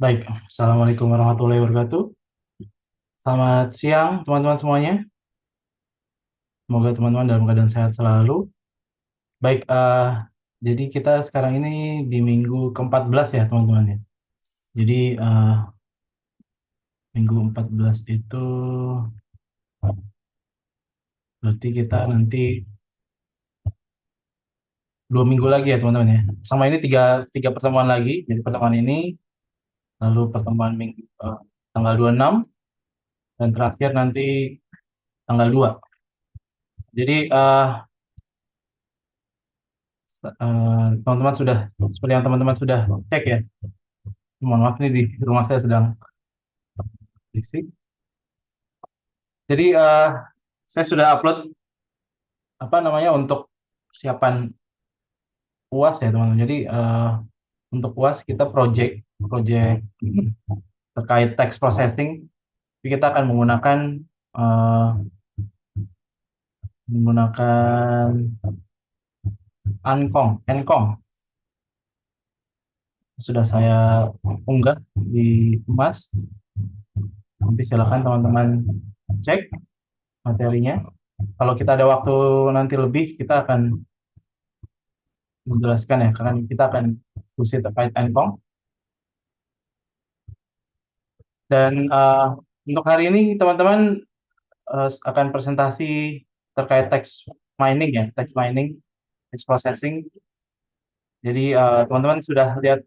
Baik, Assalamualaikum warahmatullahi wabarakatuh. Selamat siang teman-teman semuanya. Semoga teman-teman dalam keadaan sehat selalu. Baik, jadi kita sekarang ini di minggu ke-14 ya teman-teman ya. Jadi minggu 14 itu berarti kita nanti 2 minggu lagi ya teman-teman ya. Sama ini tiga pertemuan lagi. Jadi pertemuan ini, lalu pertemuan minggu tanggal 26 dan terakhir nanti tanggal 2. Jadi teman-teman sudah seperti yang teman-teman sudah cek ya. Mohon maaf nih di rumah saya sedang berisik. Jadi saya sudah upload apa namanya untuk persiapan UAS ya teman-teman. Jadi untuk UAS kita project terkait text processing. Jadi kita akan eh, menggunakan Encom. Sudah saya unggah di Mas. Nanti silakan teman-teman cek materinya. Kalau kita ada waktu nanti lebih, kita akan menjelaskan ya, karena kita akan diskusi terkait Encom. Dan untuk hari ini teman-teman akan presentasi terkait text mining, text processing. Jadi teman-teman sudah lihat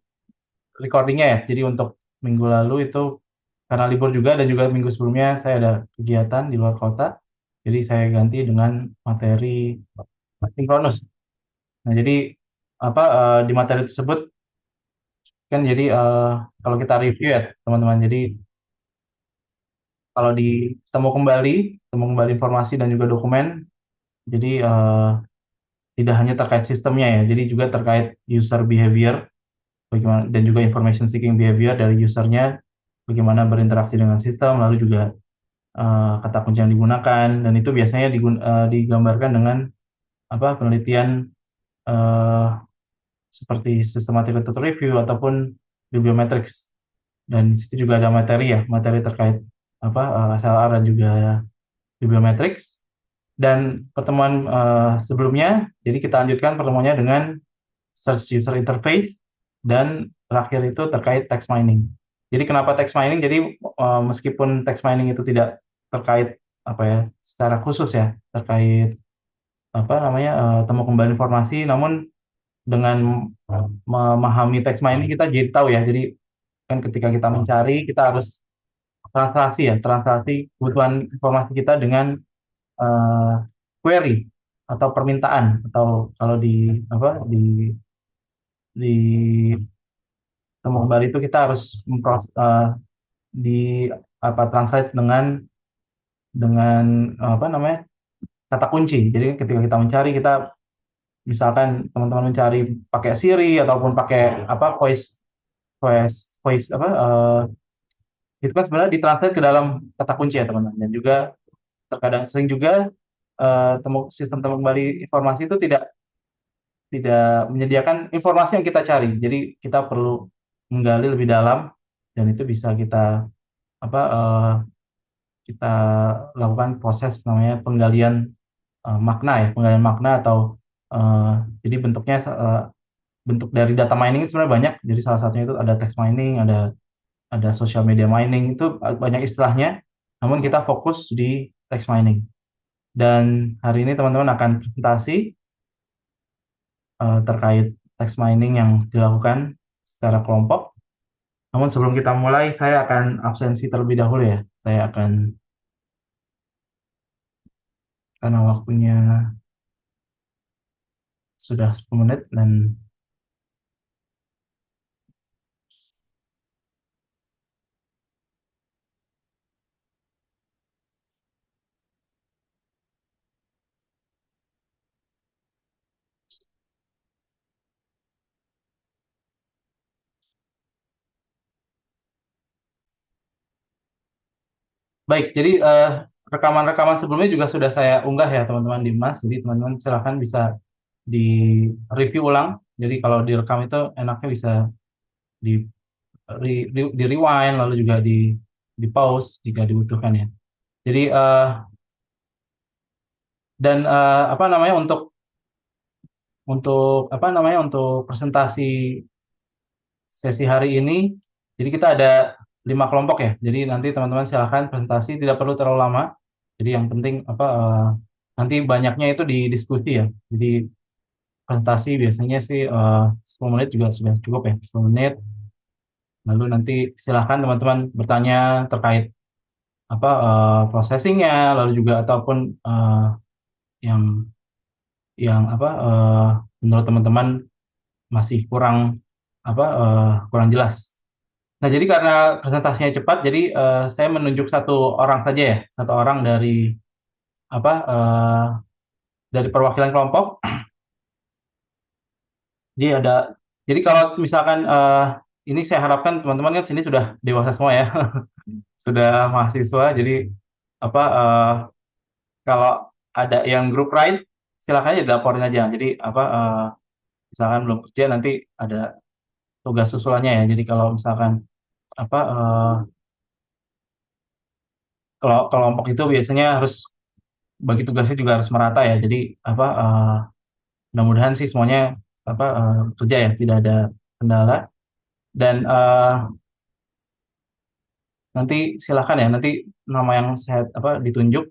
recordingnya ya. Jadi untuk minggu lalu itu karena libur juga dan juga minggu sebelumnya saya ada kegiatan di luar kota. Jadi saya ganti dengan materi sinkronus. Nah jadi apa di materi tersebut kan jadi kalau kita review ya teman-teman. Jadi kalau temu kembali informasi dan juga dokumen. Jadi tidak hanya terkait sistemnya ya, jadi juga terkait user behavior, bagaimana dan juga information seeking behavior dari usernya, bagaimana berinteraksi dengan sistem, lalu juga kata kunci yang digunakan, dan itu biasanya digambarkan dengan apa penelitian eh, seperti systematic method review ataupun bibliometrics, dan di situ juga ada materi terkait apa SLR dan juga bibliometrics. Dan pertemuan sebelumnya, jadi kita lanjutkan pertemuannya dengan search user interface, dan terakhir itu terkait text mining. Jadi kenapa text mining? Jadi meskipun text mining itu tidak terkait apa ya secara khusus ya terkait apa namanya temu kembali informasi, namun dengan memahami text mining kita jadi tahu ya. Jadi kan ketika kita mencari kita harus translasi kebutuhan informasi kita dengan eh, query atau permintaan, atau kalau di temu kembali itu kita harus di apa translate dengan apa namanya kata kunci. Jadi ketika kita mencari, kita misalkan teman-teman mencari pakai Siri ataupun pakai apa voice voice voice apa itu kan sebenarnya ditranslate ke dalam kata kunci ya teman-teman. Dan juga terkadang sering juga sistem temu kembali informasi itu tidak tidak menyediakan informasi yang kita cari. Jadi kita perlu menggali lebih dalam, dan itu bisa apa kita lakukan proses namanya penggalian penggalian makna, atau eh, jadi bentuk dari data mining itu sebenarnya banyak. Jadi salah satunya itu ada text mining, ada social media mining, itu banyak istilahnya. Namun kita fokus di text mining. Dan hari ini teman-teman akan presentasi terkait text mining yang dilakukan secara kelompok. Namun sebelum kita mulai, saya akan absensi terlebih dahulu ya. Saya akan, karena waktunya sudah 10 menit, dan baik. Jadi rekaman-rekaman sebelumnya juga sudah saya unggah ya teman-teman di Mas. Jadi teman-teman silakan bisa di review ulang. Jadi kalau direkam itu enaknya bisa di rewind lalu juga di pause jika dibutuhkan ya. Jadi dan apa namanya untuk apa namanya untuk presentasi sesi hari ini, jadi kita ada 5 kelompok ya. Jadi nanti teman-teman silakan presentasi tidak perlu terlalu lama. Jadi yang penting apa nanti banyaknya itu di diskusi ya. Jadi presentasi biasanya sih 10 menit juga sudah cukup ya, 10 menit. Lalu nanti silakan teman-teman bertanya terkait apa processingnya, lalu juga ataupun yang apa menurut teman-teman masih kurang apa kurang jelas. Nah, jadi karena presentasinya cepat, jadi saya menunjuk satu orang saja ya, satu orang dari apa dari perwakilan kelompok. Jadi ada, jadi kalau misalkan ini saya harapkan teman-teman kan sini sudah dewasa semua ya, sudah mahasiswa. Jadi apa kalau ada yang grup ride, silakan aja dilaporin aja. Jadi apa misalkan belum kerja nanti ada tugas susulannya ya. Jadi kalau misalkan apa kalau kelompok itu biasanya harus bagi tugasnya juga harus merata ya. Jadi apa mudah-mudahan sih semuanya apa kerja ya, tidak ada kendala dan nanti silakan ya nanti nama yang saya apa ditunjuk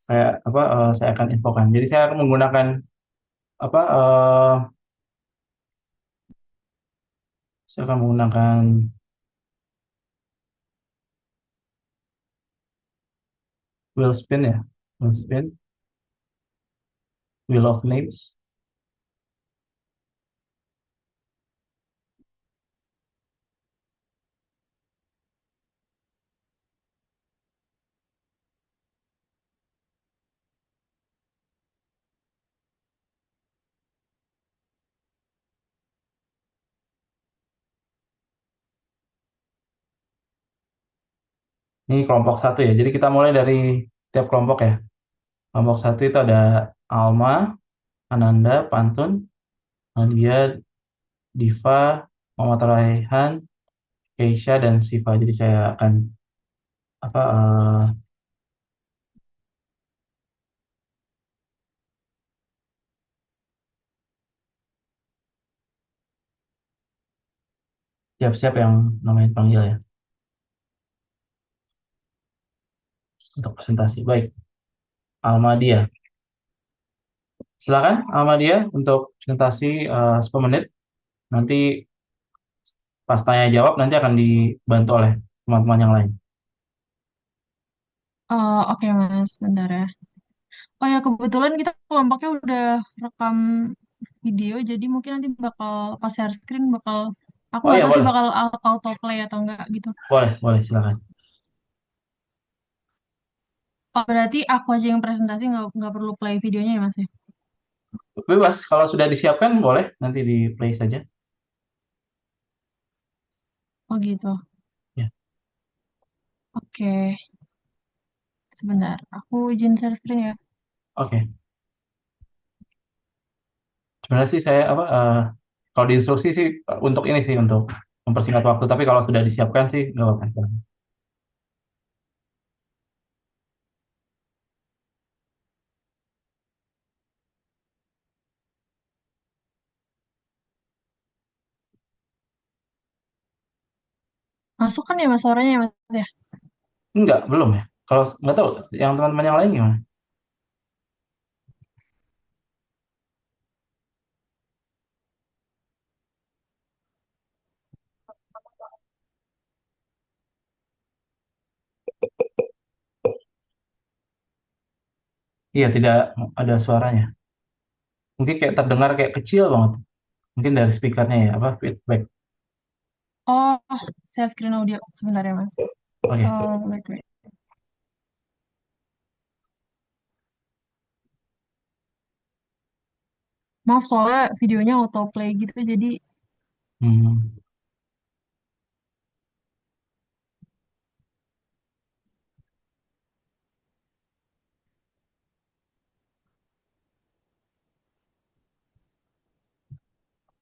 saya apa saya akan infokan. Jadi saya akan menggunakan apa saya akan menggunakan wheel spin ya, wheel spin, wheel of names. Ini kelompok satu ya. Jadi kita mulai dari tiap kelompok ya. Kelompok satu itu ada Alma, Ananda, Pantun, Nadia, Diva, Muhammad Raihan, Keisha dan Siva. Jadi saya akan apa siap-siap yang namanya panggil ya untuk presentasi. Baik, Almadia. Silakan Almadia untuk presentasi 10 menit. Nanti pas tanya jawab nanti akan dibantu oleh teman-teman yang lain. Oh, oke Mas, bentar ya. Oh ya, kebetulan kita kelompoknya udah rekam video, jadi mungkin nanti bakal pas share screen bakal, aku Oh nggak ya tahu sih boleh, bakal auto play atau enggak gitu. boleh, boleh silakan. Oh, berarti aku aja yang presentasi nggak perlu play videonya ya Mas ya? Bebas kalau sudah disiapkan boleh nanti di play saja. Oh gitu. Ya, Oke, sebentar. Aku izin share screen ya. oke. Sebenarnya sih saya apa kalau di instruksi sih untuk ini sih untuk mempersingkat waktu. Tapi kalau sudah disiapkan sih nggak apa-apa. Masuk kan ya Mas suaranya ya Mas ya? Enggak, belum ya. Kalau nggak tahu yang teman-teman yang lain gimana? Iya, tidak ada suaranya. Mungkin kayak terdengar kayak kecil banget. Mungkin dari speakernya ya, apa feedback. Oh, share screen audio sebentar ya Mas. Oke. Oh, wait, wait. Maaf soalnya videonya autoplay gitu jadi Hmm.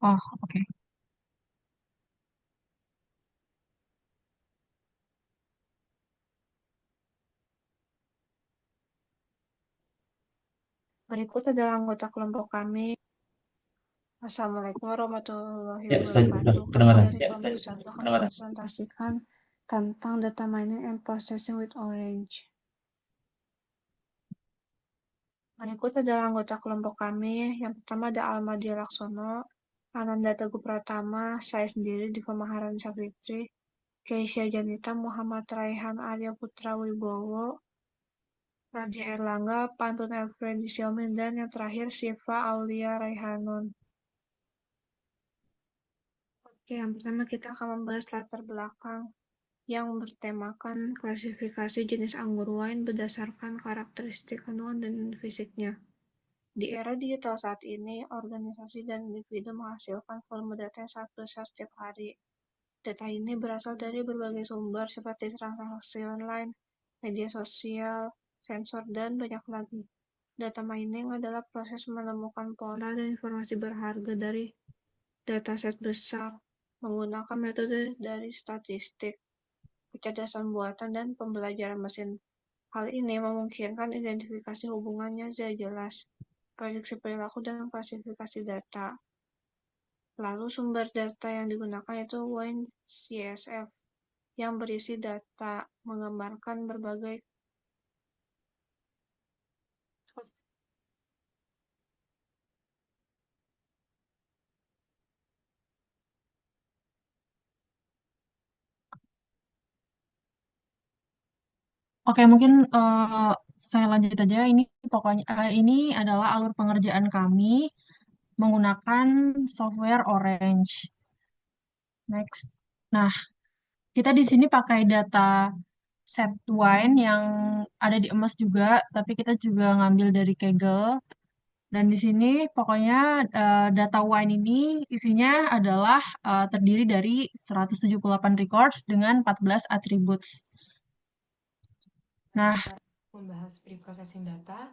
oh oke. Berikut adalah anggota kelompok kami. Assalamualaikum warahmatullahi Ya, sudah wabarakatuh. Kami kedengaran. dari kelompok satu akan mempresentasikan tentang data mining and processing with Orange. Berikut adalah anggota kelompok kami. Yang pertama ada Almadi Laksono, Ananda Teguh Pratama, saya sendiri Diva Maharani Savitri, Keisha Janita, Muhammad Raihan Arya Putra Wibowo, Nadia Erlangga, Pantun Elfriedi Siomin, dan yang terakhir Siva Aulia Raihanun. Oke, yang pertama kita akan membahas latar belakang yang bertemakan klasifikasi jenis anggur wine berdasarkan karakteristik kandungan dan fisiknya. Di era digital saat ini, organisasi dan individu menghasilkan volume data yang sangat besar setiap hari. Data ini berasal dari berbagai sumber seperti transaksi online, media sosial, sensor, dan banyak lagi. Data mining adalah proses menemukan pola dan informasi berharga dari dataset besar menggunakan metode dari statistik, kecerdasan buatan, dan pembelajaran mesin. Hal ini memungkinkan identifikasi hubungannya yang jelas, prediksi perilaku, dan klasifikasi data. Lalu sumber data yang digunakan itu Wine CSV yang berisi data menggambarkan berbagai Oke, mungkin saya lanjut aja. Ini pokoknya ini adalah alur pengerjaan kami menggunakan software Orange. Next. Nah, kita di sini pakai data set wine yang ada di emas juga, tapi kita juga ngambil dari Kaggle. Dan di sini pokoknya data wine ini isinya adalah terdiri dari 178 records dengan 14 attributes. Nah, Membahas pre-processing data,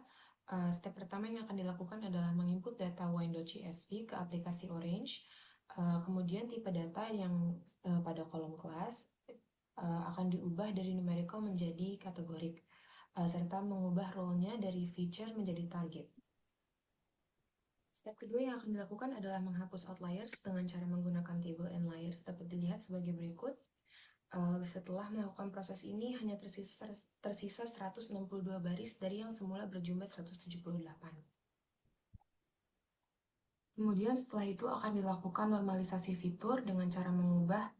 step pertama yang akan dilakukan adalah menginput data wine.csv ke aplikasi Orange. Kemudian tipe data yang pada kolom kelas akan diubah dari numerical menjadi kategorik, serta mengubah role-nya dari feature menjadi target. Step kedua yang akan dilakukan adalah menghapus outliers dengan cara menggunakan table and layers. Dapat dilihat sebagai berikut. Setelah melakukan proses ini, hanya tersisa 162 baris dari yang semula berjumlah 178. Kemudian setelah itu akan dilakukan normalisasi fitur dengan cara mengubah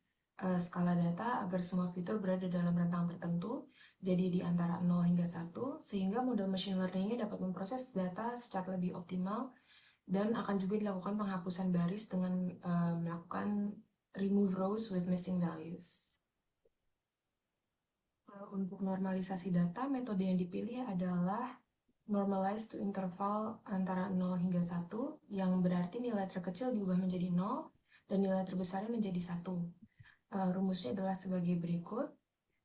skala data agar semua fitur berada dalam rentang tertentu, jadi di antara 0 hingga 1, sehingga model machine learning-nya dapat memproses data secara lebih optimal, dan akan juga dilakukan penghapusan baris dengan melakukan remove rows with missing values. Untuk normalisasi data, metode yang dipilih adalah normalize to interval antara 0 hingga 1, yang berarti nilai terkecil diubah menjadi 0 dan nilai terbesarnya menjadi 1. Rumusnya adalah sebagai berikut,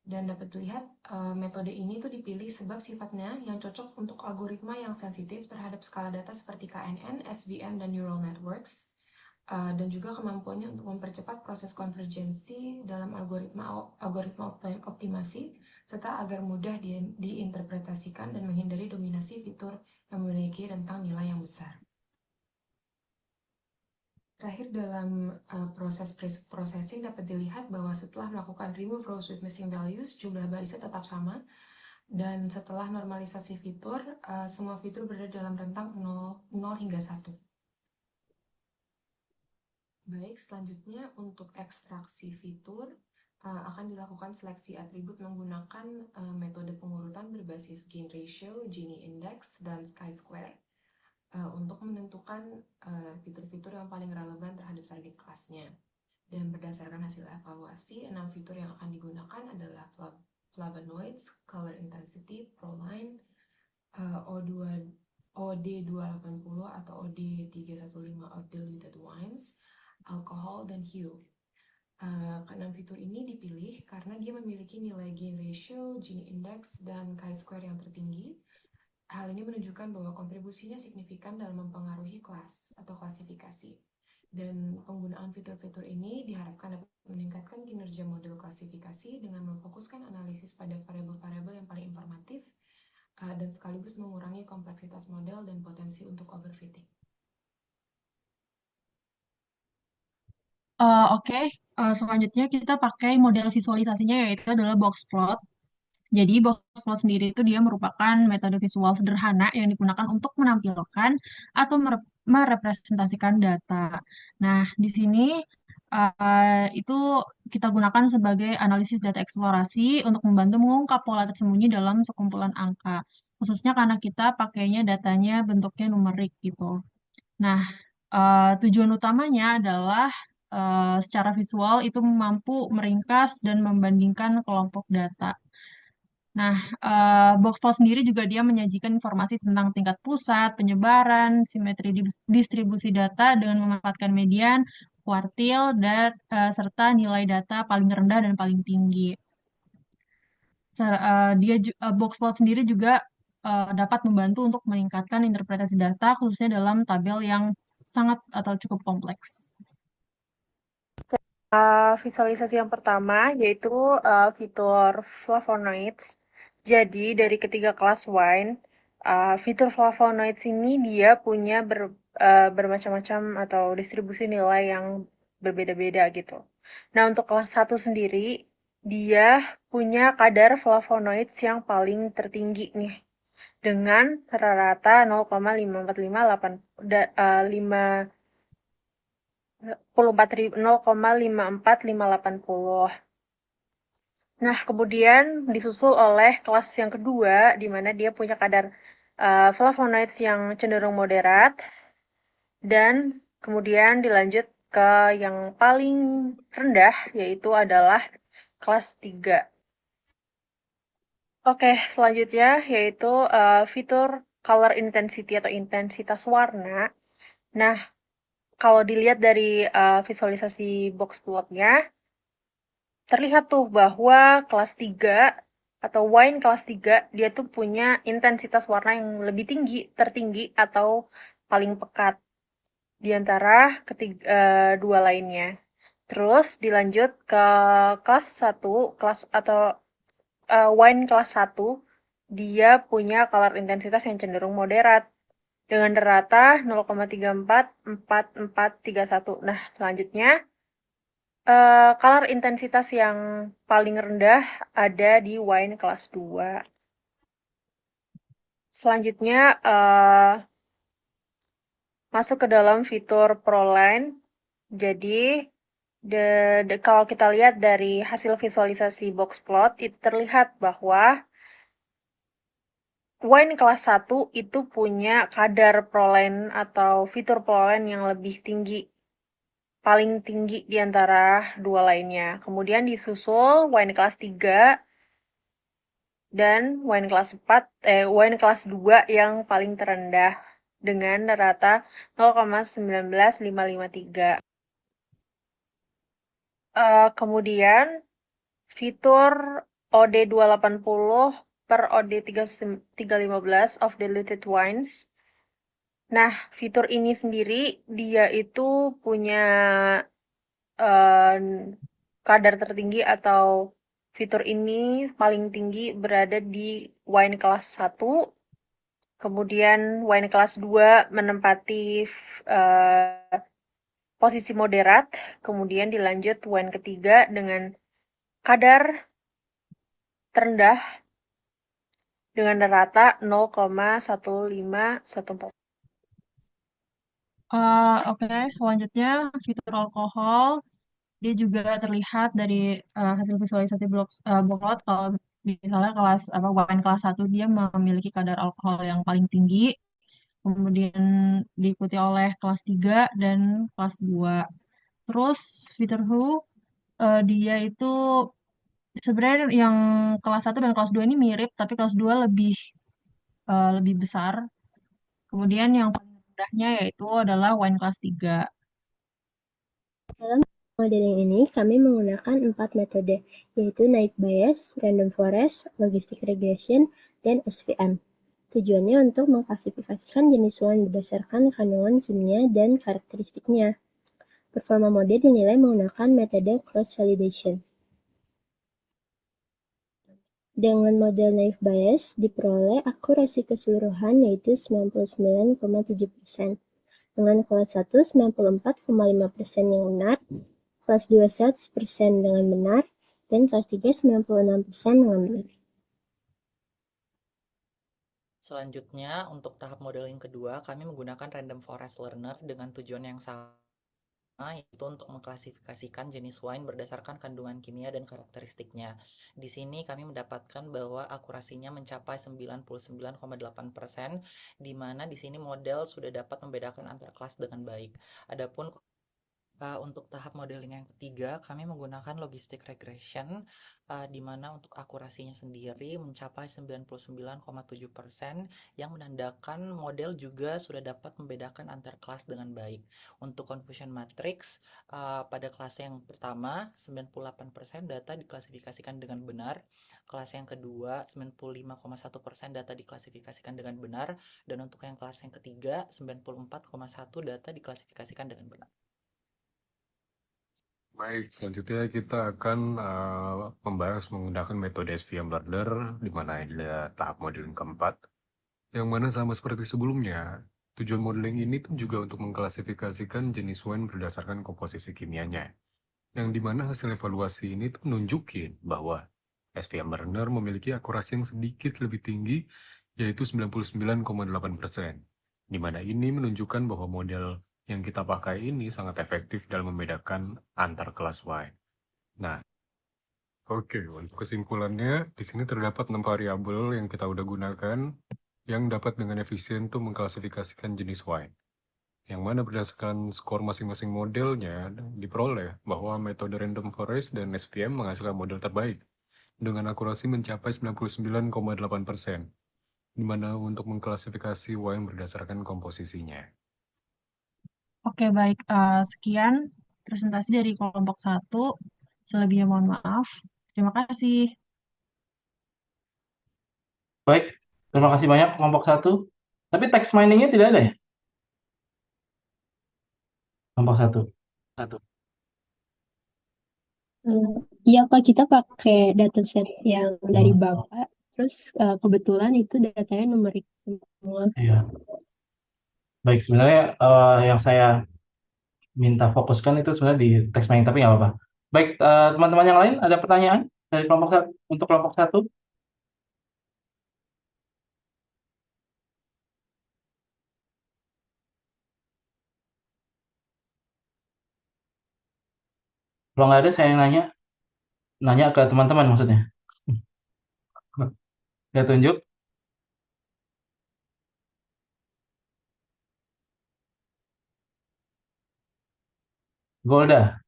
dan dapat dilihat metode ini tuh dipilih sebab sifatnya yang cocok untuk algoritma yang sensitif terhadap skala data seperti KNN, SVM, dan neural networks, dan juga kemampuannya untuk mempercepat proses konvergensi dalam algoritma optimasi, serta agar mudah diinterpretasikan dan menghindari dominasi fitur yang memiliki rentang nilai yang besar. Terakhir, dalam proses processing dapat dilihat bahwa setelah melakukan remove rows with missing values, jumlah barisnya tetap sama, dan setelah normalisasi fitur, semua fitur berada dalam rentang 0 hingga 1. Baik, selanjutnya untuk ekstraksi fitur akan dilakukan seleksi atribut menggunakan metode pengurutan berbasis gain ratio, Gini index, dan chi-square untuk menentukan fitur-fitur yang paling relevan terhadap target kelasnya. Dan berdasarkan hasil evaluasi, 6 fitur yang akan digunakan adalah flavonoids, color intensity, proline, OD280 atau OD315 of diluted wines, alkohol, dan hue. Keenam fitur ini dipilih karena dia memiliki nilai gain ratio, Gini index, dan chi-square yang tertinggi. Hal ini menunjukkan bahwa kontribusinya signifikan dalam mempengaruhi kelas atau klasifikasi. Dan penggunaan fitur-fitur ini diharapkan dapat meningkatkan kinerja model klasifikasi dengan memfokuskan analisis pada variabel-variabel yang paling informatif dan sekaligus mengurangi kompleksitas model dan potensi untuk overfitting. Oke, selanjutnya kita pakai model visualisasinya yaitu adalah box plot. Jadi box plot sendiri itu dia merupakan metode visual sederhana yang digunakan untuk menampilkan atau merepresentasikan data. Nah, di sini itu kita gunakan sebagai analisis data eksplorasi untuk membantu mengungkap pola tersembunyi dalam sekumpulan angka. Khususnya karena kita pakainya datanya bentuknya numerik gitu. Nah, tujuan utamanya adalah secara visual itu mampu meringkas dan membandingkan kelompok data. Nah, Boxplot sendiri juga dia menyajikan informasi tentang tingkat pusat, penyebaran, simetri distribusi data dengan memanfaatkan median, kuartil, dan serta nilai data paling rendah dan paling tinggi. Boxplot sendiri juga dapat membantu untuk meningkatkan interpretasi data, khususnya dalam tabel yang sangat atau cukup kompleks. Visualisasi yang pertama yaitu fitur flavonoids. Jadi dari ketiga kelas wine, fitur flavonoids ini dia punya bermacam-macam atau distribusi nilai yang berbeda-beda gitu. Nah untuk kelas 1 sendiri, dia punya kadar flavonoids yang paling tertinggi nih dengan rata-rata 0,5480. Nah, kemudian disusul oleh kelas yang kedua, di mana dia punya kadar flavonoids yang cenderung moderat, dan kemudian dilanjut ke yang paling rendah, yaitu adalah kelas 3. Oke, selanjutnya yaitu fitur color intensity atau intensitas warna. Nah, kalau dilihat dari visualisasi box plotnya, terlihat tuh bahwa kelas 3 atau wine kelas 3 dia tuh punya intensitas warna yang lebih tinggi, tertinggi atau paling pekat di antara dua lainnya. Terus dilanjut ke kelas 1, kelas atau wine kelas 1 dia punya color intensitas yang cenderung moderat dengan rata 0,344431. Nah, selanjutnya color intensitas yang paling rendah ada di wine kelas 2. Selanjutnya masuk ke dalam fitur ProLine. Jadi kalau kita lihat dari hasil visualisasi box plot itu terlihat bahwa wine kelas 1 itu punya kadar ProLine atau fitur ProLine yang lebih tinggi, paling tinggi di antara dua lainnya. Kemudian disusul wine kelas 3 dan wine kelas 2 yang paling terendah dengan rata 0,19553. Kemudian fitur OD280 per OD315 of diluted wines. Nah, fitur ini sendiri dia itu punya kadar tertinggi atau fitur ini paling tinggi berada di wine kelas 1, kemudian wine kelas 2 menempati posisi moderat, kemudian dilanjut wine ketiga dengan kadar terendah dengan rata 0,1514. Oke, selanjutnya fitur alkohol. Dia juga terlihat dari hasil visualisasi blot kalau misalnya wine kelas 1 dia memiliki kadar alkohol yang paling tinggi, kemudian diikuti oleh kelas 3 dan kelas 2. Terus fitur Who dia itu sebenarnya yang kelas 1 dan kelas 2 ini mirip, tapi kelas 2 lebih besar. Kemudian yang paling rendahnya yaitu adalah wine kelas 3. Dalam modeling ini, kami menggunakan 4 metode, yaitu Naive Bayes, Random Forest, Logistic Regression, dan SVM. Tujuannya untuk mengklasifikasikan jenis wine berdasarkan kandungan kimia dan karakteristiknya. Performa model dinilai menggunakan metode cross-validation. Dengan model naive Bayes diperoleh akurasi keseluruhan yaitu 99,7%. Dengan kelas 1 94,5% yang benar, kelas 2 100% dengan benar, dan kelas 3 96% dengan benar. Selanjutnya, untuk tahap modeling kedua, kami menggunakan random forest learner dengan tujuan yang sama, yaitu untuk mengklasifikasikan jenis wine berdasarkan kandungan kimia dan karakteristiknya. Di sini kami mendapatkan bahwa akurasinya mencapai 99,8%, di mana di sini model sudah dapat membedakan antara kelas dengan baik. Adapun untuk tahap modeling yang ketiga, kami menggunakan logistic regression, di mana untuk akurasinya sendiri mencapai 99,7%, yang menandakan model juga sudah dapat membedakan antar kelas dengan baik. Untuk confusion matrix, pada kelas yang pertama, 98% data diklasifikasikan dengan benar, kelas yang kedua, 95,1% data diklasifikasikan dengan benar, dan untuk yang kelas yang ketiga, 94,1% data diklasifikasikan dengan benar. Baik, selanjutnya kita akan membahas menggunakan metode SVM Learner, di mana adalah tahap modeling keempat, yang mana sama seperti sebelumnya. Tujuan modeling ini tuh juga untuk mengklasifikasikan jenis wine berdasarkan komposisi kimianya, yang dimana hasil evaluasi ini tuh menunjukin bahwa SVM Learner memiliki akurasi yang sedikit lebih tinggi, yaitu 99,8%, di mana ini menunjukkan bahwa model yang kita pakai ini sangat efektif dalam membedakan antar kelas wine. Nah, oke, untuk kesimpulannya, di sini terdapat 6 variabel yang kita udah gunakan, yang dapat dengan efisien tuh mengklasifikasikan jenis wine. Yang mana berdasarkan skor masing-masing modelnya diperoleh bahwa metode random forest dan SVM menghasilkan model terbaik dengan akurasi mencapai 99,8%, di mana untuk mengklasifikasi wine berdasarkan komposisinya. Oke, baik. Sekian presentasi dari kelompok 1. Selebihnya mohon maaf. Terima kasih. Baik, terima kasih banyak kelompok 1. Tapi text mining-nya tidak ada ya? Kelompok 1. Iya Pak, kita pakai dataset yang dari Bapak, terus kebetulan itu datanya numerik semua. Iya. Baik, sebenarnya yang saya minta fokuskan itu sebenarnya di text mining, tapi nggak apa-apa. Baik, teman-teman yang lain ada pertanyaan dari kelompok 1 untuk kelompok 1? Kalau nggak ada, saya yang nanya ke teman-teman maksudnya. Saya tunjuk. Golda.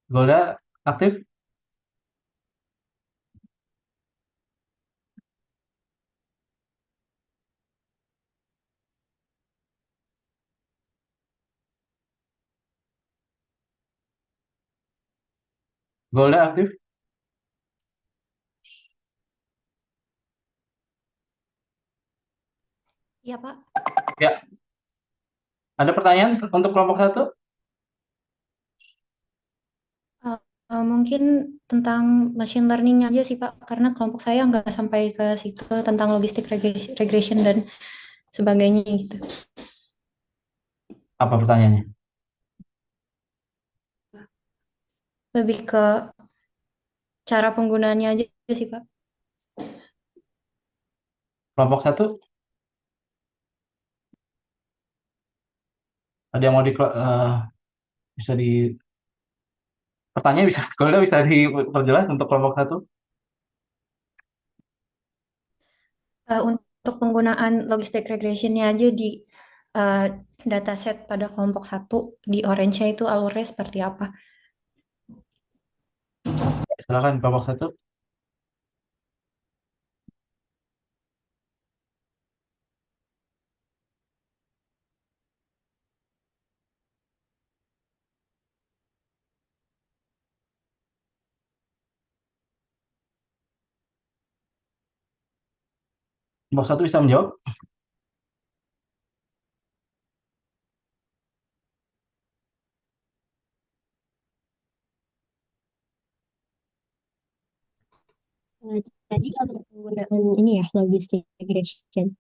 Golda aktif? Golda aktif? Iya, Pak. Ya. Ada pertanyaan untuk kelompok 1? Mungkin tentang machine learning aja sih, Pak, karena kelompok saya nggak sampai ke situ tentang logistic regression dan sebagainya gitu. Apa pertanyaannya? Lebih ke cara penggunaannya aja sih, Pak. Kelompok 1? Ada yang mau bisa di pertanyaan bisa Golda bisa diperjelas untuk kelompok 1? Untuk penggunaan logistic regression-nya aja di dataset pada kelompok 1 di orange-nya itu alurnya seperti apa? Silakan kelompok 1. Kelompok 1 bisa menjawab? Tadi kalau penggunaan ini ya, logistic regression.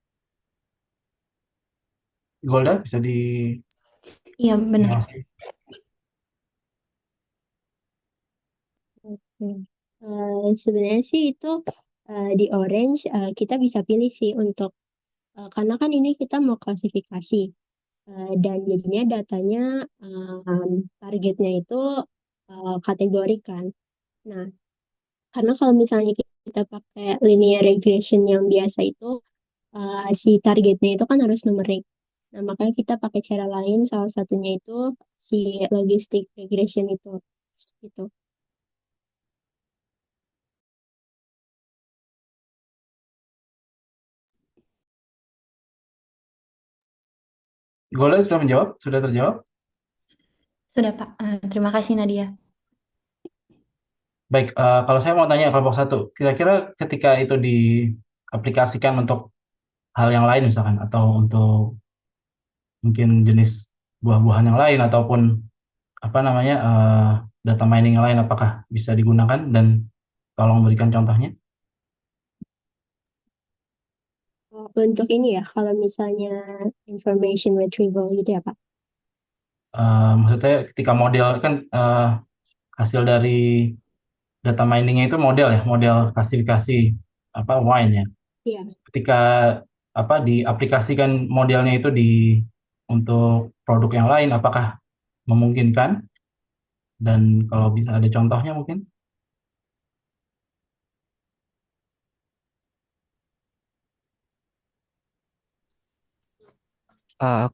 Golda bisa di Iya, benar. Oke. Sebenarnya sih itu di Orange kita bisa pilih sih untuk karena kan ini kita mau klasifikasi dan jadinya datanya targetnya itu kategori kan. Nah, karena kalau misalnya kita pakai linear regression yang biasa itu si targetnya itu kan harus numerik. Nah, makanya kita pakai cara lain, salah satunya itu si logistic regression itu. Gitu. Golda sudah menjawab? Sudah terjawab? Sudah, Pak. Terima kasih, Nadia. Baik, kalau saya mau tanya kelompok satu, kira-kira ketika itu diaplikasikan untuk hal yang lain misalkan, atau untuk mungkin jenis buah-buahan yang lain, ataupun apa namanya data mining yang lain, apakah bisa digunakan, dan tolong berikan contohnya. Untuk ini ya, kalau misalnya information retrieval gitu ya, Pak. Maksudnya ketika model kan hasil dari data miningnya itu model ya, model klasifikasi apa wine ya. Iya. Ketika apa diaplikasikan modelnya itu untuk produk yang lain, apakah memungkinkan? Dan kalau bisa ada contohnya mungkin.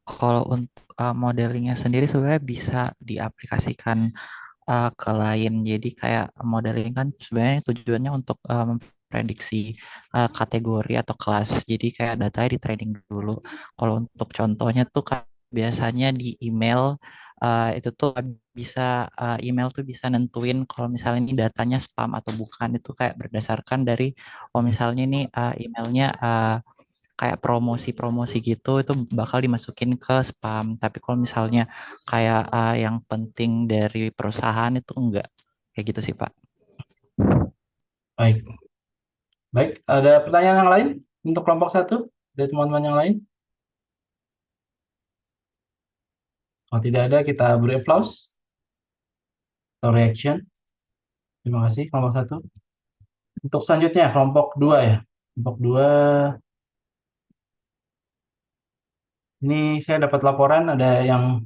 Kalau untuk modelingnya sendiri sebenarnya bisa diaplikasikan ke lain. Jadi kayak modeling kan sebenarnya tujuannya untuk memprediksi kategori atau kelas. Jadi kayak datanya di training dulu. Kalau untuk contohnya tuh biasanya di email itu tuh bisa email tuh bisa nentuin kalau misalnya ini datanya spam atau bukan, itu kayak berdasarkan dari kalau misalnya ini emailnya kayak promosi-promosi gitu itu bakal dimasukin ke spam. Tapi kalau misalnya kayak yang penting dari perusahaan itu enggak. Kayak gitu sih, Pak. Baik. Baik, ada pertanyaan yang lain untuk kelompok satu dari teman-teman yang lain? Kalau tidak ada, kita beri applause atau reaction. Terima kasih kelompok satu. Untuk selanjutnya kelompok dua ya. Kelompok dua ini saya dapat laporan ada yang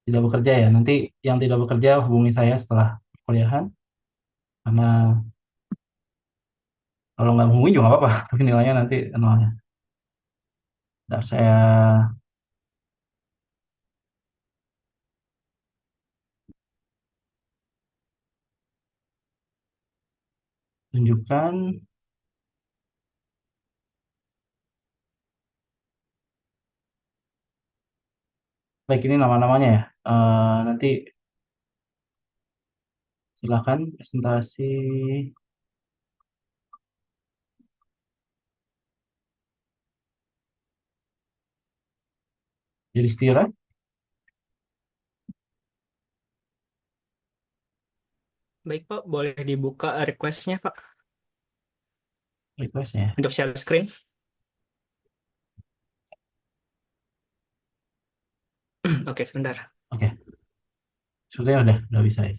tidak bekerja ya. Nanti yang tidak bekerja hubungi saya setelah kuliahan. Karena kalau nggak hubungi juga nggak apa-apa. Tapi nilainya nanti nolnya. Ntar saya tunjukkan. Baik, ini nama-namanya ya. Nanti silakan presentasi. Jadi Stira. Baik Pak, boleh dibuka request-nya Pak Request ya. untuk share screen. Oke, sebentar. Oke. Sebetulnya udah bisa ya.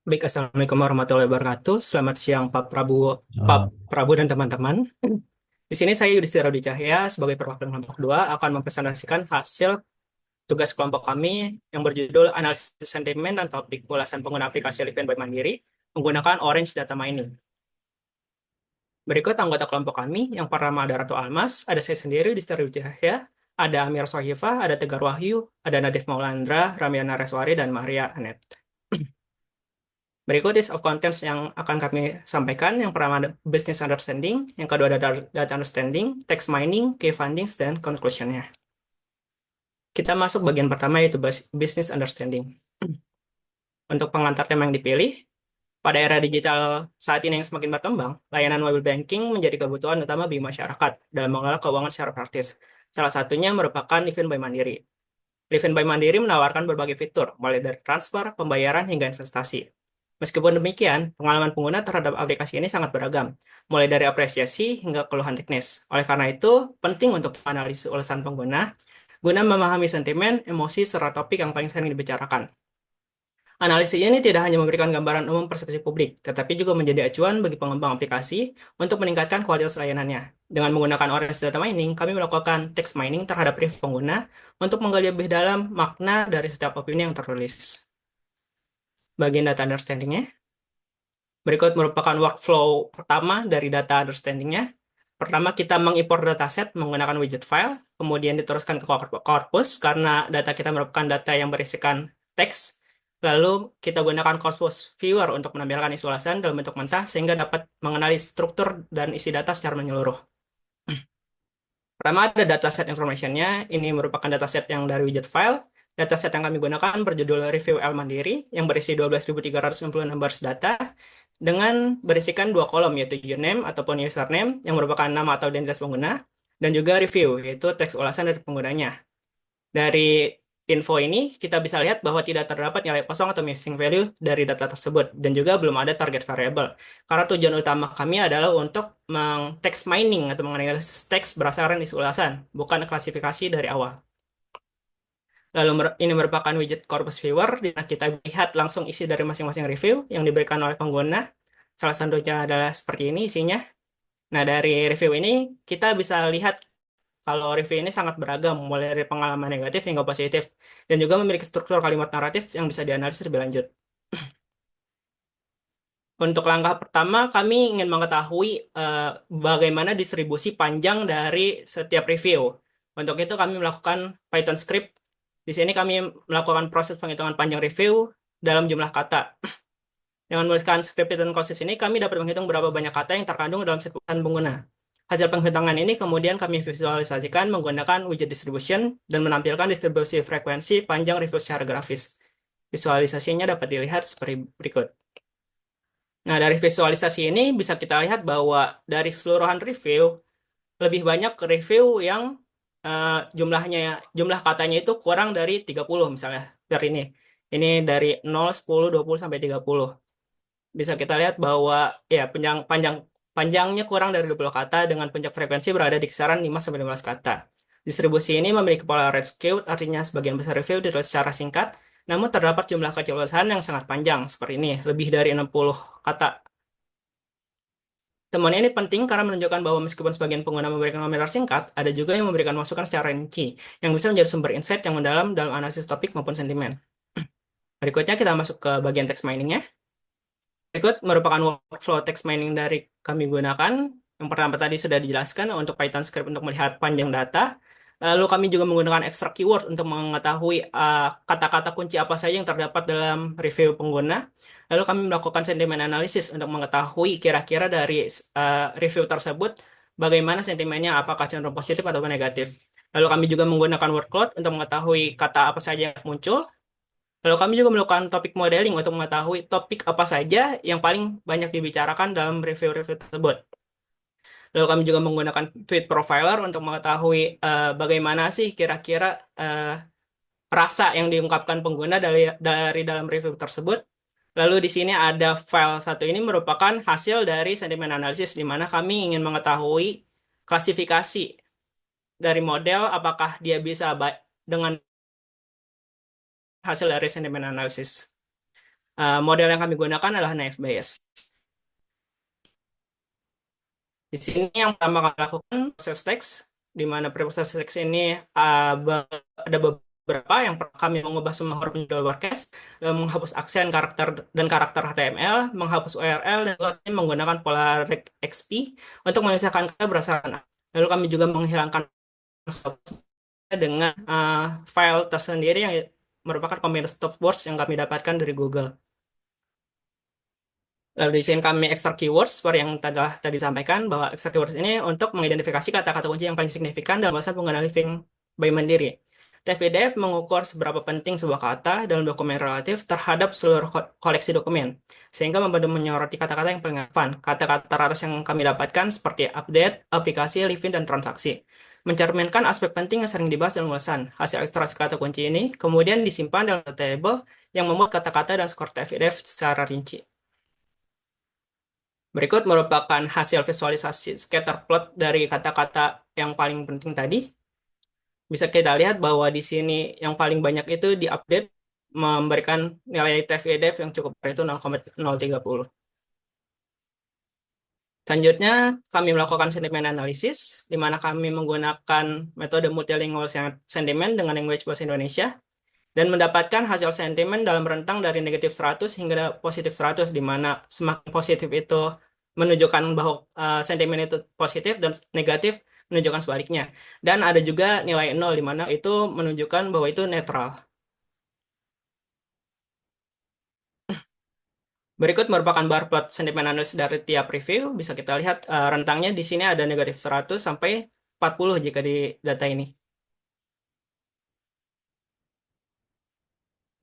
Baik, Assalamualaikum warahmatullahi wabarakatuh. Selamat siang Pak Prabu dan teman-teman. Di sini saya Yudhistira Rudi Cahya sebagai perwakilan kelompok 2 akan mempresentasikan hasil tugas kelompok kami yang berjudul Analisis Sentimen dan Topik Ulasan Pengguna Aplikasi Livent by Mandiri menggunakan Orange Data Mining. Berikut anggota kelompok kami, yang pertama ada Ratu Almas, ada saya sendiri, Yudhistira Rudi Cahya, ada Amir Sohifah, ada Tegar Wahyu, ada Nadif Maulandra, Ramiana Reswari, dan Maria Anet. Berikut list of contents yang akan kami sampaikan. Yang pertama ada business understanding, yang kedua ada data understanding, text mining, key findings, dan conclusion-nya. Kita masuk bagian pertama yaitu business understanding. Untuk pengantar tema yang dipilih, Pada era digital saat ini yang semakin berkembang, layanan mobile banking menjadi kebutuhan utama bagi masyarakat dalam mengelola keuangan secara praktis. Salah satunya merupakan Livin by Mandiri. Livin by Mandiri menawarkan berbagai fitur, mulai dari transfer, pembayaran, hingga investasi. Meskipun demikian, pengalaman pengguna terhadap aplikasi ini sangat beragam, mulai dari apresiasi hingga keluhan teknis. Oleh karena itu, penting untuk analisis ulasan pengguna, guna memahami sentimen, emosi, serta topik yang paling sering dibicarakan. Analisis ini tidak hanya memberikan gambaran umum persepsi publik, tetapi juga menjadi acuan bagi pengembang aplikasi untuk meningkatkan kualitas layanannya. Dengan menggunakan Orange Data Mining, kami melakukan text mining terhadap review pengguna untuk menggali lebih dalam makna dari setiap opini yang tertulis. Bagian data understanding-nya. Berikut merupakan workflow pertama dari data understanding-nya. Pertama, kita mengimpor dataset menggunakan widget file, kemudian diteruskan ke corpus karena data kita merupakan data yang berisikan teks. Lalu kita gunakan corpus viewer untuk menampilkan isi ulasan dalam bentuk mentah sehingga dapat mengenali struktur dan isi data secara menyeluruh. Pertama ada dataset information-nya. Ini merupakan dataset yang dari widget file. Dataset yang kami gunakan berjudul Review L Mandiri yang berisi 12.366 numbers data dengan berisikan dua kolom yaitu username ataupun username yang merupakan nama atau identitas pengguna dan juga review yaitu teks ulasan dari penggunanya. Dari info ini kita bisa lihat bahwa tidak terdapat nilai kosong atau missing value dari data tersebut dan juga belum ada target variable. Karena tujuan utama kami adalah untuk text mining atau menganalisis teks berdasarkan isi ulasan, bukan klasifikasi dari awal. Lalu ini merupakan widget corpus viewer di mana kita lihat langsung isi dari masing-masing review yang diberikan oleh pengguna. Salah satunya adalah seperti ini isinya. Nah, dari review ini kita bisa lihat kalau review ini sangat beragam, mulai dari pengalaman negatif hingga positif, dan juga memiliki struktur kalimat naratif yang bisa dianalisis lebih lanjut. Untuk langkah pertama, kami ingin mengetahui bagaimana distribusi panjang dari setiap review. Untuk itu kami melakukan Python script. Di sini kami melakukan proses penghitungan panjang review dalam jumlah kata. Dengan menuliskan script Python proses ini, kami dapat menghitung berapa banyak kata yang terkandung dalam setiap pengguna. Hasil penghitungan ini kemudian kami visualisasikan menggunakan widget distribution dan menampilkan distribusi frekuensi panjang review secara grafis. Visualisasinya dapat dilihat seperti berikut. Nah, dari visualisasi ini bisa kita lihat bahwa dari keseluruhan review, lebih banyak review yang jumlah katanya itu kurang dari 30 misalnya dari ini. Ini dari 0, 10, 20 sampai 30. Bisa kita lihat bahwa ya panjangnya kurang dari 20 kata dengan puncak frekuensi berada di kisaran 5 sampai 15 kata. Distribusi ini memiliki pola red skewed, artinya sebagian besar review ditulis secara singkat, namun terdapat jumlah kecil ulasan yang sangat panjang seperti ini, lebih dari 60 kata. Temuan ini penting karena menunjukkan bahwa meskipun sebagian pengguna memberikan komentar singkat, ada juga yang memberikan masukan secara rinci, yang bisa menjadi sumber insight yang mendalam dalam analisis topik maupun sentimen. Berikutnya kita masuk ke bagian text mining-nya. Berikut merupakan workflow text mining dari kami gunakan. Yang pertama tadi sudah dijelaskan untuk Python script untuk melihat panjang data. Lalu kami juga menggunakan extract keyword untuk mengetahui kata-kata kunci apa saja yang terdapat dalam review pengguna. Lalu kami melakukan sentimen analisis untuk mengetahui kira-kira dari review tersebut bagaimana sentimennya, apakah cenderung positif atau negatif. Lalu kami juga menggunakan word cloud untuk mengetahui kata apa saja yang muncul. Lalu kami juga melakukan topik modeling untuk mengetahui topik apa saja yang paling banyak dibicarakan dalam review-review tersebut. Lalu kami juga menggunakan tweet profiler untuk mengetahui bagaimana sih kira-kira rasa yang diungkapkan pengguna dari dalam review tersebut. Lalu di sini ada file satu ini merupakan hasil dari sentimen analisis di mana kami ingin mengetahui klasifikasi dari model apakah dia bisa dengan hasil dari sentimen analisis. Model yang kami gunakan adalah naive Bayes. Di sini yang pertama kami lakukan proses teks, di mana proses teks ini ada beberapa. Yang kami mengubah semua huruf menjadi lowercase, lalu menghapus aksen karakter dan karakter HTML, menghapus URL, dan kami menggunakan pola regexp untuk memisahkan kata berdasarkan. Lalu kami juga menghilangkan dengan file tersendiri yang merupakan kombinasi top words yang kami dapatkan dari Google. Lalu di sini kami extract keywords seperti yang tadi disampaikan bahwa extract keywords ini untuk mengidentifikasi kata-kata kunci yang paling signifikan dalam bahasa pengguna Livin by Mandiri. TF-IDF mengukur seberapa penting sebuah kata dalam dokumen relatif terhadap seluruh koleksi dokumen, sehingga membantu menyoroti kata-kata yang paling relevan. Kata-kata raras yang kami dapatkan seperti update, aplikasi, living, dan transaksi. Mencerminkan aspek penting yang sering dibahas dalam ulasan. Hasil ekstraksi kata kunci ini kemudian disimpan dalam table yang memuat kata-kata dan skor TF-IDF secara rinci. Berikut merupakan hasil visualisasi scatter plot dari kata-kata yang paling penting tadi. Bisa kita lihat bahwa di sini yang paling banyak itu di-update memberikan nilai TF-IDF yang cukup, yaitu 0,030. Selanjutnya, kami melakukan sentiment analysis, di mana kami menggunakan metode multilingual sentiment dengan language bahasa Indonesia, dan mendapatkan hasil sentimen dalam rentang dari negatif 100 hingga positif 100, di mana semakin positif itu menunjukkan bahwa sentimen itu positif dan negatif menunjukkan sebaliknya. Dan ada juga nilai 0, di mana itu menunjukkan bahwa itu netral. Berikut merupakan bar plot sentimen analysis dari tiap review. Bisa kita lihat rentangnya di sini ada negatif 100 sampai 40 jika di data ini.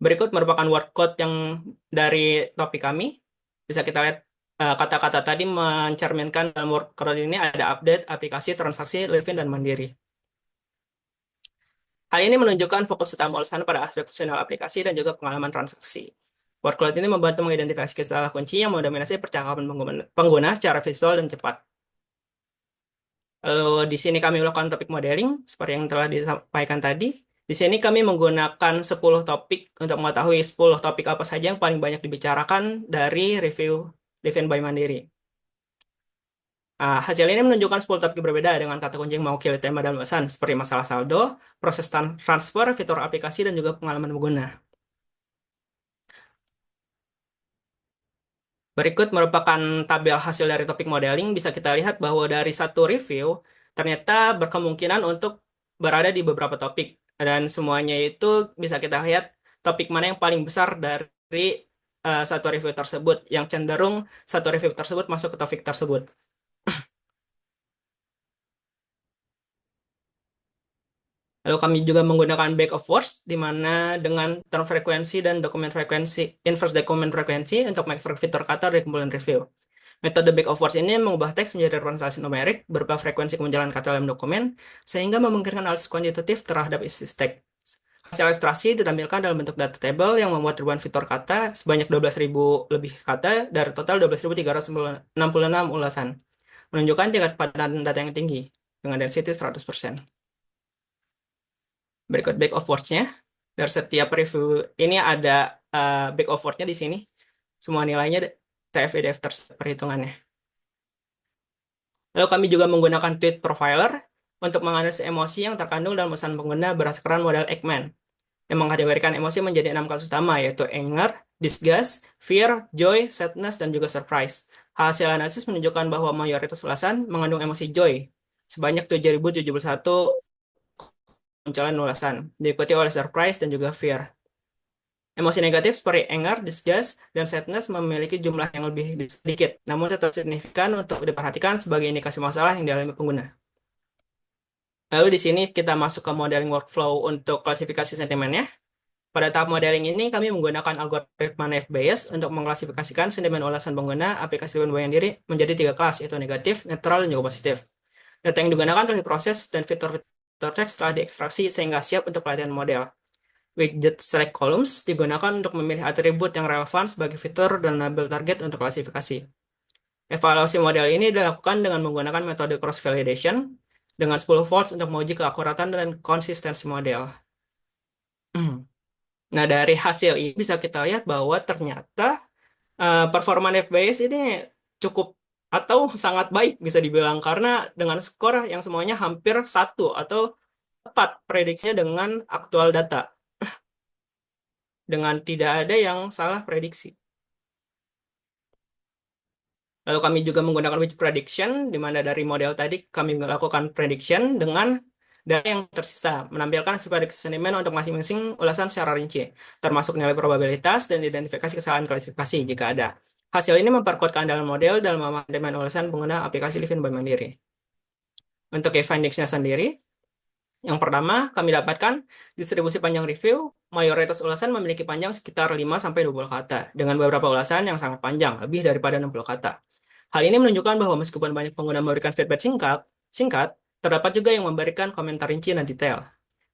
Berikut merupakan word cloud yang dari topik kami. Bisa kita lihat kata-kata tadi mencerminkan dalam word cloud ini ada update, aplikasi, transaksi, living, dan mandiri. Hal ini menunjukkan fokus utama ulasan pada aspek fungsional aplikasi dan juga pengalaman transaksi. Word cloud ini membantu mengidentifikasi istilah kunci yang mendominasi percakapan pengguna secara visual dan cepat. Lalu di sini kami melakukan topik modeling seperti yang telah disampaikan tadi. Di sini kami menggunakan 10 topik untuk mengetahui 10 topik apa saja yang paling banyak dibicarakan dari review Living by Mandiri. Hasil ini menunjukkan 10 topik berbeda dengan kata kunci yang mewakili tema dan ulasan, seperti masalah saldo, proses transfer, fitur aplikasi, dan juga pengalaman pengguna. Berikut merupakan tabel hasil dari topik modeling. Bisa kita lihat bahwa dari satu review, ternyata berkemungkinan untuk berada di beberapa topik. Dan semuanya itu bisa kita lihat topik mana yang paling besar dari satu review tersebut, yang cenderung satu review tersebut masuk ke topik tersebut. Lalu kami juga menggunakan bag of words, di mana dengan term frekuensi dan dokumen frekuensi, inverse dokumen frekuensi untuk mengekstrak fitur kata dari kumpulan review. Metode bag of words ini mengubah teks menjadi representasi numerik berupa frekuensi kemunculan kata dalam dokumen, sehingga memungkinkan analisis kuantitatif terhadap isi teks. Hasil ekstraksi ditampilkan dalam bentuk data table yang memuat ribuan fitur kata sebanyak 12.000 lebih kata dari total 12.366 ulasan, menunjukkan tingkat kepadatan data yang tinggi dengan density 100%. Berikut back of words-nya. Dari setiap review ini ada back of word-nya di sini. Semua nilainya TF-IDF perhitungannya. Lalu kami juga menggunakan tweet profiler untuk menganalisis emosi yang terkandung dalam pesan pengguna berdasarkan model Ekman, yang mengkategorikan emosi menjadi 6 kasus utama, yaitu anger, disgust, fear, joy, sadness, dan juga surprise. Hasil analisis menunjukkan bahwa mayoritas ulasan mengandung emosi joy, sebanyak 7.071 munculan ulasan, diikuti oleh surprise dan juga fear. Emosi negatif seperti anger, disgust, dan sadness memiliki jumlah yang lebih sedikit, namun tetap signifikan untuk diperhatikan sebagai indikasi masalah yang dialami pengguna. Lalu di sini kita masuk ke modeling workflow untuk klasifikasi sentimennya. Pada tahap modeling ini, kami menggunakan algoritma naive Bayes untuk mengklasifikasikan sentimen ulasan pengguna aplikasi Living by Mandiri menjadi 3 kelas, yaitu negatif, netral, dan juga positif. Data yang digunakan telah diproses dan fitur teks telah diekstraksi sehingga siap untuk pelatihan model. Widget select columns digunakan untuk memilih atribut yang relevan sebagai fitur dan label target untuk klasifikasi. Evaluasi model ini dilakukan dengan menggunakan metode cross validation dengan 10 volts untuk menguji keakuratan dan konsistensi model. Nah, dari hasil ini bisa kita lihat bahwa ternyata performa naive Bayes ini cukup atau sangat baik bisa dibilang, karena dengan skor yang semuanya hampir 1 atau tepat prediksinya dengan aktual data, dengan tidak ada yang salah prediksi. Lalu kami juga menggunakan widget prediction, di mana dari model tadi kami melakukan prediction dengan data yang tersisa, menampilkan hasil prediksi sentimen untuk masing-masing ulasan secara rinci, termasuk nilai probabilitas dan identifikasi kesalahan klasifikasi jika ada. Hasil ini memperkuat keandalan model dalam memahami ulasan pengguna aplikasi Living by Mandiri. Untuk key findings-nya sendiri, Yang pertama, kami dapatkan distribusi panjang review, mayoritas ulasan memiliki panjang sekitar 5-20 kata, dengan beberapa ulasan yang sangat panjang, lebih daripada 60 kata. Hal ini menunjukkan bahwa meskipun banyak pengguna memberikan feedback singkat, terdapat juga yang memberikan komentar rinci dan detail.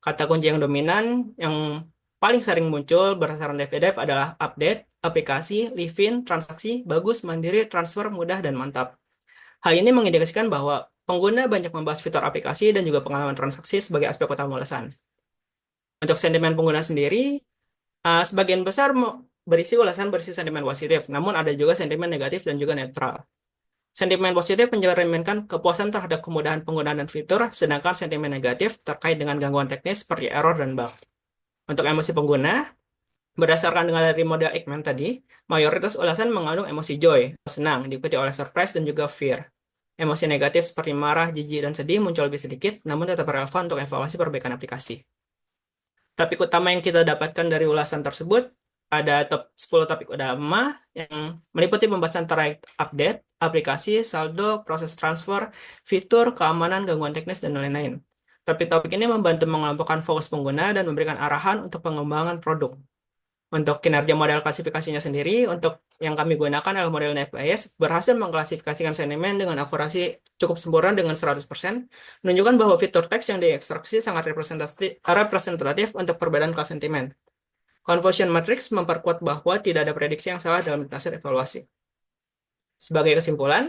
Kata kunci yang dominan yang paling sering muncul berdasarkan DevDev adalah update, aplikasi, live-in, transaksi, bagus, mandiri, transfer, mudah, dan mantap. Hal ini mengindikasikan bahwa pengguna banyak membahas fitur aplikasi dan juga pengalaman transaksi sebagai aspek utama ulasan. Untuk sentimen pengguna sendiri, sebagian besar berisi ulasan berisi sentimen positif, namun ada juga sentimen negatif dan juga netral. Sentimen positif mencerminkan kepuasan terhadap kemudahan penggunaan dan fitur, sedangkan sentimen negatif terkait dengan gangguan teknis seperti error dan bug. Untuk emosi pengguna, berdasarkan dengan dari model Ekman tadi, mayoritas ulasan mengandung emosi joy, senang, diikuti oleh surprise dan juga fear. Emosi negatif seperti marah, jijik, dan sedih muncul lebih sedikit, namun tetap relevan untuk evaluasi perbaikan aplikasi. Topik utama yang kita dapatkan dari ulasan tersebut ada 10 topik utama yang meliputi pembahasan terkait update, aplikasi, saldo, proses transfer, fitur, keamanan, gangguan teknis, dan lain-lain. Topik-topik ini membantu mengelompokkan fokus pengguna dan memberikan arahan untuk pengembangan produk. Untuk kinerja model klasifikasinya sendiri, untuk yang kami gunakan adalah model NFBIS, berhasil mengklasifikasikan sentimen dengan akurasi cukup sempurna dengan 100%, menunjukkan bahwa fitur teks yang diekstraksi sangat representatif untuk perbedaan kelas sentimen. Confusion matrix memperkuat bahwa tidak ada prediksi yang salah dalam hasil evaluasi. Sebagai kesimpulan,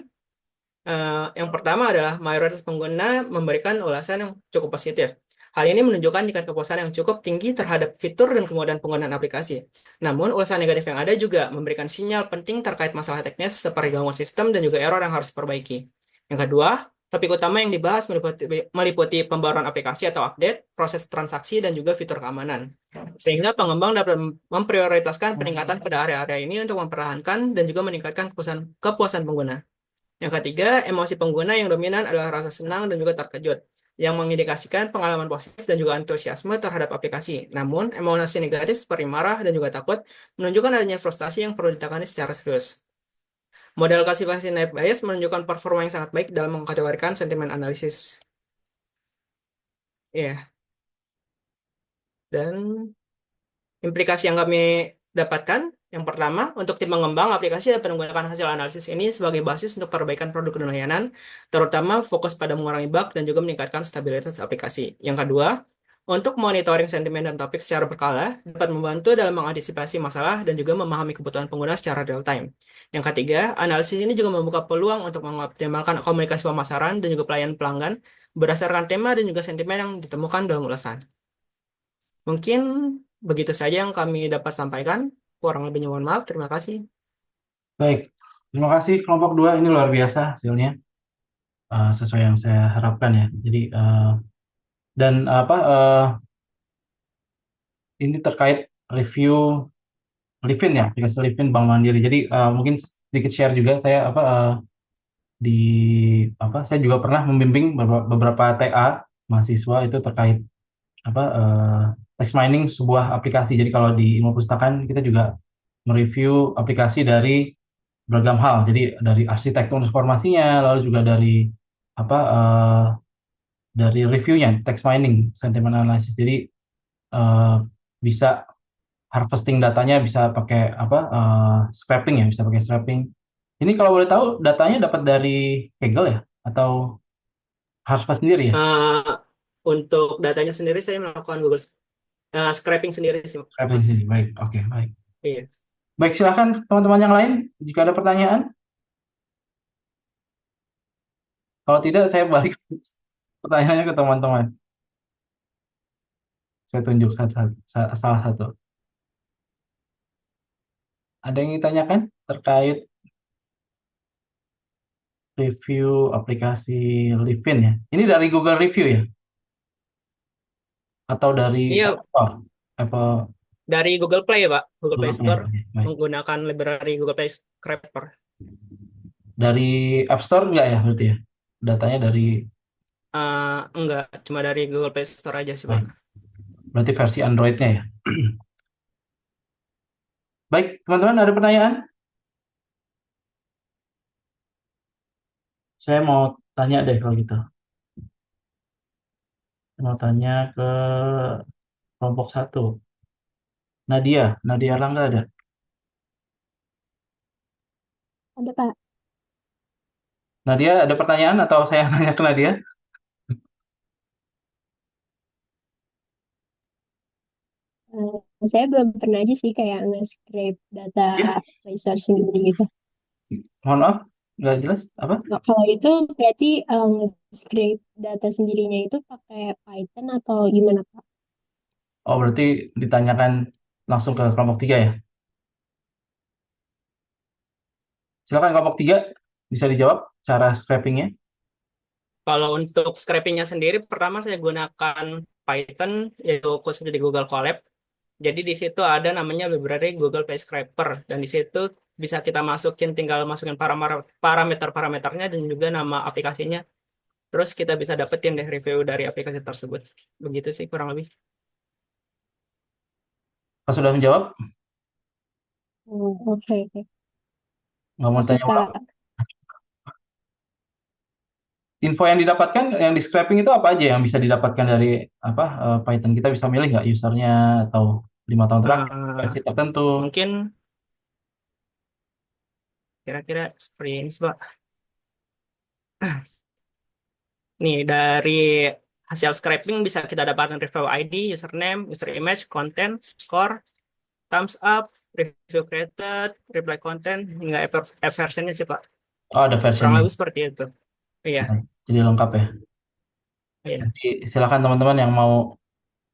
yang pertama adalah mayoritas pengguna memberikan ulasan yang cukup positif. Hal ini menunjukkan tingkat kepuasan yang cukup tinggi terhadap fitur dan kemudahan penggunaan aplikasi. Namun, ulasan negatif yang ada juga memberikan sinyal penting terkait masalah teknis seperti gangguan sistem dan juga error yang harus diperbaiki. Yang kedua, topik utama yang dibahas meliputi pembaruan aplikasi atau update, proses transaksi, dan juga fitur keamanan. Sehingga pengembang dapat memprioritaskan peningkatan pada area-area ini untuk mempertahankan dan juga meningkatkan kepuasan pengguna. Yang ketiga, emosi pengguna yang dominan adalah rasa senang dan juga terkejut, yang mengindikasikan pengalaman positif dan juga antusiasme terhadap aplikasi. Namun, emosi negatif seperti marah dan juga takut menunjukkan adanya frustasi yang perlu ditangani secara serius. Model klasifikasi Naib Bayes menunjukkan performa yang sangat baik dalam mengkategorikan sentimen analisis. Ya. Dan implikasi yang kami dapatkan, yang pertama, untuk tim mengembang aplikasi dapat menggunakan hasil analisis ini sebagai basis untuk perbaikan produk dan layanan, terutama fokus pada mengurangi bug dan juga meningkatkan stabilitas aplikasi. Yang kedua, untuk monitoring sentimen dan topik secara berkala, dapat membantu dalam mengantisipasi masalah dan juga memahami kebutuhan pengguna secara real time. Yang ketiga, analisis ini juga membuka peluang untuk mengoptimalkan komunikasi pemasaran dan juga pelayanan pelanggan berdasarkan tema dan juga sentimen yang ditemukan dalam ulasan. Mungkin begitu saja yang kami dapat sampaikan. Kurang lebihnya mohon maaf. Terima kasih. Baik, terima kasih kelompok 2. Ini luar biasa hasilnya, sesuai yang saya harapkan ya. Jadi dan ini terkait review Livin ya, aplikasi Livin Bank Mandiri. Jadi mungkin sedikit share juga saya saya juga pernah membimbing beberapa TA mahasiswa itu terkait text mining sebuah aplikasi. Jadi kalau di ilmu pustakaan kita juga mereview aplikasi dari beragam hal. Jadi dari arsitektur informasinya, lalu juga dari dari reviewnya, text mining, sentiment analysis. Jadi bisa harvesting datanya bisa pakai scraping ya, bisa pakai scraping. Ini kalau boleh tahu datanya dapat dari Kaggle ya atau harus sendiri ya? Untuk datanya sendiri saya melakukan Google scraping sendiri sih, Scraping Mas. sendiri. Baik, oke, baik. Iya. Baik, silakan teman-teman yang lain jika ada pertanyaan. Kalau tidak, saya balik pertanyaannya ke teman-teman. Saya tunjuk salah satu. Ada yang ditanyakan terkait review aplikasi Livin ya? Ini dari Google Review ya? Atau dari Iya, Apple dari Google Play ya, Pak. Google Play Play, Store baik. menggunakan library Google Play Scraper. Dari App Store enggak ya berarti ya? Datanya dari Enggak, cuma dari Google Play Store aja sih, Pak. Berarti versi Android-nya ya. Baik, teman-teman ada pertanyaan? Saya mau tanya deh kalau gitu. Mau tanya ke kelompok satu. Nadia Erlangga ada? Ada Pak. Nadia ada pertanyaan atau saya nanya ke Nadia? Saya belum pernah aja sih kayak nge-scrape data Ya, resource sendiri gitu. mohon maaf, nggak jelas apa? Nah, kalau itu berarti nge-scrape data sendirinya itu pakai Python atau gimana Pak? Oh, berarti ditanyakan langsung ke kelompok 3 ya? Silakan kelompok 3 bisa dijawab cara scrapingnya. Kalau untuk scrapingnya sendiri, pertama saya gunakan Python, yaitu khususnya di Google Colab. Jadi di situ ada namanya library Google Play Scraper, dan di situ bisa kita tinggal masukin parameter-parameternya dan juga nama aplikasinya. Terus kita bisa dapetin deh review dari aplikasi tersebut. Begitu sih kurang lebih. Kalau sudah menjawab, Oh, oke, oke. nggak mau Proses tanya ulang. Pak. Info yang didapatkan, yang di scraping itu apa aja yang bisa didapatkan dari apa Python? Kita bisa milih nggak usernya atau 5 tahun terakhir, Eh, versi tertentu. Mungkin kira-kira seperti ini, Pak. Nih, dari hasil scraping bisa kita dapatkan review ID, username, user image, content, score, thumbs up, review created, reply content, hingga app versionnya sih, Pak. Oh, ada Kurang versionnya. lebih seperti itu. Iya, Jadi lengkap ya. iya. Nanti silakan teman-teman yang mau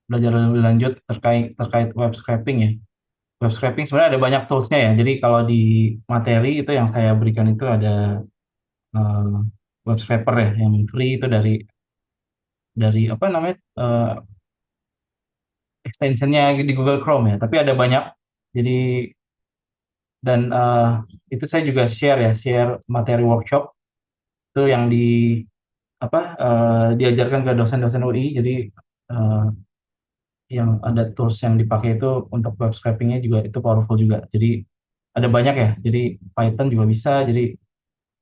belajar lebih lanjut terkait terkait web scraping ya. Web scraping sebenarnya ada banyak toolsnya ya. Jadi kalau di materi itu yang saya berikan itu ada eh, web scraper ya, yang free itu dari apa namanya extensionnya di Google Chrome ya. Tapi ada banyak. Jadi dan itu saya juga share materi workshop itu yang apa diajarkan ke dosen-dosen UI. Jadi eh, yang ada tools yang dipakai itu untuk web scrapingnya juga itu powerful juga. Jadi ada banyak ya. Jadi Python juga bisa. Jadi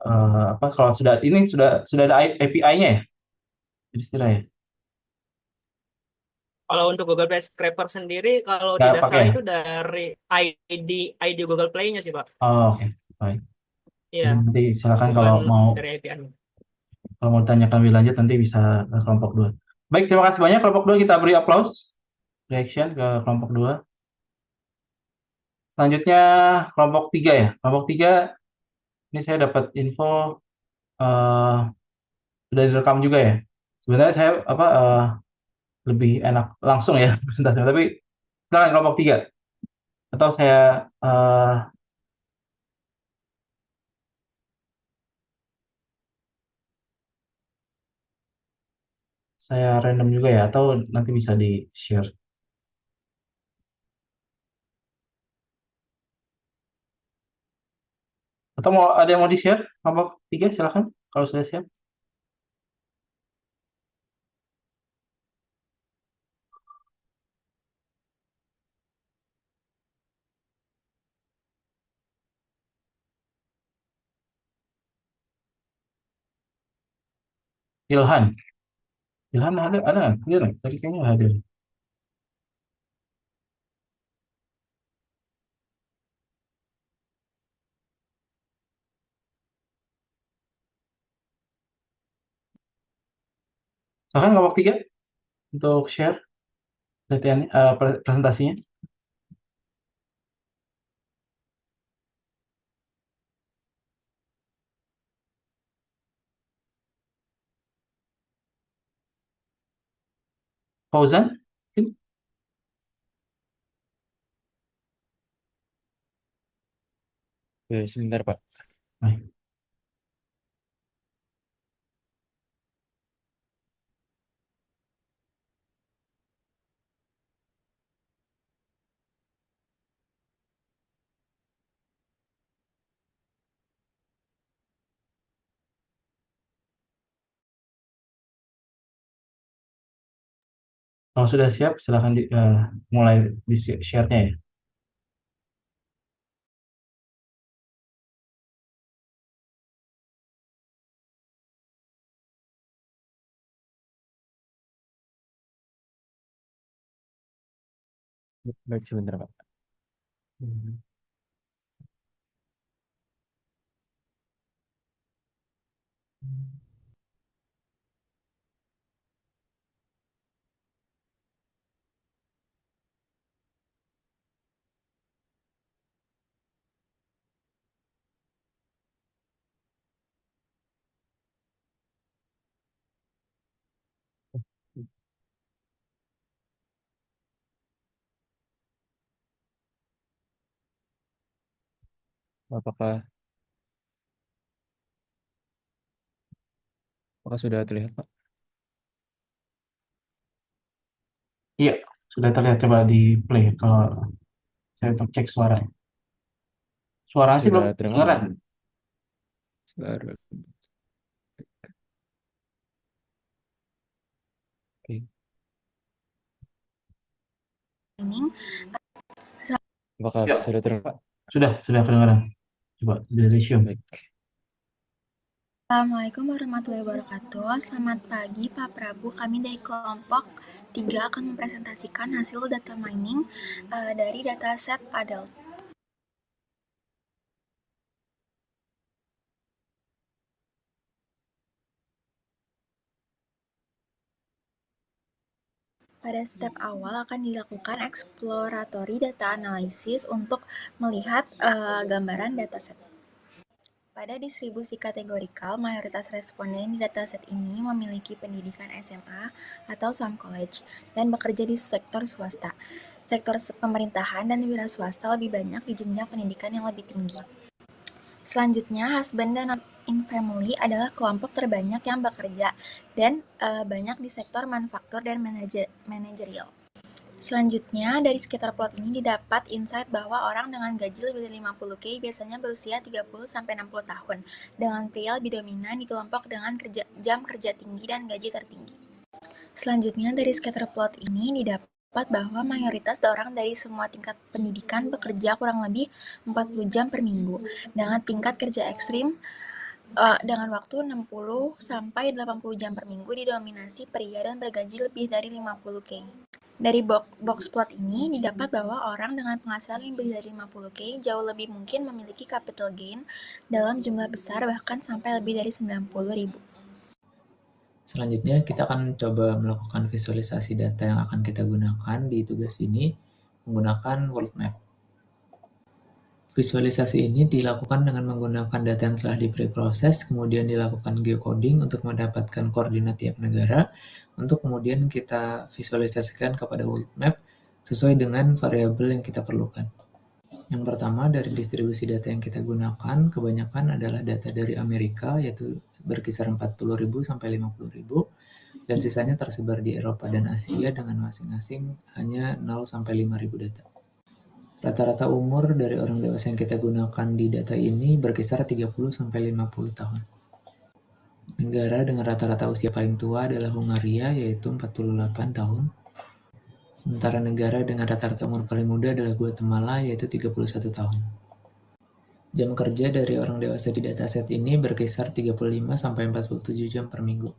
apa kalau sudah ada API-nya ya? Jadi istilah ya. Kalau untuk Google Play Scraper sendiri, kalau Nggak tidak pakai salah ya? itu dari ID Google Play-nya sih, Pak. Oh, oke. Baik. Iya, Jadi nanti silakan bukan mau dari API. kalau mau tanyakan lebih lanjut nanti bisa ke kelompok 2. Baik, terima kasih banyak kelompok 2, kita beri applause reaction ke kelompok 2. Selanjutnya kelompok 3 ya. Kelompok 3 ini saya dapat info eh, sudah direkam juga ya. Sebenarnya saya apa lebih enak langsung ya presentasinya, tapi silakan kelompok 3 atau saya random juga ya atau nanti bisa di-share. Atau mau ada yang mau di-share kelompok 3 silakan kalau sudah siap. Ilhan. Ilhan ada nggak? Hadir nggak? Tadi kayaknya hadir. Silakan kelompok 3 untuk share latihannya, presentasinya. Fauzan, mungkin? Sebentar, Pak. Baik. Kalau sudah siap, silakan mulai di share-nya ya. Baik, sebentar, Pak. Hmm. Apakah apakah sudah terlihat, Pak? Iya, sudah terlihat. Coba di play kalau saya untuk cek suara. Suaranya sih belum Sudah terdengar kedengeran. belum? Sudah. Oke. Apakah Ya, sudah terdengar, Pak? sudah kedengeran. Coba di resume. Baik. Assalamualaikum warahmatullahi wabarakatuh. Selamat pagi Pak Prabu. Kami dari kelompok 3 akan mempresentasikan hasil data mining dari dataset adult. Pada step awal akan dilakukan exploratory data analysis untuk melihat gambaran dataset. Pada distribusi kategorikal, mayoritas responden di dataset ini memiliki pendidikan SMA atau some college dan bekerja di sektor swasta. Sektor pemerintahan dan wira swasta lebih banyak di jenjang pendidikan yang lebih tinggi. Selanjutnya, husband dan in family adalah kelompok terbanyak yang bekerja dan banyak di sektor manufaktur dan manajerial. Selanjutnya, dari sekitar plot ini didapat insight bahwa orang dengan gaji lebih dari 50K biasanya berusia 30-60 tahun, dengan pria lebih dominan di kelompok dengan jam kerja tinggi dan gaji tertinggi. Selanjutnya, dari scatter plot ini didapat bahwa mayoritas orang dari semua tingkat pendidikan bekerja kurang lebih 40 jam per minggu, dengan tingkat kerja ekstrim dengan waktu 60-80 jam per minggu didominasi pria dan bergaji lebih dari 50K. Dari box plot ini didapat bahwa orang dengan penghasilan lebih dari 50K jauh lebih mungkin memiliki capital gain dalam jumlah besar, bahkan sampai lebih dari 90.000. Selanjutnya kita akan coba melakukan visualisasi data yang akan kita gunakan di tugas ini menggunakan world map. Visualisasi ini dilakukan dengan menggunakan data yang telah dipreproses, kemudian dilakukan geocoding untuk mendapatkan koordinat tiap negara, untuk kemudian kita visualisasikan kepada world map sesuai dengan variabel yang kita perlukan. Yang pertama, dari distribusi data yang kita gunakan, kebanyakan adalah data dari Amerika, yaitu berkisar 40.000 sampai 50.000, dan sisanya tersebar di Eropa dan Asia dengan masing-masing hanya 0 sampai 5.000 data. Rata-rata umur dari orang dewasa yang kita gunakan di data ini berkisar 30 sampai 50 tahun. Negara dengan rata-rata usia paling tua adalah Hungaria, yaitu 48 tahun. Sementara negara dengan rata-rata umur paling muda adalah Guatemala, yaitu 31 tahun. Jam kerja dari orang dewasa di dataset ini berkisar 35 sampai 47 jam per minggu.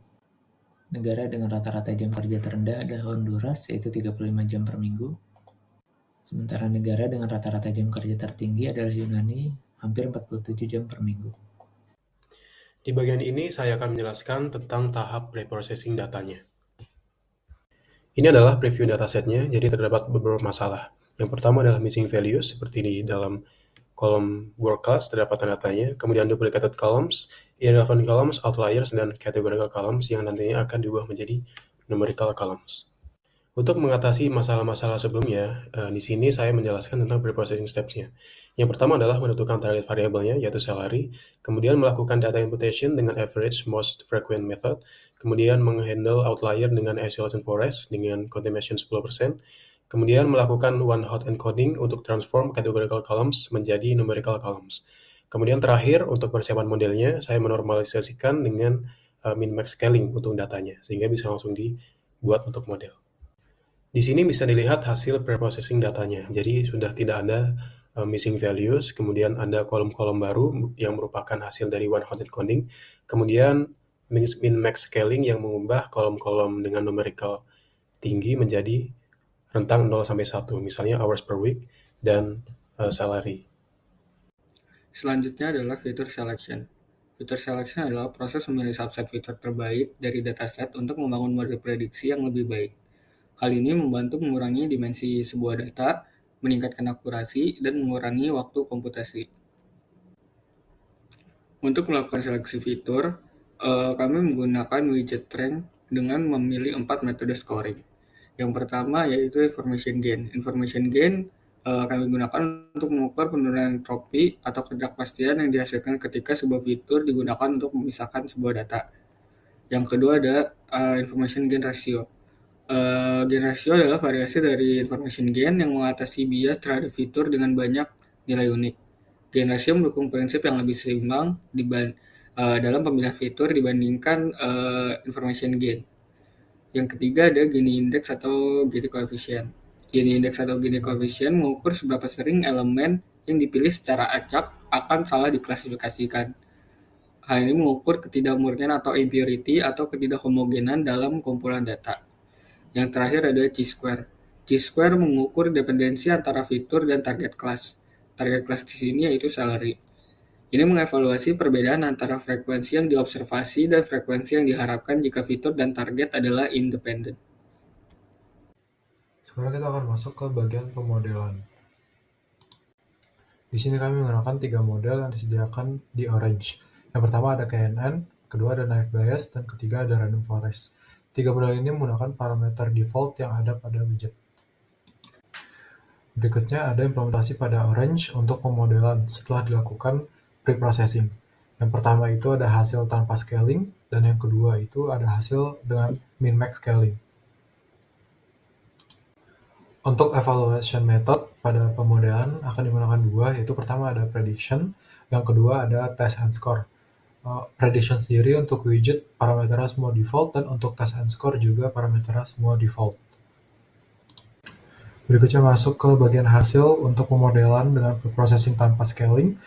Negara dengan rata-rata jam kerja terendah adalah Honduras, yaitu 35 jam per minggu. Sementara negara dengan rata-rata jam kerja tertinggi adalah Yunani, hampir 47 jam per minggu. Di bagian ini saya akan menjelaskan tentang tahap preprocessing datanya. Ini adalah preview datasetnya, jadi terdapat beberapa masalah. Yang pertama adalah missing values, seperti di dalam kolom work class terdapat tanda-tandanya, kemudian duplicated columns, irrelevant columns, outliers, dan categorical columns yang nantinya akan diubah menjadi numerical columns. Untuk mengatasi masalah-masalah sebelumnya, di sini saya menjelaskan tentang preprocessing steps-nya. Yang pertama adalah menentukan target variabelnya, yaitu salary, kemudian melakukan data imputation dengan average most frequent method, kemudian menghandle outlier dengan isolation forest dengan contamination 10%, kemudian melakukan one-hot encoding untuk transform categorical columns menjadi numerical columns. Kemudian terakhir, untuk persiapan modelnya, saya menormalisasikan dengan min-max scaling untuk datanya, sehingga bisa langsung dibuat untuk model. Di sini bisa dilihat hasil preprocessing datanya. Jadi sudah tidak ada missing values, kemudian ada kolom-kolom baru yang merupakan hasil dari one-hot encoding, kemudian min-max scaling yang mengubah kolom-kolom dengan numerical tinggi menjadi rentang 0-1, misalnya hours per week dan salary. Selanjutnya adalah fitur selection. Fitur selection adalah proses memilih subset fitur terbaik dari dataset untuk membangun model prediksi yang lebih baik. Hal ini membantu mengurangi dimensi sebuah data, meningkatkan akurasi, dan mengurangi waktu komputasi. Untuk melakukan seleksi fitur, kami menggunakan widget rank dengan memilih 4 metode scoring. Yang pertama yaitu information gain. Information gain kami gunakan untuk mengukur penurunan entropi atau ketidakpastian yang dihasilkan ketika sebuah fitur digunakan untuk memisahkan sebuah data. Yang kedua ada information gain ratio. Gain ratio adalah variasi dari information gain yang mengatasi bias terhadap fitur dengan banyak nilai unik. Gain ratio mendukung prinsip yang lebih seimbang dalam pemilihan fitur dibandingkan information gain. Yang ketiga ada Gini index atau Gini coefficient. Gini index atau Gini coefficient mengukur seberapa sering elemen yang dipilih secara acak akan salah diklasifikasikan. Hal ini mengukur ketidakmurnian atau impurity atau ketidakhomogenan dalam kumpulan data. Yang terakhir ada chi-square. Chi-square mengukur dependensi antara fitur dan target class. Target class di sini yaitu salary. Ini mengevaluasi perbedaan antara frekuensi yang diobservasi dan frekuensi yang diharapkan jika fitur dan target adalah independen. Sekarang kita akan masuk ke bagian pemodelan. Di sini kami menggunakan 3 model yang disediakan di Orange. Yang pertama ada KNN, kedua ada naive Bayes, dan ketiga ada Random Forest. 3 model ini menggunakan parameter default yang ada pada widget. Berikutnya ada implementasi pada Orange untuk pemodelan setelah dilakukan pre-processing. Yang pertama itu ada hasil tanpa scaling, dan yang kedua itu ada hasil dengan min-max scaling. Untuk evaluation method pada pemodelan akan digunakan 2, yaitu pertama ada prediction, yang kedua ada test and score. Prediction sendiri untuk widget parameternya semua default, dan untuk test and score juga parameternya semua default. Berikutnya masuk ke bagian hasil untuk pemodelan dengan processing tanpa scaling.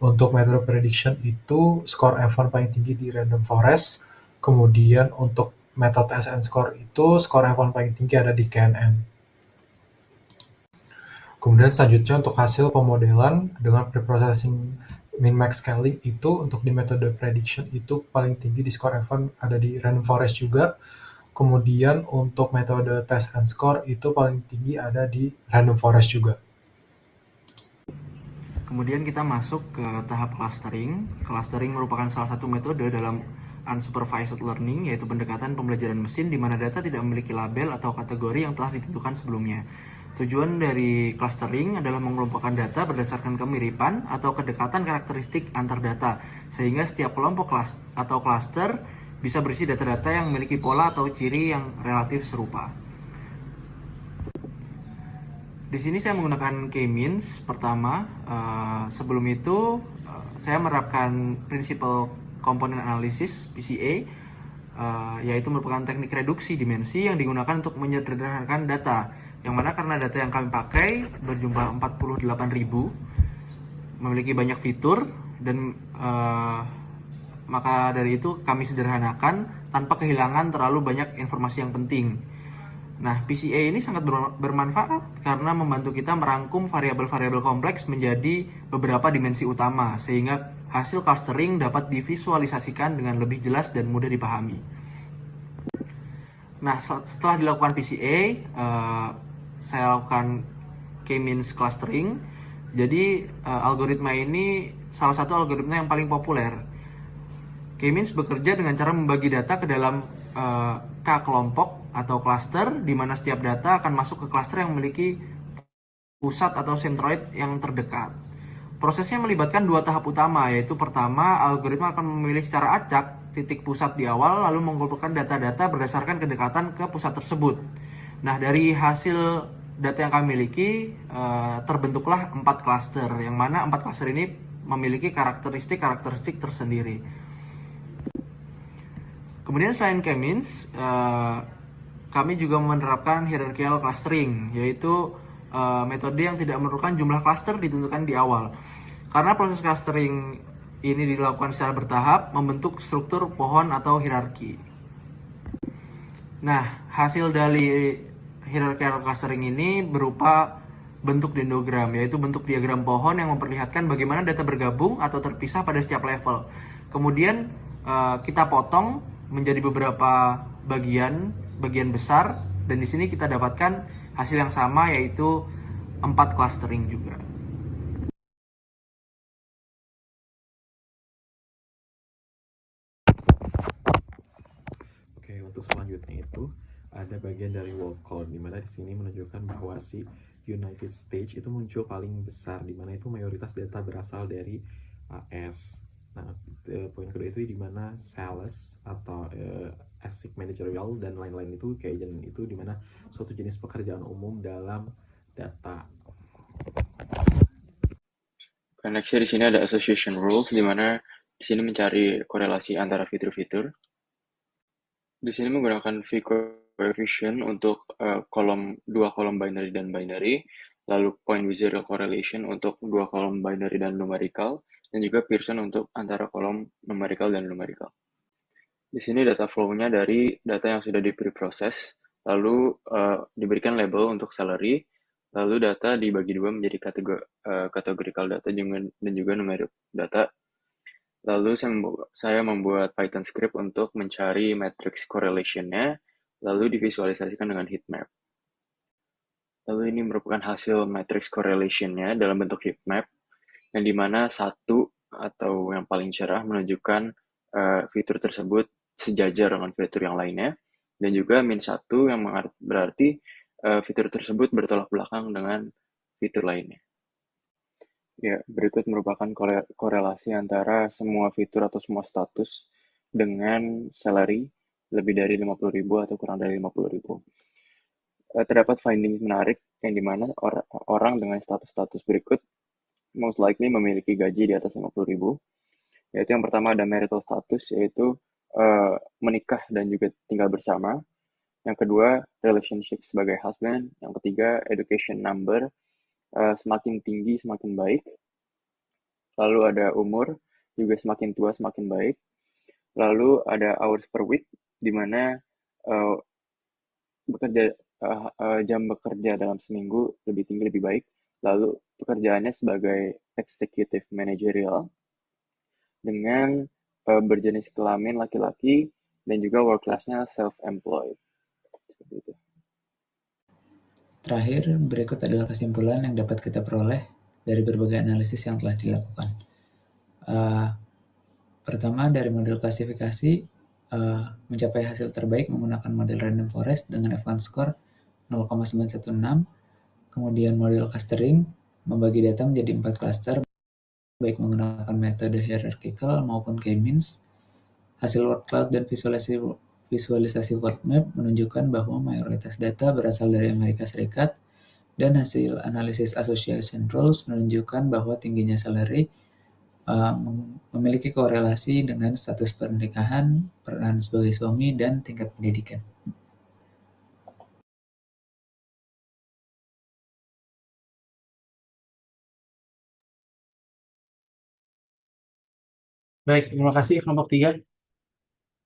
Untuk metode prediction itu skor F1 paling tinggi di Random Forest, kemudian untuk metode test and score itu skor F1 paling tinggi ada di KNN. Kemudian selanjutnya untuk hasil pemodelan dengan preprocessing min-max scaling itu untuk di metode prediction itu paling tinggi di skor F1 ada di Random Forest juga. Kemudian untuk metode test and score itu paling tinggi ada di Random Forest juga. Kemudian kita masuk ke tahap clustering. Clustering merupakan salah satu metode dalam unsupervised learning, yaitu pendekatan pembelajaran mesin di mana data tidak memiliki label atau kategori yang telah ditentukan sebelumnya. Tujuan dari clustering adalah mengelompokkan data berdasarkan kemiripan atau kedekatan karakteristik antar data, sehingga setiap kelompok atau cluster bisa berisi data-data yang memiliki pola atau ciri yang relatif serupa. Di sini saya menggunakan K-means pertama. Sebelum itu saya menerapkan Principal Component Analysis (PCA), yaitu merupakan teknik reduksi dimensi yang digunakan untuk menyederhanakan data. Yang mana karena data yang kami pakai berjumlah 48.000, memiliki banyak fitur, dan maka dari itu kami sederhanakan tanpa kehilangan terlalu banyak informasi yang penting. Nah, PCA ini sangat bermanfaat karena membantu kita merangkum variabel-variabel kompleks menjadi beberapa dimensi utama, sehingga hasil clustering dapat divisualisasikan dengan lebih jelas dan mudah dipahami. Nah, setelah dilakukan PCA, saya lakukan K-means clustering. Jadi, algoritma ini salah satu algoritma yang paling populer. K-means bekerja dengan cara membagi data ke dalam K kelompok atau cluster, di mana setiap data akan masuk ke cluster yang memiliki pusat atau centroid yang terdekat. Prosesnya melibatkan 2 tahap utama, yaitu pertama, algoritma akan memilih secara acak titik pusat di awal, lalu mengumpulkan data-data berdasarkan kedekatan ke pusat tersebut. Nah, dari hasil data yang kami miliki, terbentuklah 4 cluster, yang mana 4 cluster ini memiliki karakteristik tersendiri. Kemudian selain K-means, kami juga menerapkan hierarchical clustering, yaitu metode yang tidak memerlukan jumlah cluster ditentukan di awal. Karena proses clustering ini dilakukan secara bertahap, membentuk struktur pohon atau hierarki. Nah, hasil dari hierarchical clustering ini berupa bentuk dendrogram, yaitu bentuk diagram pohon yang memperlihatkan bagaimana data bergabung atau terpisah pada setiap level. Kemudian kita potong menjadi beberapa bagian besar, dan di sini kita dapatkan hasil yang sama, yaitu 4 clustering juga. Oke, untuk selanjutnya itu ada bagian dari wall call, di mana di sini menunjukkan bahwa si United States itu muncul paling besar, di mana itu mayoritas data berasal dari AS. Nah, poin kedua itu di mana sales atau ASIC managerial dan lain-lain itu kayak itu di mana suatu jenis pekerjaan umum dalam data. Next di sini ada association rules, di mana di sini mencari korelasi antara fitur-fitur. Di sini menggunakan V-coefficient untuk dua kolom binary dan binary, lalu point with zero correlation untuk dua kolom binary dan numerical, dan juga Pearson untuk antara kolom numerical dan numerical. Di sini data flow-nya dari data yang sudah di-preprocess, lalu diberikan label untuk salary, lalu data dibagi dua menjadi categorical data dan juga numeric data. Lalu saya membuat Python script untuk mencari matrix correlation-nya, lalu divisualisasikan dengan heat map. Lalu ini merupakan hasil matrix correlation-nya dalam bentuk heat map, yang dimana satu atau yang paling cerah menunjukkan fitur tersebut sejajar dengan fitur yang lainnya, dan juga -1 yang berarti fitur tersebut bertolak belakang dengan fitur lainnya. Ya, berikut merupakan korelasi antara semua fitur atau semua status dengan salary lebih dari 50.000 atau kurang dari 50.000. Terdapat finding menarik yang dimana orang dengan status-status berikut most likely memiliki gaji di atas 50.000. Yaitu yang pertama ada marital status, yaitu menikah dan juga tinggal bersama. Yang kedua, relationship sebagai husband. Yang ketiga, education number, semakin tinggi semakin baik. Lalu ada umur, juga semakin tua semakin baik. Lalu ada hours per week, di mana jam bekerja dalam seminggu lebih tinggi lebih baik. Lalu pekerjaannya sebagai executive managerial dengan berjenis kelamin laki-laki dan juga work class-nya self-employed. Seperti itu. Terakhir, berikut adalah kesimpulan yang dapat kita peroleh dari berbagai analisis yang telah dilakukan. Pertama, dari model klasifikasi, mencapai hasil terbaik menggunakan model random forest dengan F1 score 0,916. Kemudian model clustering, membagi data menjadi 4 cluster, baik menggunakan metode hierarchical maupun K-means. Hasil word cloud dan visualisasi world map menunjukkan bahwa mayoritas data berasal dari Amerika Serikat, dan hasil analisis association rules menunjukkan bahwa tingginya salary memiliki korelasi dengan status pernikahan, peran sebagai suami, dan tingkat pendidikan. Baik, terima kasih kelompok 3.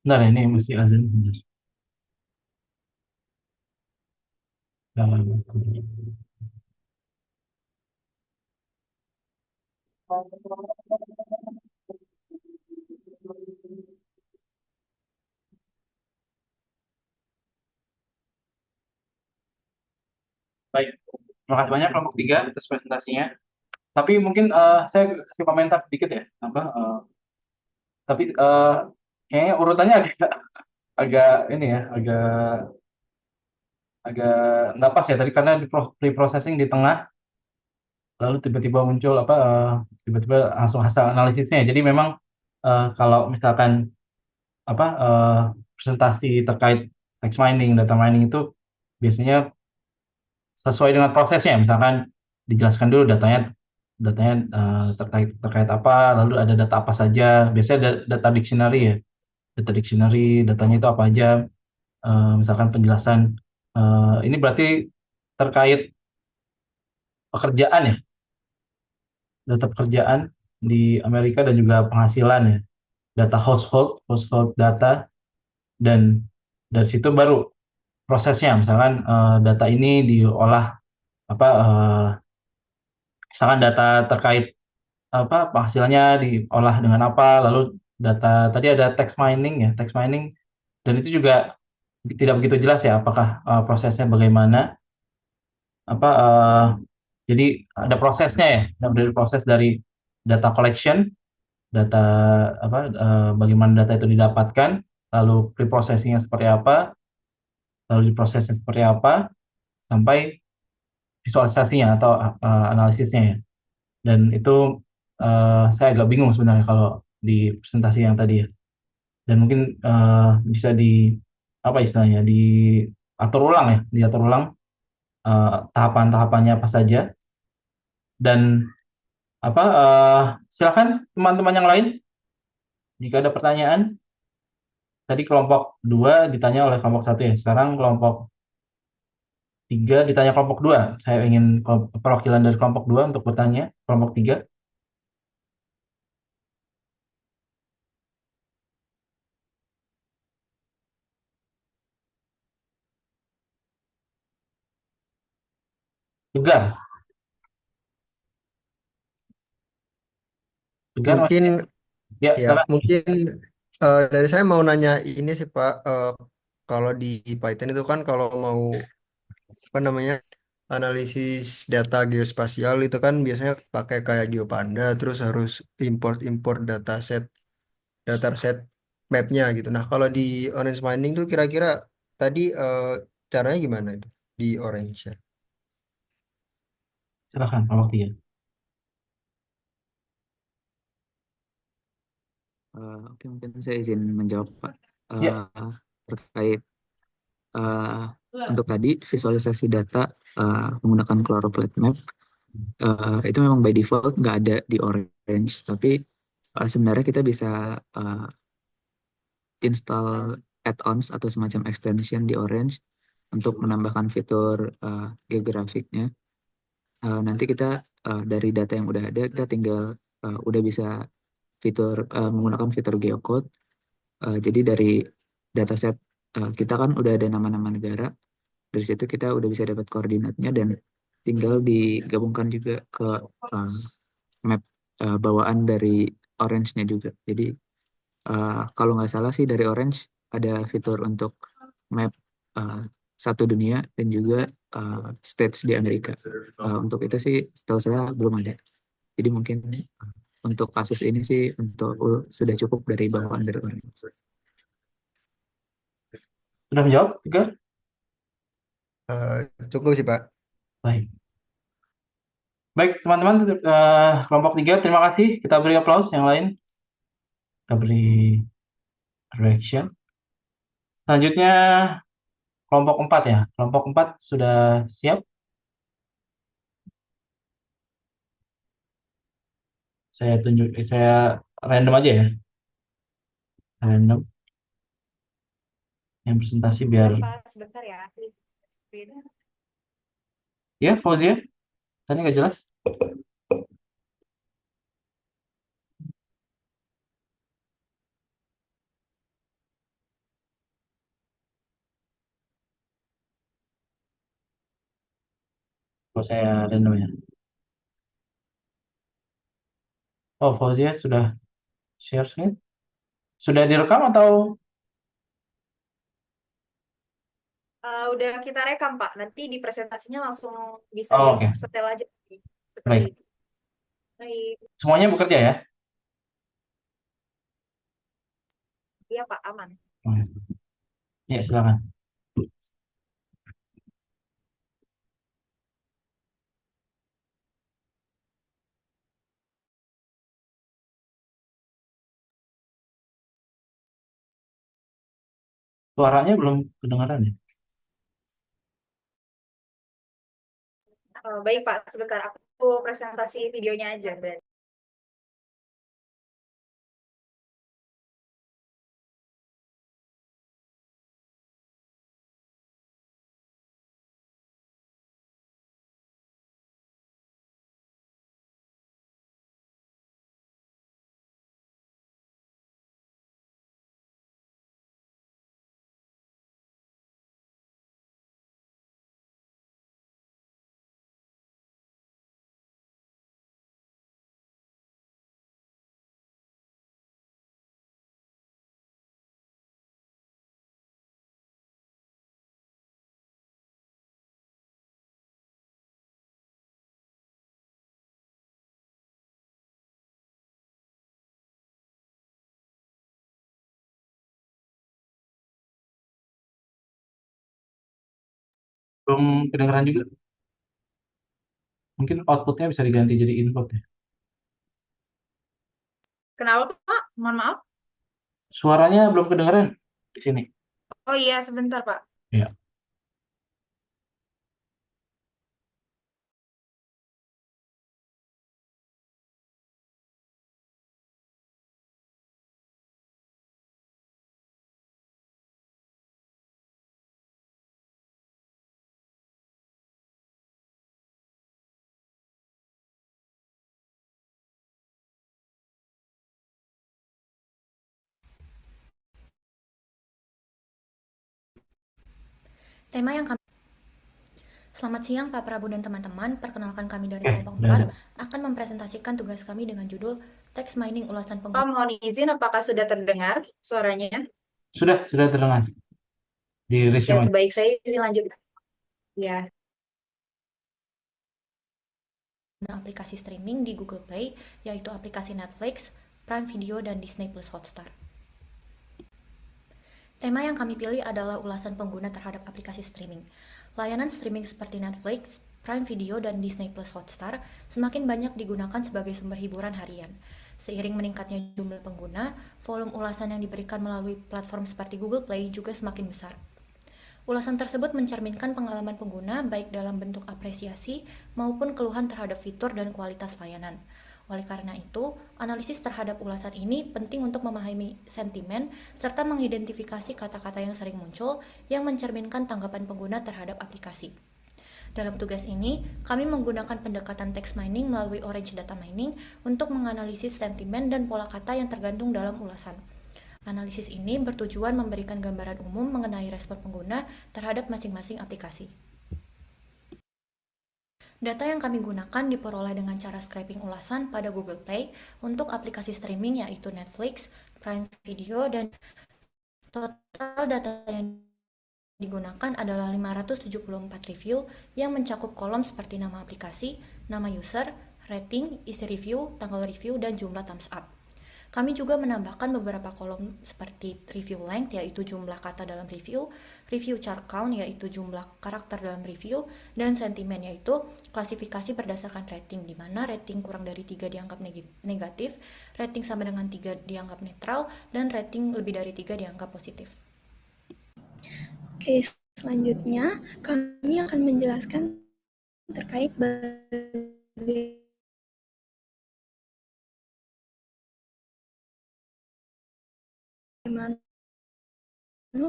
Bentar, ini mesti azan. Baik, terima kasih banyak kelompok 3 atas presentasinya. Tapi mungkin saya kasih komentar sedikit ya. Tapi kayaknya urutannya agak ini ya, agak nggak pas ya tadi, karena di pre-processing di tengah, lalu tiba-tiba muncul tiba-tiba langsung hasil analisisnya. Jadi memang kalau misalkan presentasi terkait text mining, data mining itu biasanya sesuai dengan prosesnya. Misalkan dijelaskan dulu datanya terkait apa, lalu ada data apa saja. Biasanya ada data dictionary ya, datanya itu apa aja. Misalkan penjelasan ini berarti terkait pekerjaan ya, data pekerjaan di Amerika dan juga penghasilan ya, data household data, dan dari situ baru prosesnya, misalkan data ini diolah apa misalkan data terkait apa penghasilannya diolah dengan apa, lalu data tadi ada text mining ya, text mining, dan itu juga tidak begitu jelas ya apakah prosesnya bagaimana, apa jadi ada prosesnya ya, dari proses dari data collection, data apa bagaimana data itu didapatkan, lalu preprocessingnya seperti apa, lalu diprosesnya seperti apa, sampai visualisasinya atau analisisnya ya. Dan itu saya agak bingung sebenarnya kalau di presentasi yang tadi ya. Dan mungkin bisa di apa istilahnya diatur ulang ya, diatur ulang tahapan-tahapannya apa saja. Dan apa silakan teman-teman yang lain jika ada pertanyaan. Tadi kelompok 2 ditanya oleh kelompok 1 ya. Sekarang kelompok 3 ditanya kelompok 2. Saya ingin perwakilan dari kelompok 2 untuk bertanya. Kelompok 3. Tegar. Tegar Mungkin masih. Ya, ya, silakan. mungkin dari saya mau nanya ini sih Pak, kalau di Python itu kan kalau mau apa namanya analisis data geospasial itu kan biasanya pakai kayak GeoPanda, terus harus import-import dataset mapnya gitu. Nah kalau di Orange Mining tuh kira-kira tadi caranya gimana itu di Orange ya? Silakan kelompok 3. Oke, mungkin saya izin menjawab, Pak. Ya. Terkait untuk tadi visualisasi data menggunakan Choropleth Map, itu memang by default nggak ada di Orange, tapi sebenarnya kita bisa install add-ons atau semacam extension di Orange untuk menambahkan fitur geografiknya. Nanti kita dari data yang udah ada, kita tinggal udah bisa menggunakan fitur geocode. Jadi dari dataset kita kan udah ada nama-nama negara, dari situ kita udah bisa dapat koordinatnya dan tinggal digabungkan juga ke map bawaan dari Orange-nya juga. Jadi kalau nggak salah sih dari Orange ada fitur untuk map satu dunia dan juga states di Amerika. Untuk itu sih setahu saya belum ada. Jadi mungkin untuk kasus ini sih sudah cukup dari bawaan dari Orange. Sudah menjawab, Tegar? Cukup sih Pak. Baik. Baik, teman-teman, kelompok 3, terima kasih. Kita beri aplaus yang lain. Kita beri reaction. Selanjutnya, kelompok 4 ya. Kelompok 4 sudah siap. Saya random aja ya. Random. Yang presentasi biar. Sorry, Pak, sebentar ya. Ya, Fauzia. Tadi nggak jelas. Kalau saya random ya. Oh, Fauzia sudah share screen. Sudah direkam atau? Udah kita rekam, Pak. Nanti di presentasinya langsung bisa Oh, oke. setel aja. Seperti Baik. itu. Baik. Semuanya bekerja ya? Iya, Pak, aman. Ya, silakan. Suaranya belum kedengaran ya? Baik, Pak, sebentar. Aku presentasi videonya aja. Berarti. Belum kedengeran juga. Mungkin outputnya bisa diganti jadi input ya. Kenapa, Pak? Mohon maaf. Suaranya belum kedengeran di sini. Oh iya, sebentar, Pak. Ya. Tema yang kami... Selamat siang Pak Prabu dan teman-teman, perkenalkan kami dari Oke, kelompok udah 4 ada. akan mempresentasikan tugas kami dengan judul Text Mining Ulasan Pak, Pengguna. mohon izin apakah sudah terdengar suaranya? Sudah terdengar. Di Ya, resume. baik, saya izin lanjut. Ya. Aplikasi streaming di Google Play, yaitu aplikasi Netflix, Prime Video, dan Disney Plus Hotstar. Tema yang kami pilih adalah ulasan pengguna terhadap aplikasi streaming. Layanan streaming seperti Netflix, Prime Video, dan Disney Plus Hotstar semakin banyak digunakan sebagai sumber hiburan harian. Seiring meningkatnya jumlah pengguna, volume ulasan yang diberikan melalui platform seperti Google Play juga semakin besar. Ulasan tersebut mencerminkan pengalaman pengguna baik dalam bentuk apresiasi maupun keluhan terhadap fitur dan kualitas layanan. Oleh karena itu, analisis terhadap ulasan ini penting untuk memahami sentimen serta mengidentifikasi kata-kata yang sering muncul yang mencerminkan tanggapan pengguna terhadap aplikasi. Dalam tugas ini, kami menggunakan pendekatan text mining melalui Orange Data Mining untuk menganalisis sentimen dan pola kata yang tergantung dalam ulasan. Analisis ini bertujuan memberikan gambaran umum mengenai respon pengguna terhadap masing-masing aplikasi. Data yang kami gunakan diperoleh dengan cara scraping ulasan pada Google Play untuk aplikasi streaming yaitu Netflix, Prime Video, dan total data yang digunakan adalah 574 review yang mencakup kolom seperti nama aplikasi, nama user, rating, isi review, tanggal review, dan jumlah thumbs up. Kami juga menambahkan beberapa kolom seperti review length yaitu jumlah kata dalam review, review chart count yaitu jumlah karakter dalam review, dan sentimen yaitu klasifikasi berdasarkan rating di mana rating kurang dari 3 dianggap negatif, rating sama dengan 3 dianggap netral, dan rating lebih dari 3 dianggap positif. Oke, selanjutnya kami akan menjelaskan terkait bagaimana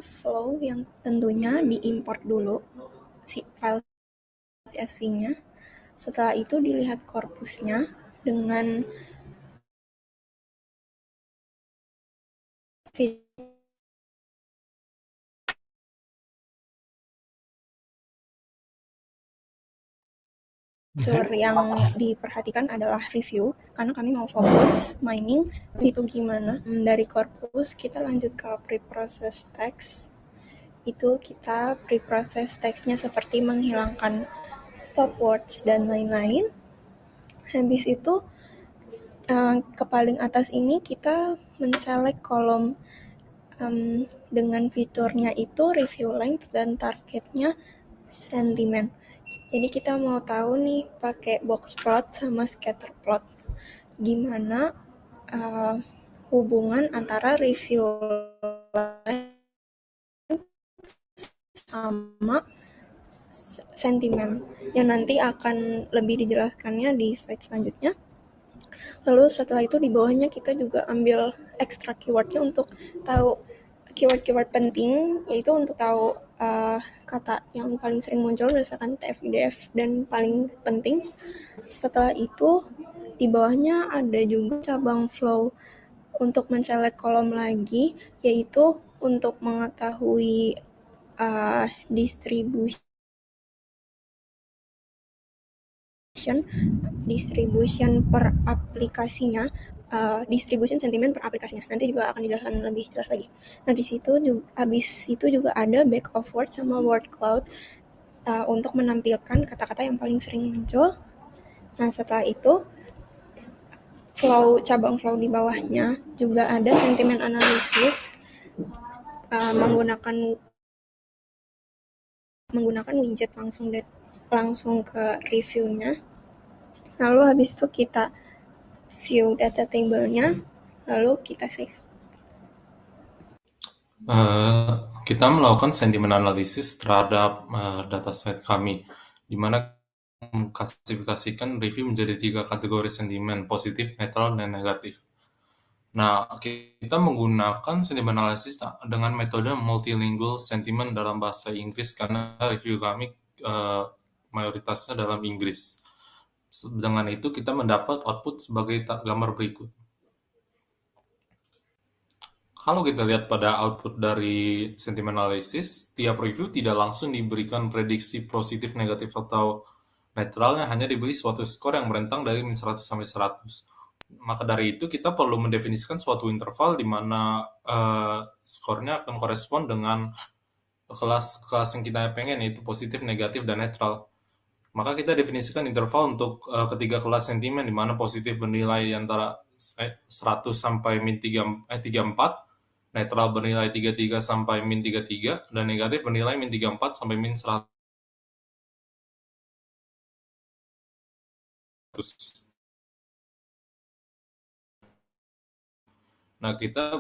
flow yang tentunya diimport dulu file CSV-nya. Setelah itu dilihat korpusnya dengan fitur yang diperhatikan adalah review, karena kami mau fokus mining. Itu gimana? Dari korpus kita lanjut ke preprocess text. Itu kita preprocess text-nya seperti menghilangkan stop words dan lain-lain. Habis itu ke paling atas ini kita men-select kolom dengan fiturnya itu review length dan targetnya sentiment. Jadi kita mau tahu nih pakai box plot sama scatter plot gimana hubungan antara review sama sentimen yang nanti akan lebih dijelaskannya di slide selanjutnya. Lalu setelah itu di bawahnya kita juga ambil extra keywordnya untuk tahu keyword-keyword penting, yaitu untuk tahu kata yang paling sering muncul berdasarkan TF-IDF dan paling penting. Setelah itu di bawahnya ada juga cabang flow untuk men-select kolom lagi, yaitu untuk mengetahui distribution per aplikasinya, distribution sentimen per aplikasinya. Nanti juga akan dijelaskan lebih jelas lagi. Nah, di situ juga, habis itu juga ada back of word sama word cloud untuk menampilkan kata-kata yang paling sering muncul. Nah, setelah itu cabang flow di bawahnya juga ada sentimen analisis menggunakan menggunakan widget langsung ke reviewnya. Lalu habis itu kita view data table-nya, lalu kita save. Kita melakukan sentiment analysis terhadap dataset kami, di mana mengklasifikasikan review menjadi 3 kategori sentimen, positif, netral, dan negatif. Nah, kita menggunakan sentiment analysis dengan metode multilingual sentiment dalam bahasa Inggris karena review kami mayoritasnya dalam Inggris. Dengan itu kita mendapat output sebagai gambar berikut. Kalau kita lihat pada output dari sentiment analysis, tiap review tidak langsung diberikan prediksi positif, negatif, atau netralnya, hanya diberi suatu skor yang berentang dari min 100 sampai 100. Maka dari itu kita perlu mendefinisikan suatu interval di mana skornya akan korespon dengan kelas yang kita pengen, yaitu positif, negatif, dan netral. Maka kita definisikan interval untuk ketiga kelas sentimen, di mana positif bernilai antara 100 sampai min 34, netral bernilai 33 sampai min 33, dan negatif bernilai min 34 sampai min 100. Nah, kita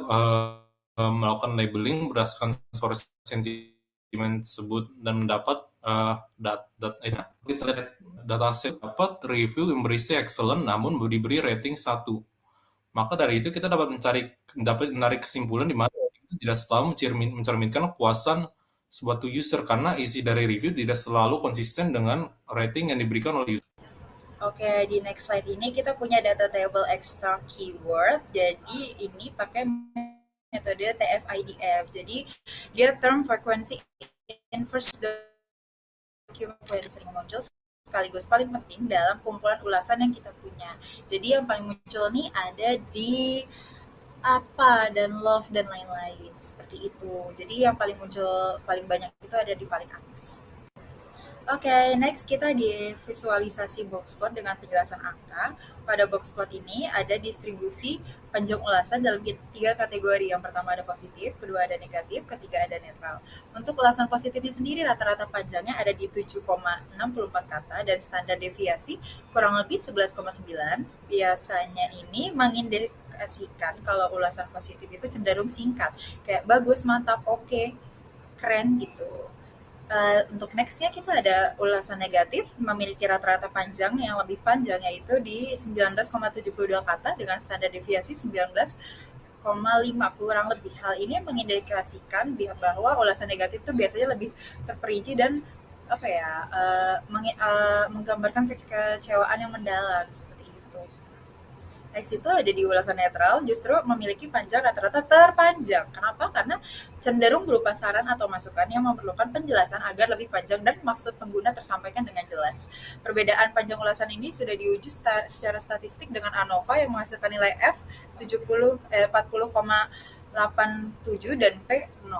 melakukan labeling berdasarkan skor sentimen tersebut dan mendapat dataset dapat review yang berisi excellent namun diberi rating 1. Maka dari itu kita dapat menarik kesimpulan di mana tidak selalu mencerminkan kepuasan suatu user karena isi dari review tidak selalu konsisten dengan rating yang diberikan oleh user. Oke, di next slide ini kita punya data table extract keyword. Jadi ini pakai metode TF-IDF. Jadi dia term frequency inverse document yang sering muncul sekaligus paling penting dalam kumpulan ulasan yang kita punya. Jadi yang paling muncul nih ada di apa dan love dan lain-lain seperti itu. Jadi yang paling muncul paling banyak itu ada di paling atas. Oke, next kita di visualisasi boxplot dengan penjelasan angka. Pada boxplot ini ada distribusi panjang ulasan dalam 3 kategori. Yang pertama ada positif, kedua ada negatif, ketiga ada netral. Untuk ulasan positifnya sendiri rata-rata panjangnya ada di 7,64 kata dan standar deviasi kurang lebih 11,9. Biasanya ini mengindikasikan kalau ulasan positif itu cenderung singkat. Kayak bagus, mantap, oke, keren gitu. Untuk nextnya kita ada ulasan negatif memiliki rata-rata panjang yang lebih panjang yaitu di 19,72 kata dengan standar deviasi 19,5 kurang lebih. Hal ini mengindikasikan bahwa ulasan negatif itu biasanya lebih terperinci dan menggambarkan kekecewaan yang mendalam seperti itu. Next itu ada di ulasan netral justru memiliki panjang rata-rata terpanjang. Kenapa? Karena cenderung berupa saran atau masukan yang memerlukan penjelasan agar lebih panjang dan maksud pengguna tersampaikan dengan jelas. Perbedaan panjang ulasan ini sudah diuji secara statistik dengan ANOVA yang menghasilkan nilai F 40,87 dan P 0.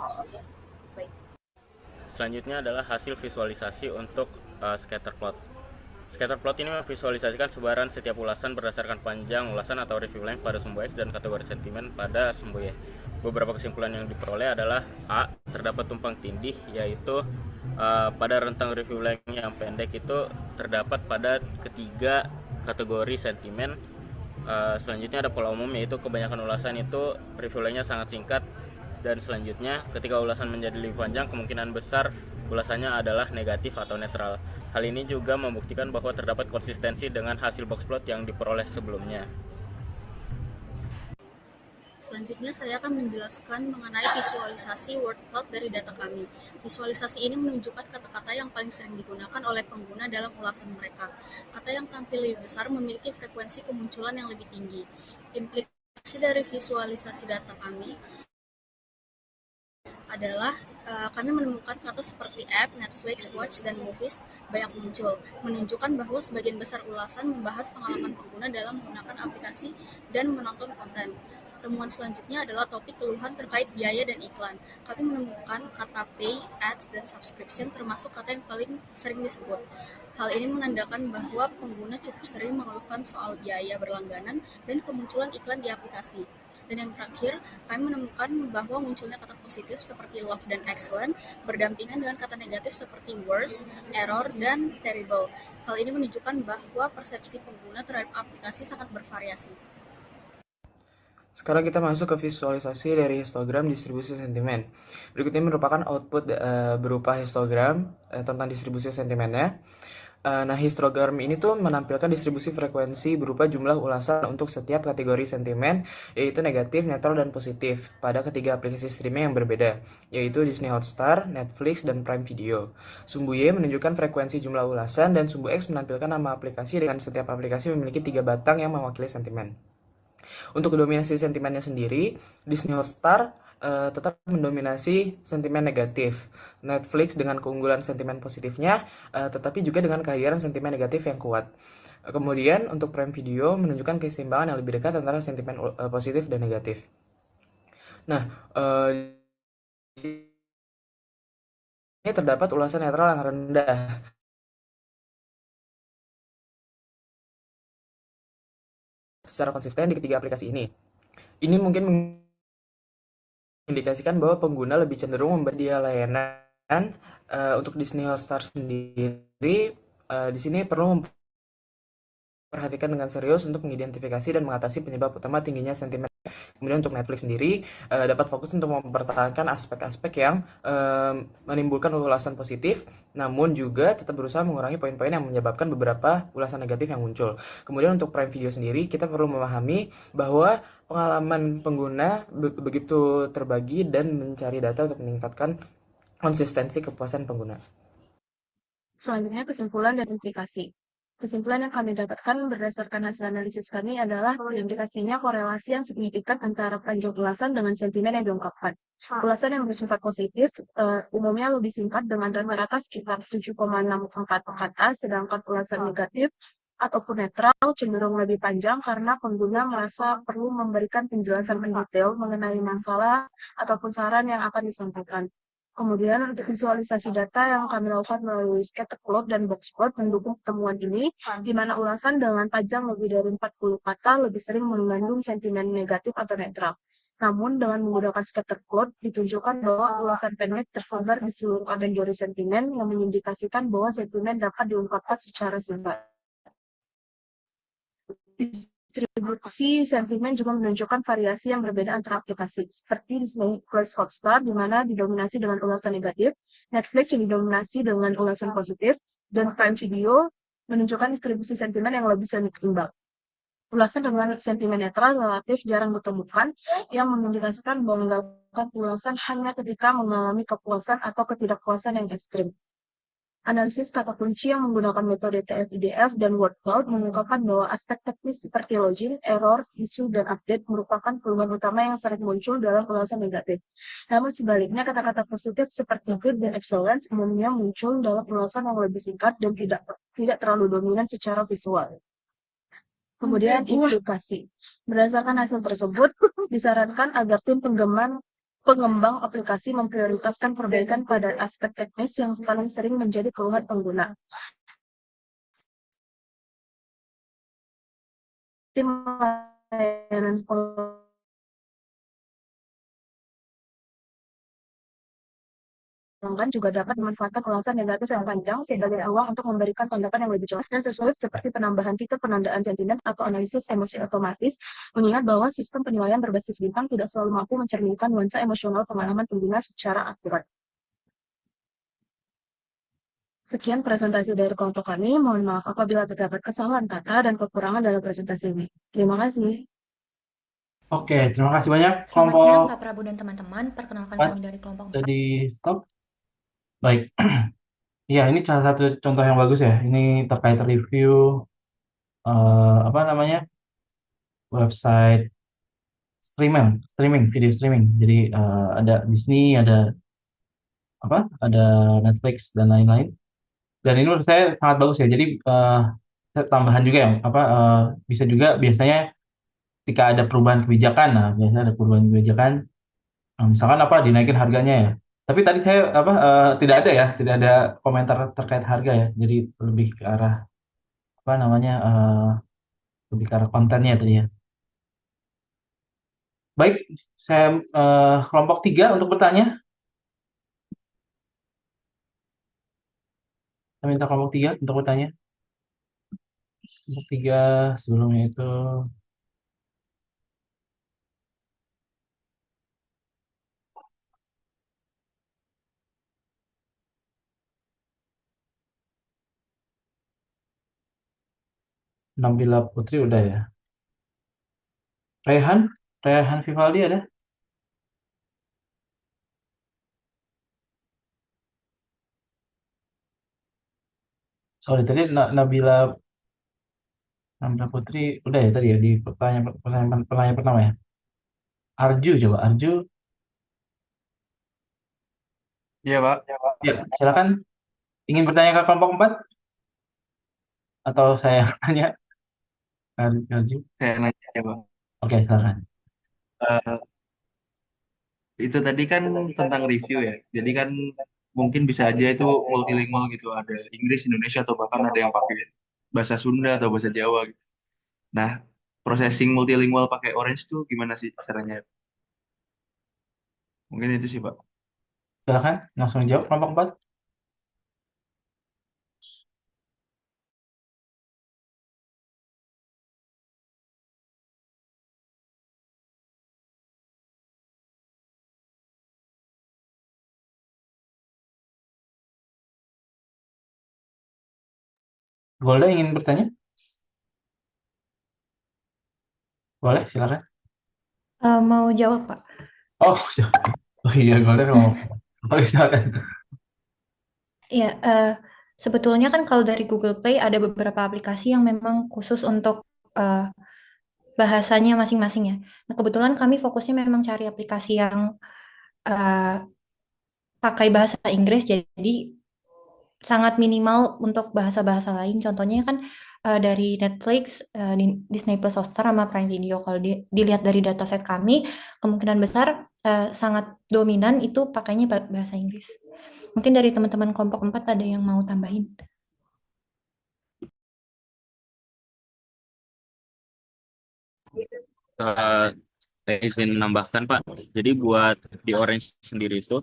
Baik. Selanjutnya adalah hasil visualisasi untuk scatter plot. Scatter plot ini memvisualisasikan sebaran setiap ulasan berdasarkan panjang ulasan atau review length pada sumbu X dan kategori sentimen pada sumbu Y. Beberapa kesimpulan yang diperoleh adalah A. Terdapat tumpang tindih, yaitu pada rentang review length yang pendek itu terdapat pada ketiga kategori sentimen. Selanjutnya ada pola umum, yaitu kebanyakan ulasan itu review length-nya sangat singkat. Dan selanjutnya ketika ulasan menjadi lebih panjang, kemungkinan besar ulasannya adalah negatif atau netral. Hal ini juga membuktikan bahwa terdapat konsistensi dengan hasil boxplot yang diperoleh sebelumnya. Selanjutnya saya akan menjelaskan mengenai visualisasi word cloud dari data kami. Visualisasi ini menunjukkan kata-kata yang paling sering digunakan oleh pengguna dalam ulasan mereka. Kata yang tampil lebih besar memiliki frekuensi kemunculan yang lebih tinggi. Implikasi dari visualisasi data kami adalah kami menemukan kata seperti app, Netflix, watch, dan movies banyak muncul, menunjukkan bahwa sebagian besar ulasan membahas pengalaman pengguna dalam menggunakan aplikasi dan menonton konten. Temuan selanjutnya adalah topik keluhan terkait biaya dan iklan. Kami menemukan kata pay, ads, dan subscription termasuk kata yang paling sering disebut. Hal ini menandakan bahwa pengguna cukup sering mengeluhkan soal biaya berlangganan dan kemunculan iklan di aplikasi. Dan yang terakhir, kami menemukan bahwa munculnya kata positif seperti love dan excellent berdampingan dengan kata negatif seperti worse, error, dan terrible. Hal ini menunjukkan bahwa persepsi pengguna terhadap aplikasi sangat bervariasi. Sekarang kita masuk ke visualisasi dari histogram distribusi sentimen. Berikut ini merupakan output berupa histogram tentang distribusi sentimennya. Nah, histogram ini tuh menampilkan distribusi frekuensi berupa jumlah ulasan untuk setiap kategori sentimen, yaitu negatif, netral, dan positif pada ketiga aplikasi streaming yang berbeda, yaitu Disney Hotstar, Netflix, dan Prime Video. Sumbu Y menunjukkan frekuensi jumlah ulasan, dan sumbu X menampilkan nama aplikasi dengan setiap aplikasi memiliki 3 batang yang mewakili sentimen. Untuk dominasi sentimennya sendiri, Disney Hotstar tetap mendominasi sentimen negatif. Netflix dengan keunggulan sentimen positifnya, tetapi juga dengan kehadiran sentimen negatif yang kuat. Kemudian untuk Prime Video menunjukkan keseimbangan yang lebih dekat antara sentimen positif dan negatif. Nah, ini terdapat ulasan netral yang rendah. Secara konsisten di ketiga aplikasi ini. Ini mungkin mengindikasikan bahwa pengguna lebih cenderung memberi layanan untuk Disney Hotstar sendiri. Di sini perlu memperhatikan dengan serius untuk mengidentifikasi dan mengatasi penyebab utama tingginya sentimen. Kemudian untuk Netflix sendiri dapat fokus untuk mempertahankan aspek-aspek yang menimbulkan ulasan positif, namun juga tetap berusaha mengurangi poin-poin yang menyebabkan beberapa ulasan negatif yang muncul. Kemudian untuk Prime Video sendiri, kita perlu memahami bahwa pengalaman pengguna begitu terbagi dan mencari data untuk meningkatkan konsistensi kepuasan pengguna. Selanjutnya kesimpulan dan implikasi. Kesimpulan yang kami dapatkan berdasarkan hasil analisis kami adalah indikasinya korelasi yang signifikan antara panjang ulasan dengan sentimen yang diungkapkan. Ulasan yang bersifat positif umumnya lebih singkat dengan rata-rata sekitar 7,64 kata, sedangkan ulasan negatif ataupun netral cenderung lebih panjang karena pengguna merasa perlu memberikan penjelasan mendetail mengenai masalah ataupun saran yang akan disampaikan. Kemudian untuk visualisasi data yang kami lakukan melalui scatter plot dan box plot mendukung temuan ini, di mana ulasan dengan panjang lebih dari 40 kata lebih sering mengandung sentimen negatif atau netral. Namun dengan menggunakan scatter plot ditunjukkan bahwa ulasan pendek tersebar di seluruh kategori sentimen yang mengindikasikan bahwa sentimen dapat diungkapkan secara singkat. Distribusi sentimen juga menunjukkan variasi yang berbeda antara aplikasi, seperti Disney Plus Hotstar, di mana didominasi dengan ulasan negatif, Netflix yang didominasi dengan ulasan positif, dan Prime Video menunjukkan distribusi sentimen yang lebih seimbang. Ulasan dengan sentimen netral relatif jarang ditemukan, yang mengindikasikan bahwa meninggalkan ulasan hanya ketika mengalami kepuasan atau ketidakpuasan yang ekstrim. Analisis kata kunci yang menggunakan metode TF-IDF dan word cloud mengungkapkan bahwa aspek teknis seperti login, error, isu, dan update merupakan peluang utama yang sering muncul dalam ulasan negatif. Namun sebaliknya, kata-kata positif seperti good dan excellent umumnya muncul dalam ulasan yang lebih singkat dan tidak terlalu dominan secara visual. Kemudian implikasi. Berdasarkan hasil tersebut, disarankan agar tim pengembang aplikasi memprioritaskan perbaikan pada aspek teknis yang paling sering menjadi keluhan pengguna. Tim layanan pelanggan juga dapat memanfaatkan ulasan negatif yang panjang sebagai ruang untuk memberikan tanggapan yang lebih jelas dan sesuai seperti penambahan fitur penandaan sentimen atau analisis emosi otomatis, mengingat bahwa sistem penilaian berbasis bintang tidak selalu mampu mencerminkan nuansa emosional pengalaman pengguna secara akurat. Sekian presentasi dari kelompok kami. Mohon maaf apabila terdapat kesalahan kata dan kekurangan dalam presentasi ini. Terima kasih. Oke, terima kasih banyak Selamat siang kelompok. Pak Prabu dan teman-teman. Perkenalkan Pak, kami dari kelompok 4. Jadi stop. Baik. Ya, ini salah satu contoh yang bagus ya. Ini terkait review website video streaming. Jadi ada Disney, ada Netflix dan lain-lain. Dan ini menurut saya sangat bagus ya. Jadi tambahan juga ya, bisa juga biasanya ketika ada perubahan kebijakan, misalkan dinaikin harganya ya. Tapi tadi saya tidak ada komentar terkait harga ya. Jadi lebih ke arah lebih ke arah kontennya tadi ya. Baik, saya kelompok 3 untuk bertanya. Saya minta kelompok 3 untuk bertanya. Kelompok 3 sebelumnya itu 6 Bila Putri udah ya. Rehan Vivaldi ada? Sorry, tadi Nabila Putri udah ya tadi ya di pertanyaan pertama ya. Arju coba, Arju. Iya, Pak. Ya, silakan. Ingin bertanya ke kelompok 4? Atau saya tanya? Arju. Saya nanya ya, Pak. Oke, silakan. Eh, itu tadi kan tentang review ya. Jadi kan mungkin bisa aja itu multilingual gitu. Ada Inggris, Indonesia, atau bahkan ada yang pakai bahasa Sunda atau bahasa Jawa gitu. Nah, processing multilingual pakai Orange tuh gimana sih caranya? Mungkin itu sih, Pak. Silakan, langsung jawab kelompok 4. Golda ingin bertanya? Boleh, silakan. Mau jawab, Pak? Oh, oh iya, Golda mau. Oke, silakan. Iya, sebetulnya kan kalau dari Google Play ada beberapa aplikasi yang memang khusus untuk bahasanya masing-masing ya. Nah, kebetulan kami fokusnya memang cari aplikasi yang pakai bahasa Inggris, jadi sangat minimal untuk bahasa-bahasa lain. Contohnya kan dari Netflix, Disney Plus Hotstar, sama Prime Video. Kalau dilihat dari dataset kami, kemungkinan besar sangat dominan itu pakainya bahasa Inggris. Mungkin dari teman-teman kelompok 4 ada yang mau tambahin. Saya izin menambahkan, Pak. Jadi buat di Orange sendiri itu,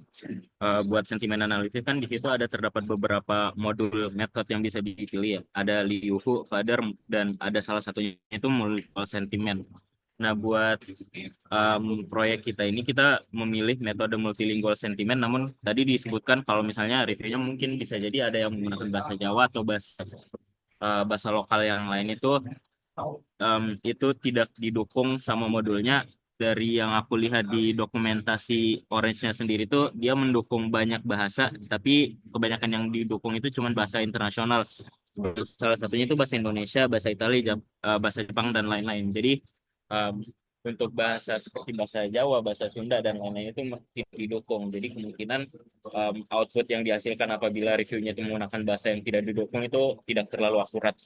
buat sentimen analisis kan di situ ada terdapat beberapa modul method yang bisa dipilih ya. Ada Liuhu, Fader, dan ada salah satunya itu multiple sentiment. Nah, buat proyek kita ini kita memilih metode multilingual sentiment, namun tadi disebutkan kalau misalnya reviewnya mungkin bisa jadi ada yang menggunakan bahasa Jawa atau bahasa lokal yang lain itu tidak didukung sama modulnya. Dari yang aku lihat di dokumentasi Orange-nya sendiri tuh dia mendukung banyak bahasa, tapi kebanyakan yang didukung itu cuma bahasa internasional. Salah satunya itu bahasa Indonesia, bahasa Italia, bahasa Jepang, dan lain-lain. Jadi untuk bahasa seperti bahasa Jawa, bahasa Sunda, dan lain-lain itu tidak didukung. Jadi kemungkinan output yang dihasilkan apabila reviewnya itu menggunakan bahasa yang tidak didukung itu tidak terlalu akurat.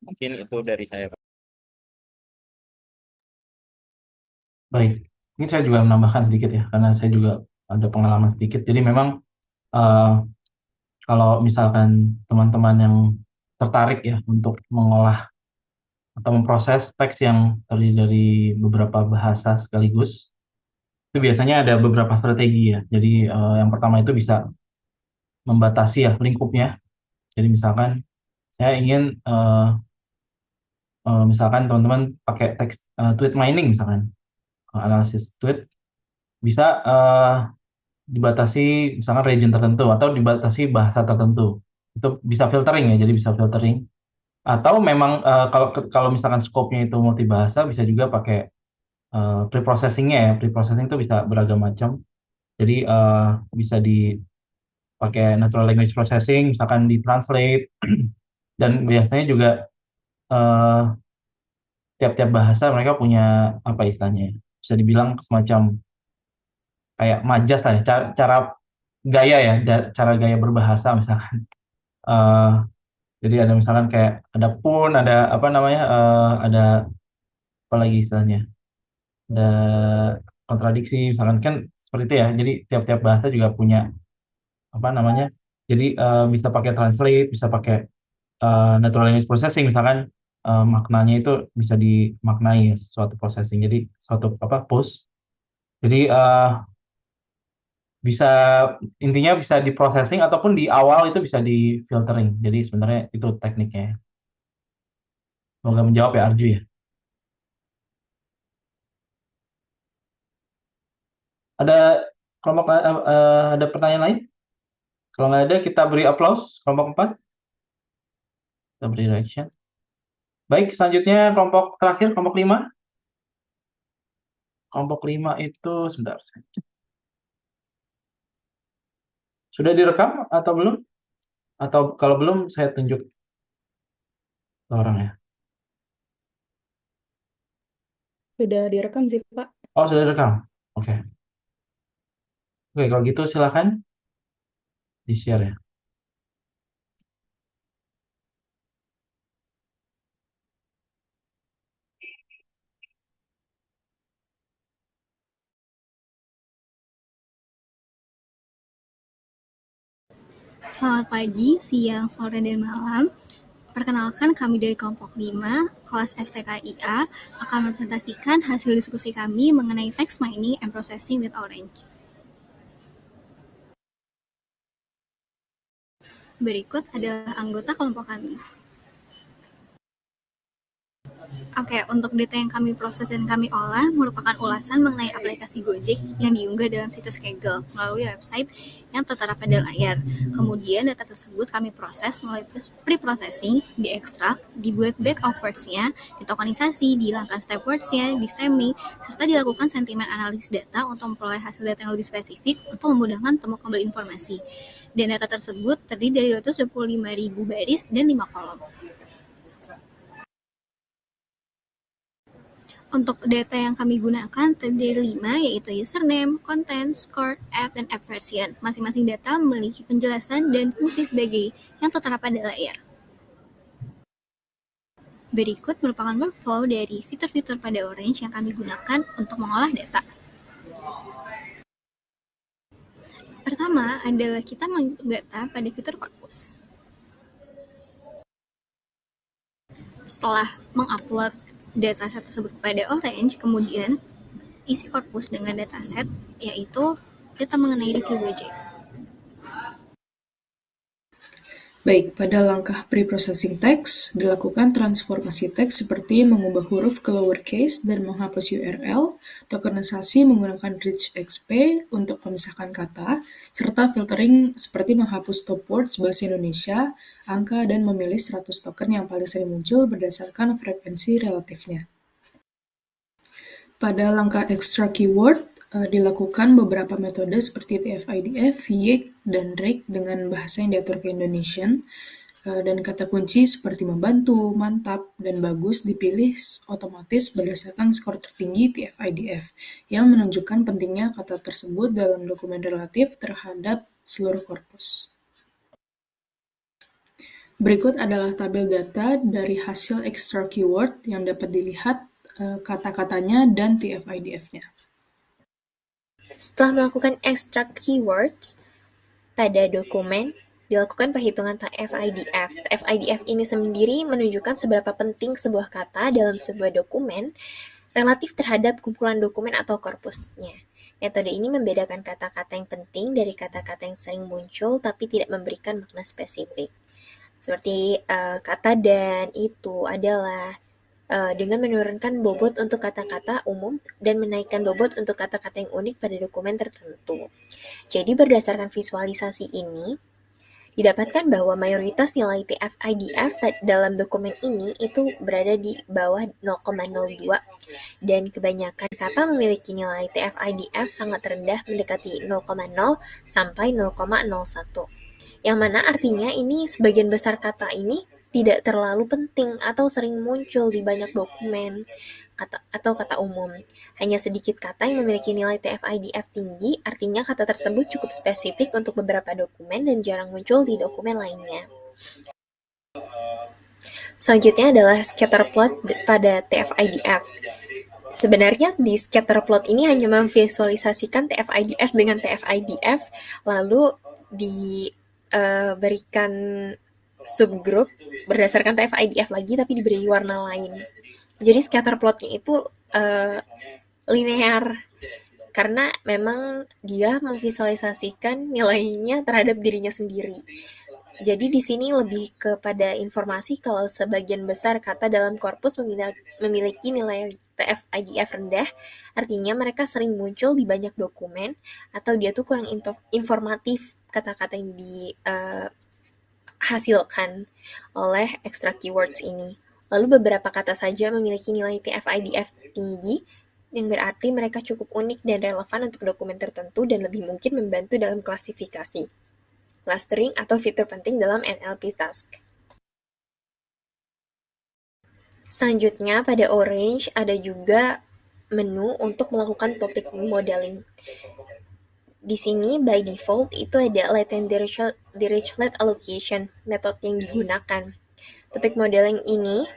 Mungkin itu dari saya, Pak. Baik, ini saya juga menambahkan sedikit ya, karena saya juga ada pengalaman sedikit. Jadi memang kalau misalkan teman-teman yang tertarik ya untuk mengolah atau memproses teks yang terdiri dari beberapa bahasa sekaligus, itu biasanya ada beberapa strategi ya. Jadi yang pertama itu bisa membatasi ya lingkupnya. Jadi misalkan saya ingin misalkan teman-teman pakai teks tweet mining misalkan, analisis tweet bisa dibatasi misalkan region tertentu atau dibatasi bahasa tertentu. Itu bisa filtering ya, jadi bisa filtering. Atau memang kalau misalkan scope-nya itu multibahasa, bisa juga pakai pre-processing-nya ya. Pre-processing itu bisa beragam macam. Jadi bisa dipakai natural language processing, misalkan di-translate. Dan biasanya juga tiap-tiap bahasa mereka punya apa istilahnya ya, bisa dibilang semacam kayak majas lah ya, cara gaya ya, cara gaya berbahasa misalkan. Jadi ada misalkan kayak ada pun, ada apa namanya, ada apa lagi istilahnya, ada kontradiksi misalkan kan seperti itu ya. Jadi tiap-tiap bahasa juga punya apa namanya. Jadi bisa pakai translate, bisa pakai natural language processing misalkan maknanya itu bisa dimaknai ya, suatu processing. Jadi suatu post. Jadi bisa intinya bisa di processing ataupun di awal itu bisa di filtering. Jadi sebenarnya itu tekniknya. Semoga menjawab ya Arju ya. Ada kelompok ada pertanyaan lain? Kalau nggak ada kita beri applause kelompok 4. Kita beri reaction. Baik, selanjutnya kelompok terakhir kelompok 5. Kelompok 5 itu sebentar. Sudah direkam atau belum? Atau kalau belum saya tunjuk ke orang ya. Sudah direkam sih, Pak. Oh, sudah direkam. Oke. Oke, kalau gitu silakan di-share ya. Selamat pagi, siang, sore, dan malam. Perkenalkan, kami dari kelompok 5, kelas STKIA, akan mempresentasikan hasil diskusi kami mengenai text mining and processing with Orange. Berikut adalah anggota kelompok kami. Oke, untuk data yang kami proses dan kami olah merupakan ulasan mengenai aplikasi Gojek yang diunggah dalam situs Kaggle melalui website yang tertera pada layar. Kemudian data tersebut kami proses melalui pre-processing, diekstrak, dibuat back of words-nya, ditokenisasi, dihilangkan step words-nya, di stemming, serta dilakukan sentimen analisis data untuk memperoleh hasil data yang lebih spesifik untuk memudahkan temu kembali informasi. Dan data tersebut terdiri dari 225.000 baris dan 5 kolom. Untuk data yang kami gunakan terdiri dari 5, yaitu username, content, score, app, dan app version. Masing-masing data memiliki penjelasan dan fungsi sebagai yang tertera pada layar. Berikut merupakan workflow dari fitur-fitur pada Orange yang kami gunakan untuk mengolah data. Pertama adalah kita mengikut data pada fitur corpus. Setelah mengupload dataset tersebut kepada Orange, kemudian isi korpus dengan dataset, yaitu data mengenai review Gojek. Baik, pada langkah pre-processing teks, dilakukan transformasi teks seperti mengubah huruf ke lowercase dan menghapus URL, tokenisasi menggunakan rich XP untuk memisahkan kata, serta filtering seperti menghapus stop words bahasa Indonesia, angka, dan memilih 100 token yang paling sering muncul berdasarkan frekuensi relatifnya. Pada langkah extract keyword, dilakukan beberapa metode seperti TF-IDF, YIG, dan RAKE dengan bahasa yang diatur ke Indonesian, dan kata kunci seperti membantu, mantap, dan bagus dipilih otomatis berdasarkan skor tertinggi TF-IDF, yang menunjukkan pentingnya kata tersebut dalam dokumen relatif terhadap seluruh korpus. Berikut adalah tabel data dari hasil extract keyword yang dapat dilihat kata-katanya dan TF-IDF-nya. Setelah melakukan extract keywords pada dokumen, dilakukan perhitungan TF-IDF. TF-IDF ini sendiri menunjukkan seberapa penting sebuah kata dalam sebuah dokumen relatif terhadap kumpulan dokumen atau korpusnya. Metode ini membedakan kata-kata yang penting dari kata-kata yang sering muncul tapi tidak memberikan makna spesifik. Seperti kata dan, itu, adalah, dengan menurunkan bobot untuk kata-kata umum dan menaikkan bobot untuk kata-kata yang unik pada dokumen tertentu. Jadi berdasarkan visualisasi ini, didapatkan bahwa mayoritas nilai TF-IDF dalam dokumen ini itu berada di bawah 0,02 dan kebanyakan kata memiliki nilai TF-IDF sangat rendah mendekati 0,0 sampai 0,01. Yang mana artinya ini sebagian besar kata ini tidak terlalu penting atau sering muncul di banyak dokumen atau kata umum. Hanya sedikit kata yang memiliki nilai TF-IDF tinggi, artinya kata tersebut cukup spesifik untuk beberapa dokumen dan jarang muncul di dokumen lainnya. Selanjutnya adalah scatter plot pada TF-IDF. Sebenarnya di scatter plot ini hanya memvisualisasikan TF-IDF dengan TF-IDF, lalu diberikan subgroup berdasarkan TF-IDF lagi tapi diberi warna lain. Jadi scatter plotnya itu linear karena memang dia memvisualisasikan nilainya terhadap dirinya sendiri. Jadi di sini lebih kepada informasi kalau sebagian besar kata dalam korpus memiliki nilai TF-IDF rendah, artinya mereka sering muncul di banyak dokumen atau dia tuh kurang informatif kata-kata yang dihasilkan oleh extra keywords ini. Lalu beberapa kata saja memiliki nilai TF-IDF tinggi, yang berarti mereka cukup unik dan relevan untuk dokumen tertentu dan lebih mungkin membantu dalam klasifikasi, clustering, atau fitur penting dalam NLP task. Selanjutnya, pada Orange ada juga menu untuk melakukan topic modeling. Di sini, by default, itu ada latent dirichlet allocation, metode yang digunakan. Topic modeling ini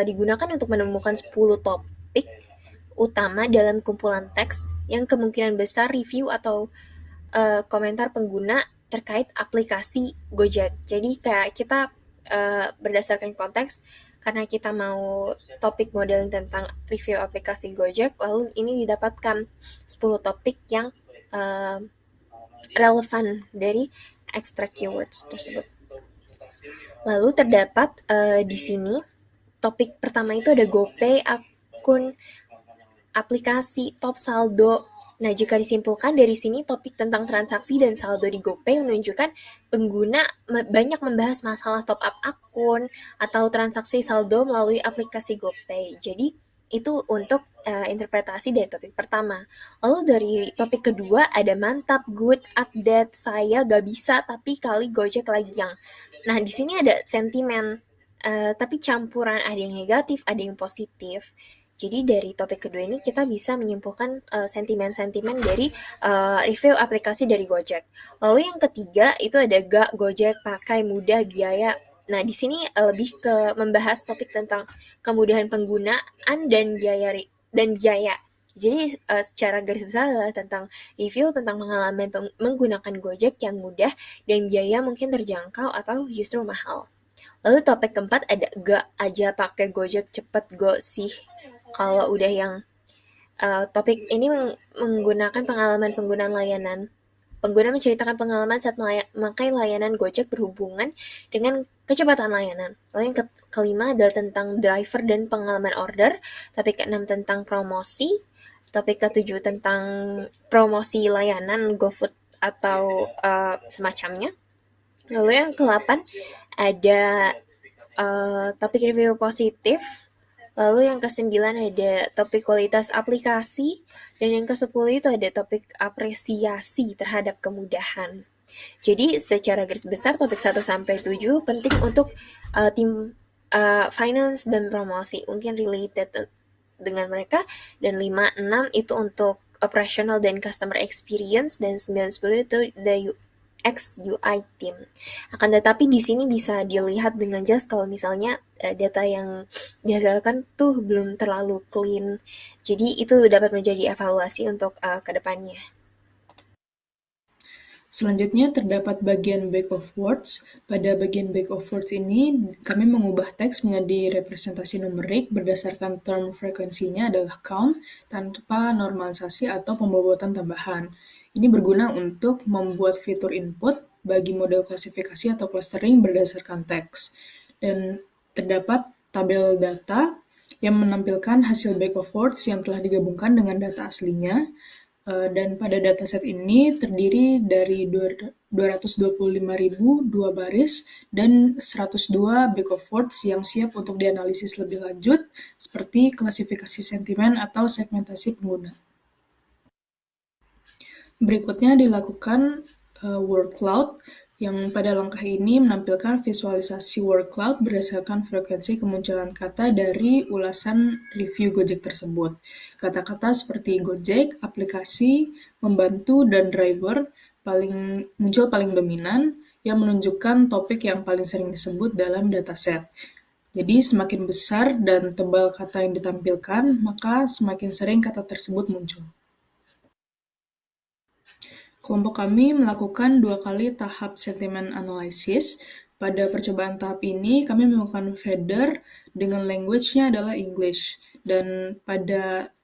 digunakan untuk menemukan 10 topik utama dalam kumpulan teks yang kemungkinan besar review atau komentar pengguna terkait aplikasi Gojek. Jadi kayak kita berdasarkan konteks, karena kita mau topik modeling tentang review aplikasi Gojek, lalu ini didapatkan 10 topik yang relevan dari extra keywords tersebut. Lalu terdapat di sini topik pertama itu ada GoPay, akun aplikasi, top saldo. Nah, jika disimpulkan dari sini topik tentang transaksi dan saldo di GoPay menunjukkan pengguna banyak membahas masalah top up akun atau transaksi saldo melalui aplikasi GoPay. Jadi, itu untuk interpretasi dari topik pertama. Lalu dari topik kedua ada mantap, good, update, saya gak bisa tapi kali Gojek lagi yang. Nah, di sini ada sentimen, tapi campuran, ada yang negatif, ada yang positif. Jadi dari topik kedua ini kita bisa menyimpulkan sentimen-sentimen dari review aplikasi dari Gojek. Lalu yang ketiga itu ada gak Gojek, pakai, mudah, biaya. Nah, di sini lebih ke membahas topik tentang kemudahan penggunaan dan biaya. Jadi secara garis besar adalah tentang review tentang pengalaman menggunakan Gojek yang mudah dan biaya mungkin terjangkau atau justru mahal. Lalu topik keempat ada gak aja pakai Gojek, cepet go sih. Kalau udah yang topik ini menggunakan pengalaman penggunaan layanan. Pengguna menceritakan pengalaman saat memakai layanan Gojek berhubungan dengan kecepatan layanan. Lalu yang kelima adalah tentang driver dan pengalaman order. Topik keenam tentang promosi. Topik ketujuh tentang promosi layanan GoFood atau semacamnya. Lalu yang ke-8 ada topik review positif. Lalu yang ke-9 ada topik kualitas aplikasi. Dan yang ke-10 itu ada topik apresiasi terhadap kemudahan. Jadi secara garis besar topik 1-7 penting untuk tim finance dan promosi. Mungkin related dengan mereka. Dan 5-6 itu untuk operational dan customer experience. Dan 9-10 itu the UX UI team. Akan tetapi di sini bisa dilihat dengan jelas kalau misalnya data yang dihasilkan tuh belum terlalu clean. Jadi itu dapat menjadi evaluasi untuk ke depannya. Selanjutnya terdapat bagian back of words. Pada bagian back of words ini, kami mengubah teks menjadi representasi numerik berdasarkan term frekuensinya adalah count tanpa normalisasi atau pembobotan tambahan. Ini berguna untuk membuat fitur input bagi model klasifikasi atau clustering berdasarkan teks. Dan terdapat tabel data yang menampilkan hasil back of words yang telah digabungkan dengan data aslinya. Dan pada dataset ini terdiri dari 225.002 baris dan 102 back of words yang siap untuk dianalisis lebih lanjut seperti klasifikasi sentimen atau segmentasi pengguna. Berikutnya dilakukan word cloud, yang pada langkah ini menampilkan visualisasi word cloud berdasarkan frekuensi kemunculan kata dari ulasan review Gojek tersebut. Kata-kata seperti Gojek, aplikasi, membantu, dan driver muncul paling dominan, yang menunjukkan topik yang paling sering disebut dalam dataset. Jadi semakin besar dan tebal kata yang ditampilkan, maka semakin sering kata tersebut muncul. Kelompok kami melakukan 2 kali tahap sentiment analysis. Pada percobaan tahap ini, kami melakukan feeder dengan language-nya adalah English. Dan pada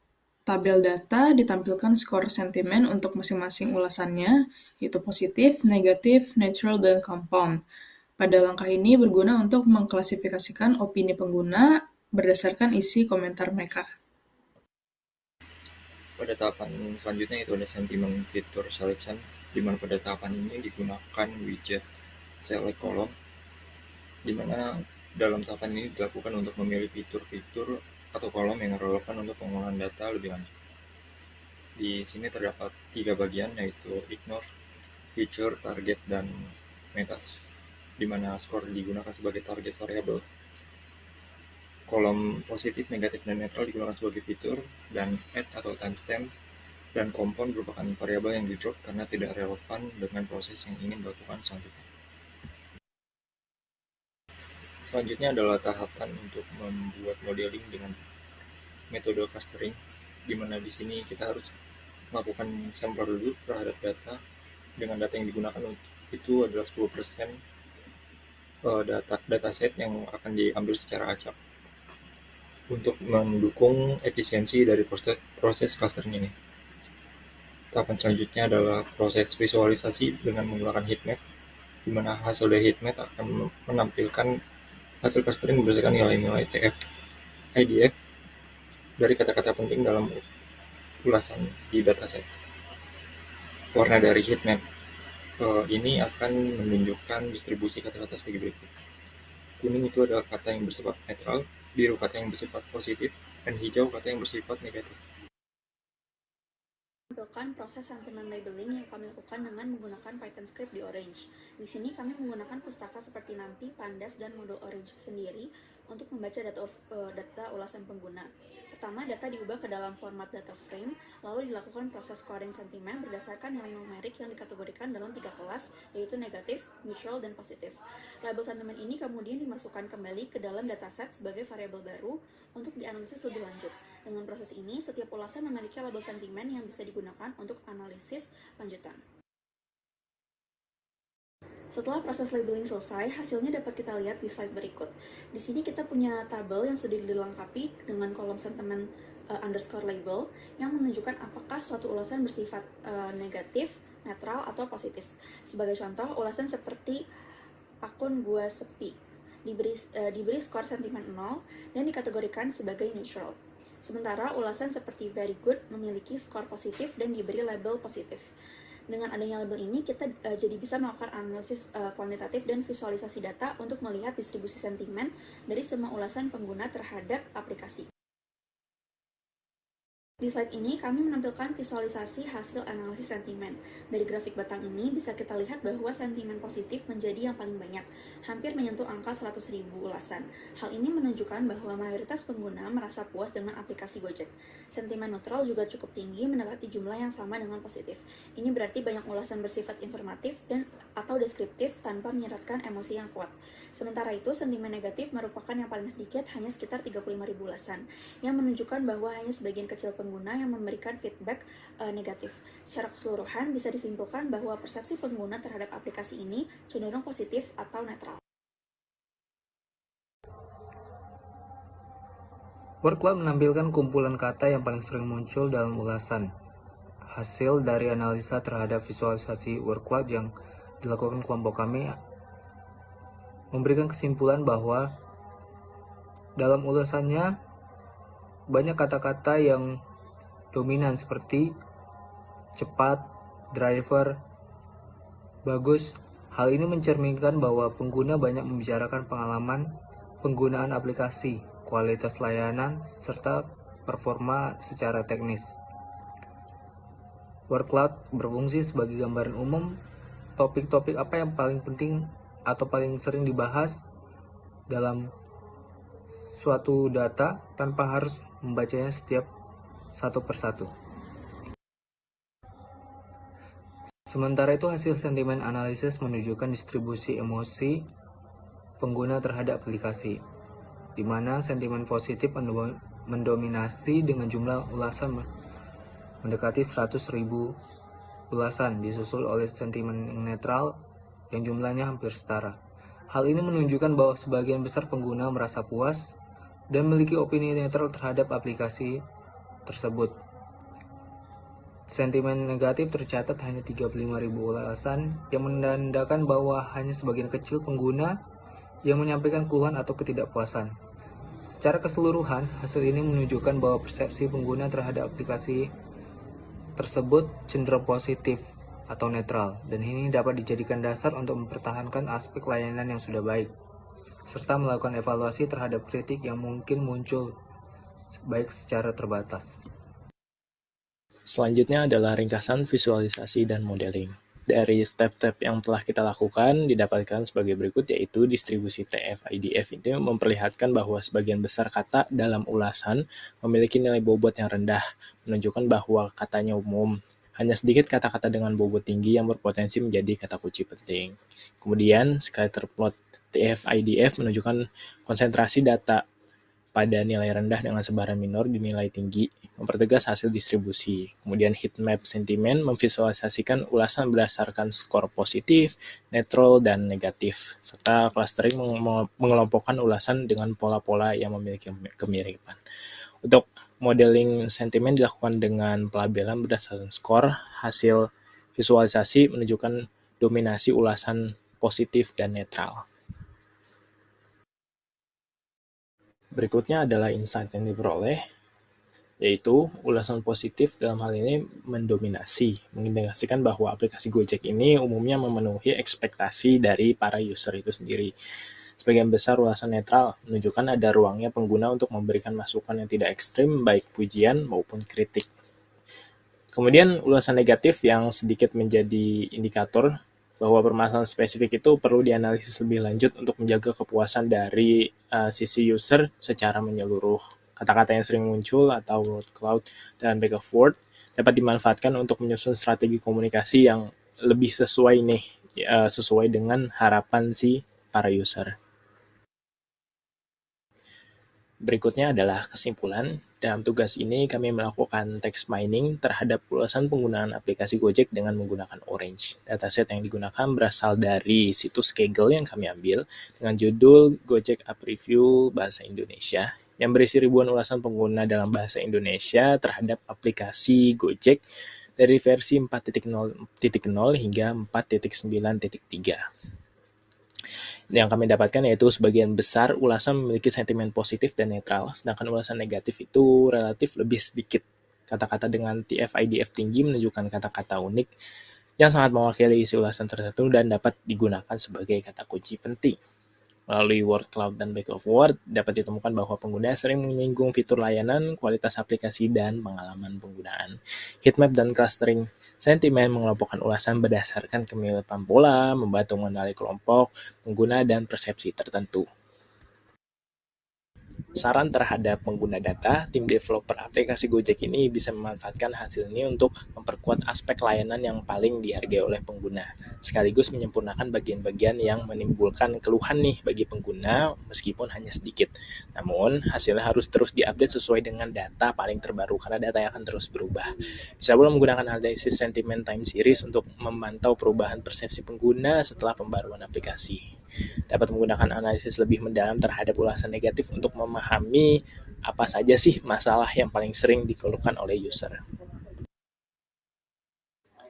tabel data ditampilkan skor sentimen untuk masing-masing ulasannya, yaitu positif, negatif, neutral, dan compound. Pada langkah ini berguna untuk mengklasifikasikan opini pengguna berdasarkan isi komentar mereka. Pada tahapan selanjutnya itu ada sentiment feature selection, di mana pada tahapan ini digunakan widget select column, di mana dalam tahapan ini dilakukan untuk memilih fitur-fitur atau kolom yang relevan untuk pengolahan data lebih lanjut. Di sini terdapat 3 bagian, yaitu ignore, feature, target, dan metas, di mana skor digunakan sebagai target variabel. Kolom positif, negatif, dan netral digunakan sebagai fitur, dan add atau timestamp dan compound merupakan variabel yang di-drop karena tidak relevan dengan proses yang ingin dilakukan selanjutnya. Selanjutnya adalah tahapan untuk membuat modeling dengan metode clustering, di mana di sini kita harus melakukan sampler dulu terhadap data, dengan data yang digunakan itu adalah 10% dataset yang akan diambil secara acak untuk mendukung efisiensi dari proses clustering ini. Tahapan selanjutnya adalah proses visualisasi dengan menggunakan heatmap, di mana hasil dari heatmap akan menampilkan hasil clustering berdasarkan nilai-nilai TF, IDF dari kata-kata penting dalam ulasan di dataset. Warna dari heatmap ini akan menunjukkan distribusi kata-kata sebagai berikut. Kuning itu adalah kata yang bersifat netral, biru kata yang bersifat positif, dan hijau kata yang bersifat negatif. Menampilkan proses sentiment labeling yang kami lakukan dengan menggunakan Python script di Orange. Di sini kami menggunakan pustaka seperti NumPy, Pandas, dan modul Orange sendiri untuk membaca data ulasan pengguna. Pertama, data diubah ke dalam format data frame, lalu dilakukan proses scoring sentimen berdasarkan nilai numerik yang dikategorikan dalam 3 kelas, yaitu negatif, neutral, dan positif. Label sentimen ini kemudian dimasukkan kembali ke dalam dataset sebagai variabel baru untuk dianalisis lebih lanjut. Dengan proses ini, setiap ulasan memiliki label sentimen yang bisa digunakan untuk analisis lanjutan. Setelah proses labeling selesai, hasilnya dapat kita lihat di slide berikut. Di sini kita punya tabel yang sudah dilengkapi dengan kolom sentiment underscore label yang menunjukkan apakah suatu ulasan bersifat negatif, netral, atau positif. Sebagai contoh, ulasan seperti akun gua sepi diberi skor sentimen 0 dan dikategorikan sebagai neutral. Sementara ulasan seperti very good memiliki skor positif dan diberi label positif. Dengan adanya label ini, kita jadi bisa melakukan analisis kuantitatif dan visualisasi data untuk melihat distribusi sentimen dari semua ulasan pengguna terhadap aplikasi. Di slide ini, kami menampilkan visualisasi hasil analisis sentimen. Dari grafik batang ini, bisa kita lihat bahwa sentimen positif menjadi yang paling banyak, hampir menyentuh angka 100.000 ulasan. Hal ini menunjukkan bahwa mayoritas pengguna merasa puas dengan aplikasi Gojek. Sentimen neutral juga cukup tinggi, mendekati jumlah yang sama dengan positif. Ini berarti banyak ulasan bersifat informatif dan atau deskriptif tanpa menyeratkan emosi yang kuat. Sementara itu, sentimen negatif merupakan yang paling sedikit, hanya sekitar 35.000 ulasan, yang menunjukkan bahwa hanya sebagian kecil pengguna yang memberikan feedback negatif. Secara keseluruhan, bisa disimpulkan bahwa persepsi pengguna terhadap aplikasi ini cenderung positif atau netral. Word cloud menampilkan kumpulan kata yang paling sering muncul dalam ulasan. Hasil dari analisa terhadap visualisasi word cloud yang dilakukan kelompok kami memberikan kesimpulan bahwa dalam ulasannya banyak kata-kata yang dominan seperti cepat, driver, bagus. Hal ini mencerminkan bahwa pengguna banyak membicarakan pengalaman penggunaan aplikasi, kualitas layanan, serta performa secara teknis. Word cloud berfungsi sebagai gambaran umum topik-topik apa yang paling penting atau paling sering dibahas dalam suatu data tanpa harus membacanya setiap satu persatu. Sementara itu, hasil sentimen analisis menunjukkan distribusi emosi pengguna terhadap aplikasi, di mana sentimen positif mendominasi dengan jumlah ulasan mendekati 100.000 ulasan, disusul oleh sentimen netral yang jumlahnya hampir setara. Hal ini menunjukkan bahwa sebagian besar pengguna merasa puas dan memiliki opini netral terhadap aplikasi tersebut. Sentimen negatif tercatat hanya 35.000 ulasan yang menandakan bahwa hanya sebagian kecil pengguna yang menyampaikan keluhan atau ketidakpuasan. Secara keseluruhan, hasil ini menunjukkan bahwa persepsi pengguna terhadap aplikasi tersebut cenderung positif atau netral, dan ini dapat dijadikan dasar untuk mempertahankan aspek layanan yang sudah baik, serta melakukan evaluasi terhadap kritik yang mungkin muncul baik secara terbatas. Selanjutnya adalah ringkasan visualisasi dan modeling. Dari step-step yang telah kita lakukan didapatkan sebagai berikut, yaitu distribusi TF-IDF itu memperlihatkan bahwa sebagian besar kata dalam ulasan memiliki nilai bobot yang rendah, menunjukkan bahwa katanya umum. Hanya sedikit kata-kata dengan bobot tinggi yang berpotensi menjadi kata kunci penting. Kemudian, scatter plot TF-IDF menunjukkan konsentrasi data pada nilai rendah dengan sebaran minor di nilai tinggi, mempertegas hasil distribusi. Kemudian heat map sentimen memvisualisasikan ulasan berdasarkan skor positif, netral, dan negatif, serta clustering mengelompokkan ulasan dengan pola-pola yang memiliki kemiripan. Untuk modeling sentimen dilakukan dengan pelabelan berdasarkan skor. Hasil visualisasi menunjukkan dominasi ulasan positif dan netral. Berikutnya adalah insight yang diperoleh, yaitu ulasan positif dalam hal ini mendominasi, mengindikasikan bahwa aplikasi Gojek ini umumnya memenuhi ekspektasi dari para user itu sendiri. Sebagian besar ulasan netral menunjukkan ada ruangnya pengguna untuk memberikan masukan yang tidak ekstrim, baik pujian maupun kritik. Kemudian ulasan negatif yang sedikit menjadi indikator bahwa permasalahan spesifik itu perlu dianalisis lebih lanjut untuk menjaga kepuasan dari sisi user secara menyeluruh. Kata-kata yang sering muncul atau word cloud dan back of word dapat dimanfaatkan untuk menyusun strategi komunikasi yang lebih sesuai sesuai dengan harapan si para user. Berikutnya adalah kesimpulan. Dalam tugas ini kami melakukan text mining terhadap ulasan penggunaan aplikasi Gojek dengan menggunakan Orange. Dataset yang digunakan berasal dari situs Kaggle yang kami ambil dengan judul Gojek App Review Bahasa Indonesia yang berisi ribuan ulasan pengguna dalam bahasa Indonesia terhadap aplikasi Gojek dari versi 4.0 hingga 4.9.3. Yang kami dapatkan yaitu sebagian besar ulasan memiliki sentimen positif dan netral, sedangkan ulasan negatif itu relatif lebih sedikit. Kata-kata dengan TF-IDF tinggi menunjukkan kata-kata unik yang sangat mewakili isi ulasan tertentu dan dapat digunakan sebagai kata kunci penting. Melalui word cloud dan back of word, dapat ditemukan bahwa pengguna sering menyinggung fitur layanan, kualitas aplikasi, dan pengalaman penggunaan. Heatmap dan clustering sentimen mengelompokkan ulasan berdasarkan kemiripan pola, membantu mengenali kelompok pengguna dan persepsi tertentu. Saran terhadap pengguna data, tim developer aplikasi Gojek ini bisa memanfaatkan hasil ini untuk memperkuat aspek layanan yang paling dihargai oleh pengguna, sekaligus menyempurnakan bagian-bagian yang menimbulkan keluhan bagi pengguna meskipun hanya sedikit. Namun, hasilnya harus terus diupdate sesuai dengan data paling terbaru karena data akan terus berubah. Bisa pula menggunakan analisis sentiment time series untuk memantau perubahan persepsi pengguna setelah pembaruan aplikasi. Dapat menggunakan analisis lebih mendalam terhadap ulasan negatif untuk memahami apa saja sih masalah yang paling sering dikeluhkan oleh user.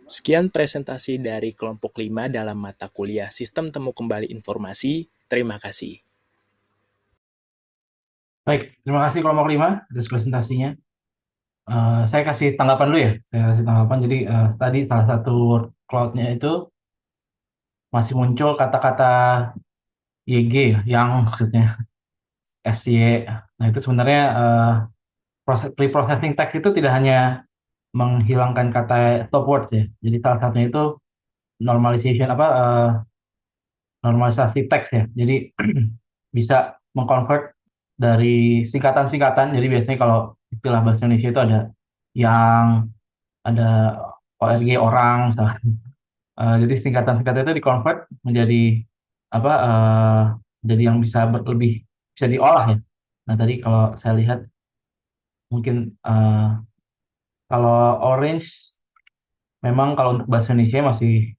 Sekian presentasi dari kelompok 5 dalam mata kuliah Sistem Temu Kembali Informasi. Terima kasih. Baik, terima kasih kelompok 5 atas presentasinya. Saya kasih tanggapan dulu ya. Jadi tadi salah satu word cloud-nya itu masih muncul kata-kata YG yang maksudnya SY. Nah itu sebenarnya pre-processing text itu tidak hanya menghilangkan kata top words ya. Jadi salah satunya itu normalisasi teks ya. Jadi bisa mengconvert dari singkatan-singkatan. Jadi biasanya kalau istilah bahasa Indonesia itu ada ORG orang, jadi singkatan-singkatan itu dikonvert menjadi jadi yang bisa lebih bisa diolah ya. Nah tadi kalau saya lihat mungkin kalau Orange memang kalau untuk bahasa Indonesia masih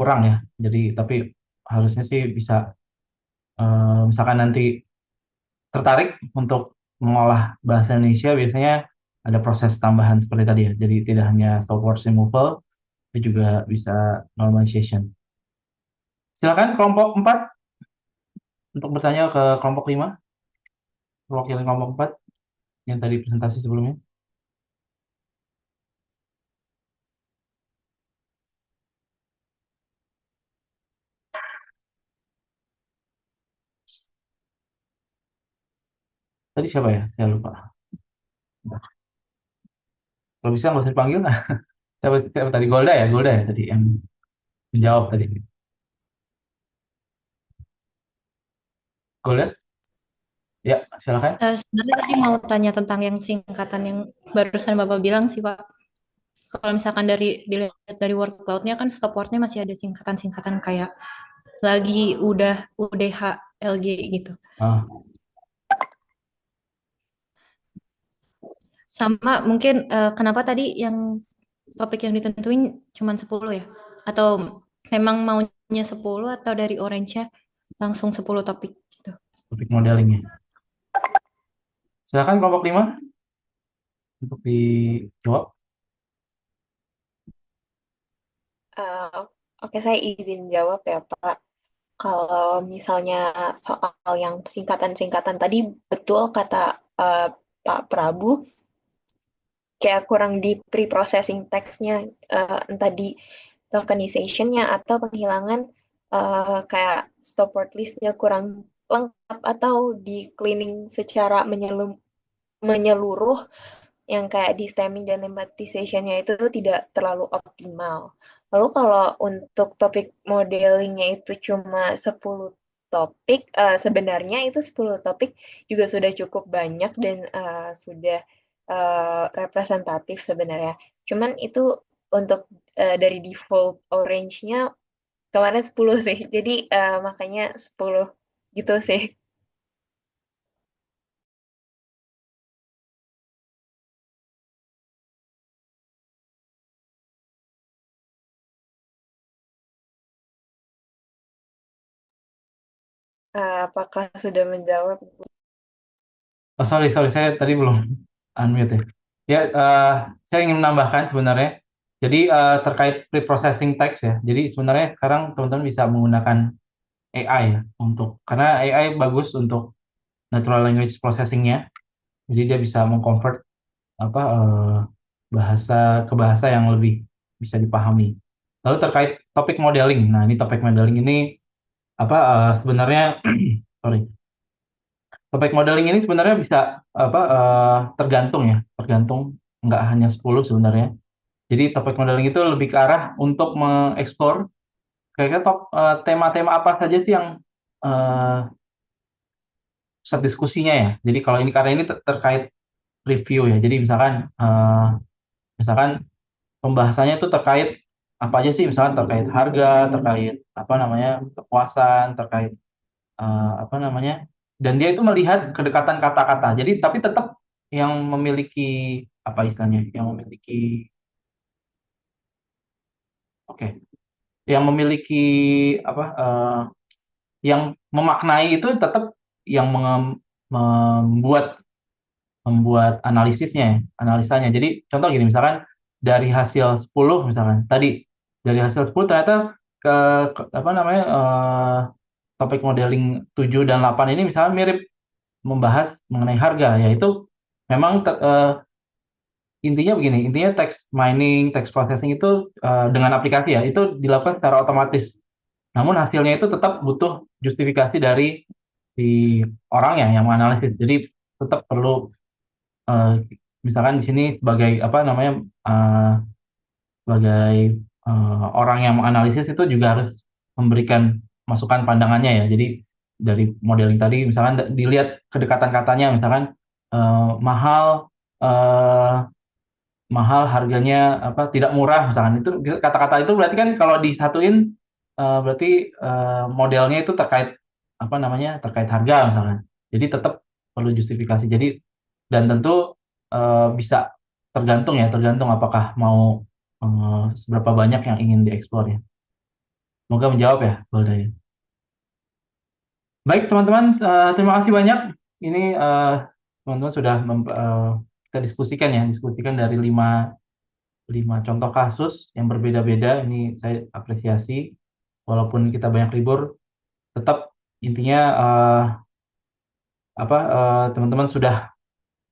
kurang ya. Jadi tapi harusnya sih bisa, misalkan nanti tertarik untuk mengolah bahasa Indonesia, biasanya ada proses tambahan seperti tadi ya. Jadi tidak hanya stop words removal, tapi juga bisa normalization. Silakan kelompok 4 untuk bertanya ke kelompok 5, perwakilan kelompok 4 yang tadi presentasi sebelumnya. Tadi siapa ya? Saya lupa. Kalau bisa nggak usah dipanggil. Nah. Siapa tadi? Golda ya? Golda ya tadi yang menjawab tadi. Golda? Ya, silakan. Sebenarnya tadi mau tanya tentang yang singkatan yang barusan Bapak bilang sih, Pak. Kalau misalkan dilihat dari workload-nya kan stop word-nya masih ada singkatan-singkatan kayak lagi, udah, UDH, LG gitu. Sama mungkin kenapa tadi yang topik yang ditentuin cuma 10 ya? Atau memang maunya 10 atau dari Orange-nya langsung 10 topik gitu? Topik modelingnya. Silakan kelompok 5 untuk dijawab. Oke, saya izin jawab ya, Pak. Kalau misalnya soal yang singkatan-singkatan tadi, betul kata Pak Prabu, kayak kurang di pre-processing text-nya, entah di tokenization-nya atau penghilangan kayak stop word list-nya kurang lengkap atau di cleaning secara menyeluruh yang kayak di stemming dan lemmatization-nya itu tidak terlalu optimal. Lalu kalau untuk topik modelingnya itu cuma 10 topik, sebenarnya itu 10 topik juga sudah cukup banyak dan sudah representatif sebenarnya. Cuman itu untuk dari default Orange-nya kemarin 10 sih. Jadi makanya 10 gitu sih. Apakah sudah menjawab? Oh, sorry, saya tadi belum unmute ya. Ya, saya ingin menambahkan sebenarnya. Jadi terkait pre-processing text ya. Jadi sebenarnya sekarang teman-teman bisa menggunakan AI ya karena AI bagus untuk natural language processing-nya. Jadi dia bisa mengconvert bahasa ke bahasa yang lebih bisa dipahami. Lalu terkait topik modeling. Nah, ini topik modeling ini sebenarnya sorry. Topik modeling ini sebenarnya bisa tergantung ya, nggak hanya 10 sebenarnya. Jadi topik modeling itu lebih ke arah untuk mengeksplor kira-kira tema-tema apa saja sih yang pusat diskusinya ya. Jadi kalau ini karena ini terkait review ya. Jadi misalkan pembahasannya itu terkait apa aja sih, misalkan terkait harga, terkait kepuasan, terkait dan dia itu melihat kedekatan kata-kata. Jadi tapi tetap yang memiliki yang memiliki yang memiliki yang memaknai itu tetap yang membuat analisanya. Jadi contoh gini, misalkan dari hasil 10 misalkan tadi dari hasil 10 ternyata topik modeling 7 dan 8 ini misalnya mirip membahas mengenai harga, yaitu memang intinya begini, intinya text mining, text processing itu dengan aplikasi ya, itu dilakukan secara otomatis. Namun hasilnya itu tetap butuh justifikasi dari si orang yang menganalisis. Jadi tetap perlu misalkan di sini sebagai sebagai orang yang menganalisis itu juga harus memberikan masukan pandangannya ya. Jadi dari modeling tadi misalkan dilihat kedekatan katanya, misalkan mahal harganya tidak murah misalkan, itu kata-kata itu berarti kan kalau disatuin berarti modelnya itu terkait terkait harga misalkan. Jadi tetap perlu justifikasi. Jadi dan tentu bisa tergantung apakah mau seberapa banyak yang ingin dieksplor ya. Semoga menjawab ya, Golda ya. Baik teman-teman, terima kasih banyak. Ini teman-teman sudah kita diskusikan dari lima contoh kasus yang berbeda-beda. Ini saya apresiasi, walaupun kita banyak libur, tetap intinya teman-teman sudah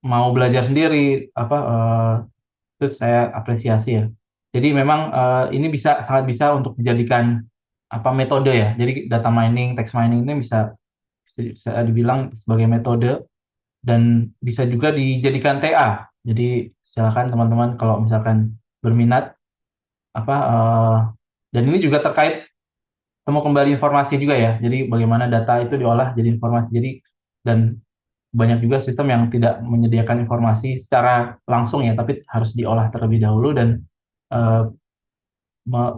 mau belajar sendiri, itu saya apresiasi ya. Jadi memang ini sangat bisa untuk dijadikan metode ya. Jadi data mining, text mining ini bisa dibilang sebagai metode dan bisa juga dijadikan TA. Jadi silakan teman-teman kalau misalkan berminat dan ini juga terkait temu kembali informasi juga ya. Jadi bagaimana data itu diolah jadi informasi. Jadi dan banyak juga sistem yang tidak menyediakan informasi secara langsung ya, tapi harus diolah terlebih dahulu dan eh,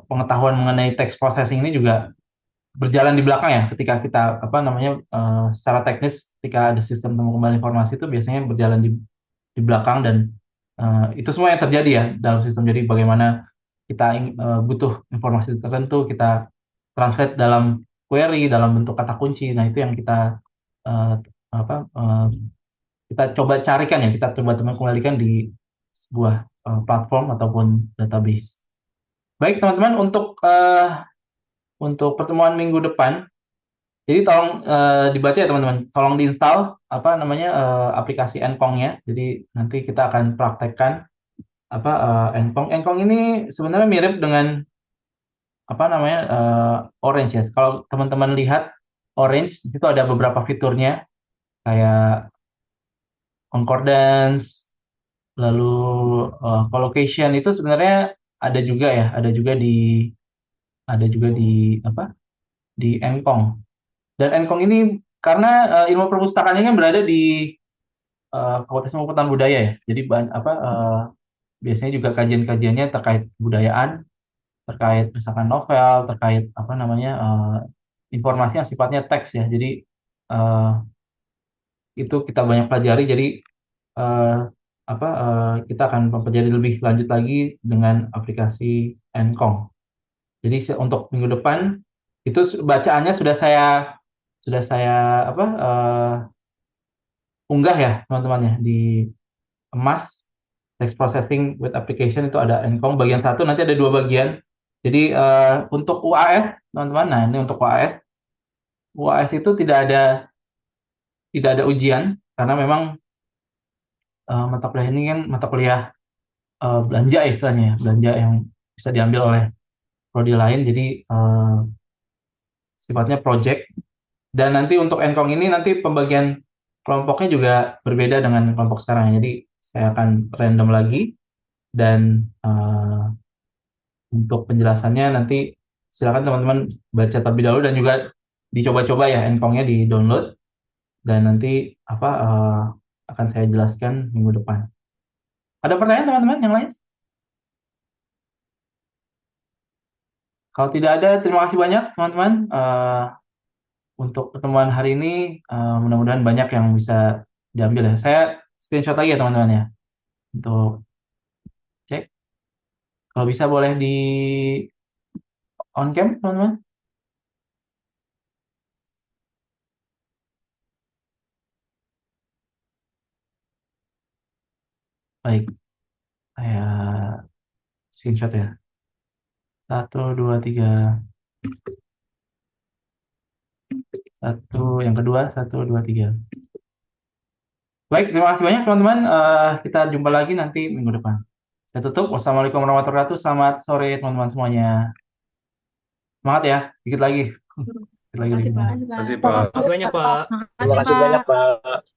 pengetahuan mengenai text processing ini juga berjalan di belakang ya ketika kita secara teknis ketika ada sistem temu kembali informasi itu biasanya berjalan di belakang dan itu semua yang terjadi ya dalam sistem. Jadi bagaimana kita butuh informasi tertentu, kita translate dalam query dalam bentuk kata kunci. Nah, itu yang kita eh, kita coba carikan ya, kita coba teman kembalikan di sebuah platform ataupun database. Baik teman-teman, untuk pertemuan minggu depan, jadi tolong dibaca ya teman-teman, tolong diinstal aplikasi Enkong-nya. Jadi nanti kita akan praktekkan Enkong. Enkong ini sebenarnya mirip dengan Orange ya. Kalau teman-teman lihat Orange itu ada beberapa fiturnya kayak concordance, lalu collocation itu sebenarnya ada juga ya, ada juga di Enkong. Dan Enkong ini karena ilmu perpustakaan ini kan berada di Fakultas Ilmu Pengetahuan Budaya ya. Jadi biasanya juga kajian-kajiannya terkait kebudayaan, terkait misalkan novel, terkait informasi yang sifatnya teks ya. Jadi itu kita banyak pelajari. Jadi eh, kita akan mempelajari lebih lanjut lagi dengan aplikasi Enkong. Jadi untuk minggu depan itu bacaannya sudah saya unggah ya teman-teman ya di emas text processing with application itu ada Enkong bagian 1, nanti ada 2 bagian. Jadi untuk UAS teman-teman, nah ini untuk UAS itu tidak ada ujian karena memang mata kuliah ini kan mata kuliah belanja istilahnya ya, belanja yang bisa diambil oleh prodi lain. Jadi sifatnya project. Dan nanti untuk Enkong ini nanti pembagian kelompoknya juga berbeda dengan kelompok sekarang. Jadi saya akan random lagi dan untuk penjelasannya nanti silakan teman-teman baca terlebih dahulu dan juga dicoba-coba ya Enkongnya di download dan nanti akan saya jelaskan minggu depan. Ada pertanyaan teman-teman yang lain? Kalau tidak ada, terima kasih banyak teman-teman untuk pertemuan hari ini. Mudah-mudahan banyak yang bisa diambil ya. Saya screenshot lagi ya teman-teman ya untuk cek. Kalau bisa boleh di on cam teman-teman. Baik, saya screenshot ya. 1, 2, 3. Yang kedua 1, 2, 3. Baik, terima kasih banyak teman-teman. Kita jumpa lagi nanti minggu depan. Saya tutup. Wassalamualaikum warahmatullahi wabarakatuh. Selamat sore teman-teman semuanya. Semangat ya, dikit lagi. Dikit lagi. Terima kasih, Pak. Terima kasih, Pak. Makasih banyak, Pak. Terima Terima kasih banyak, Pak.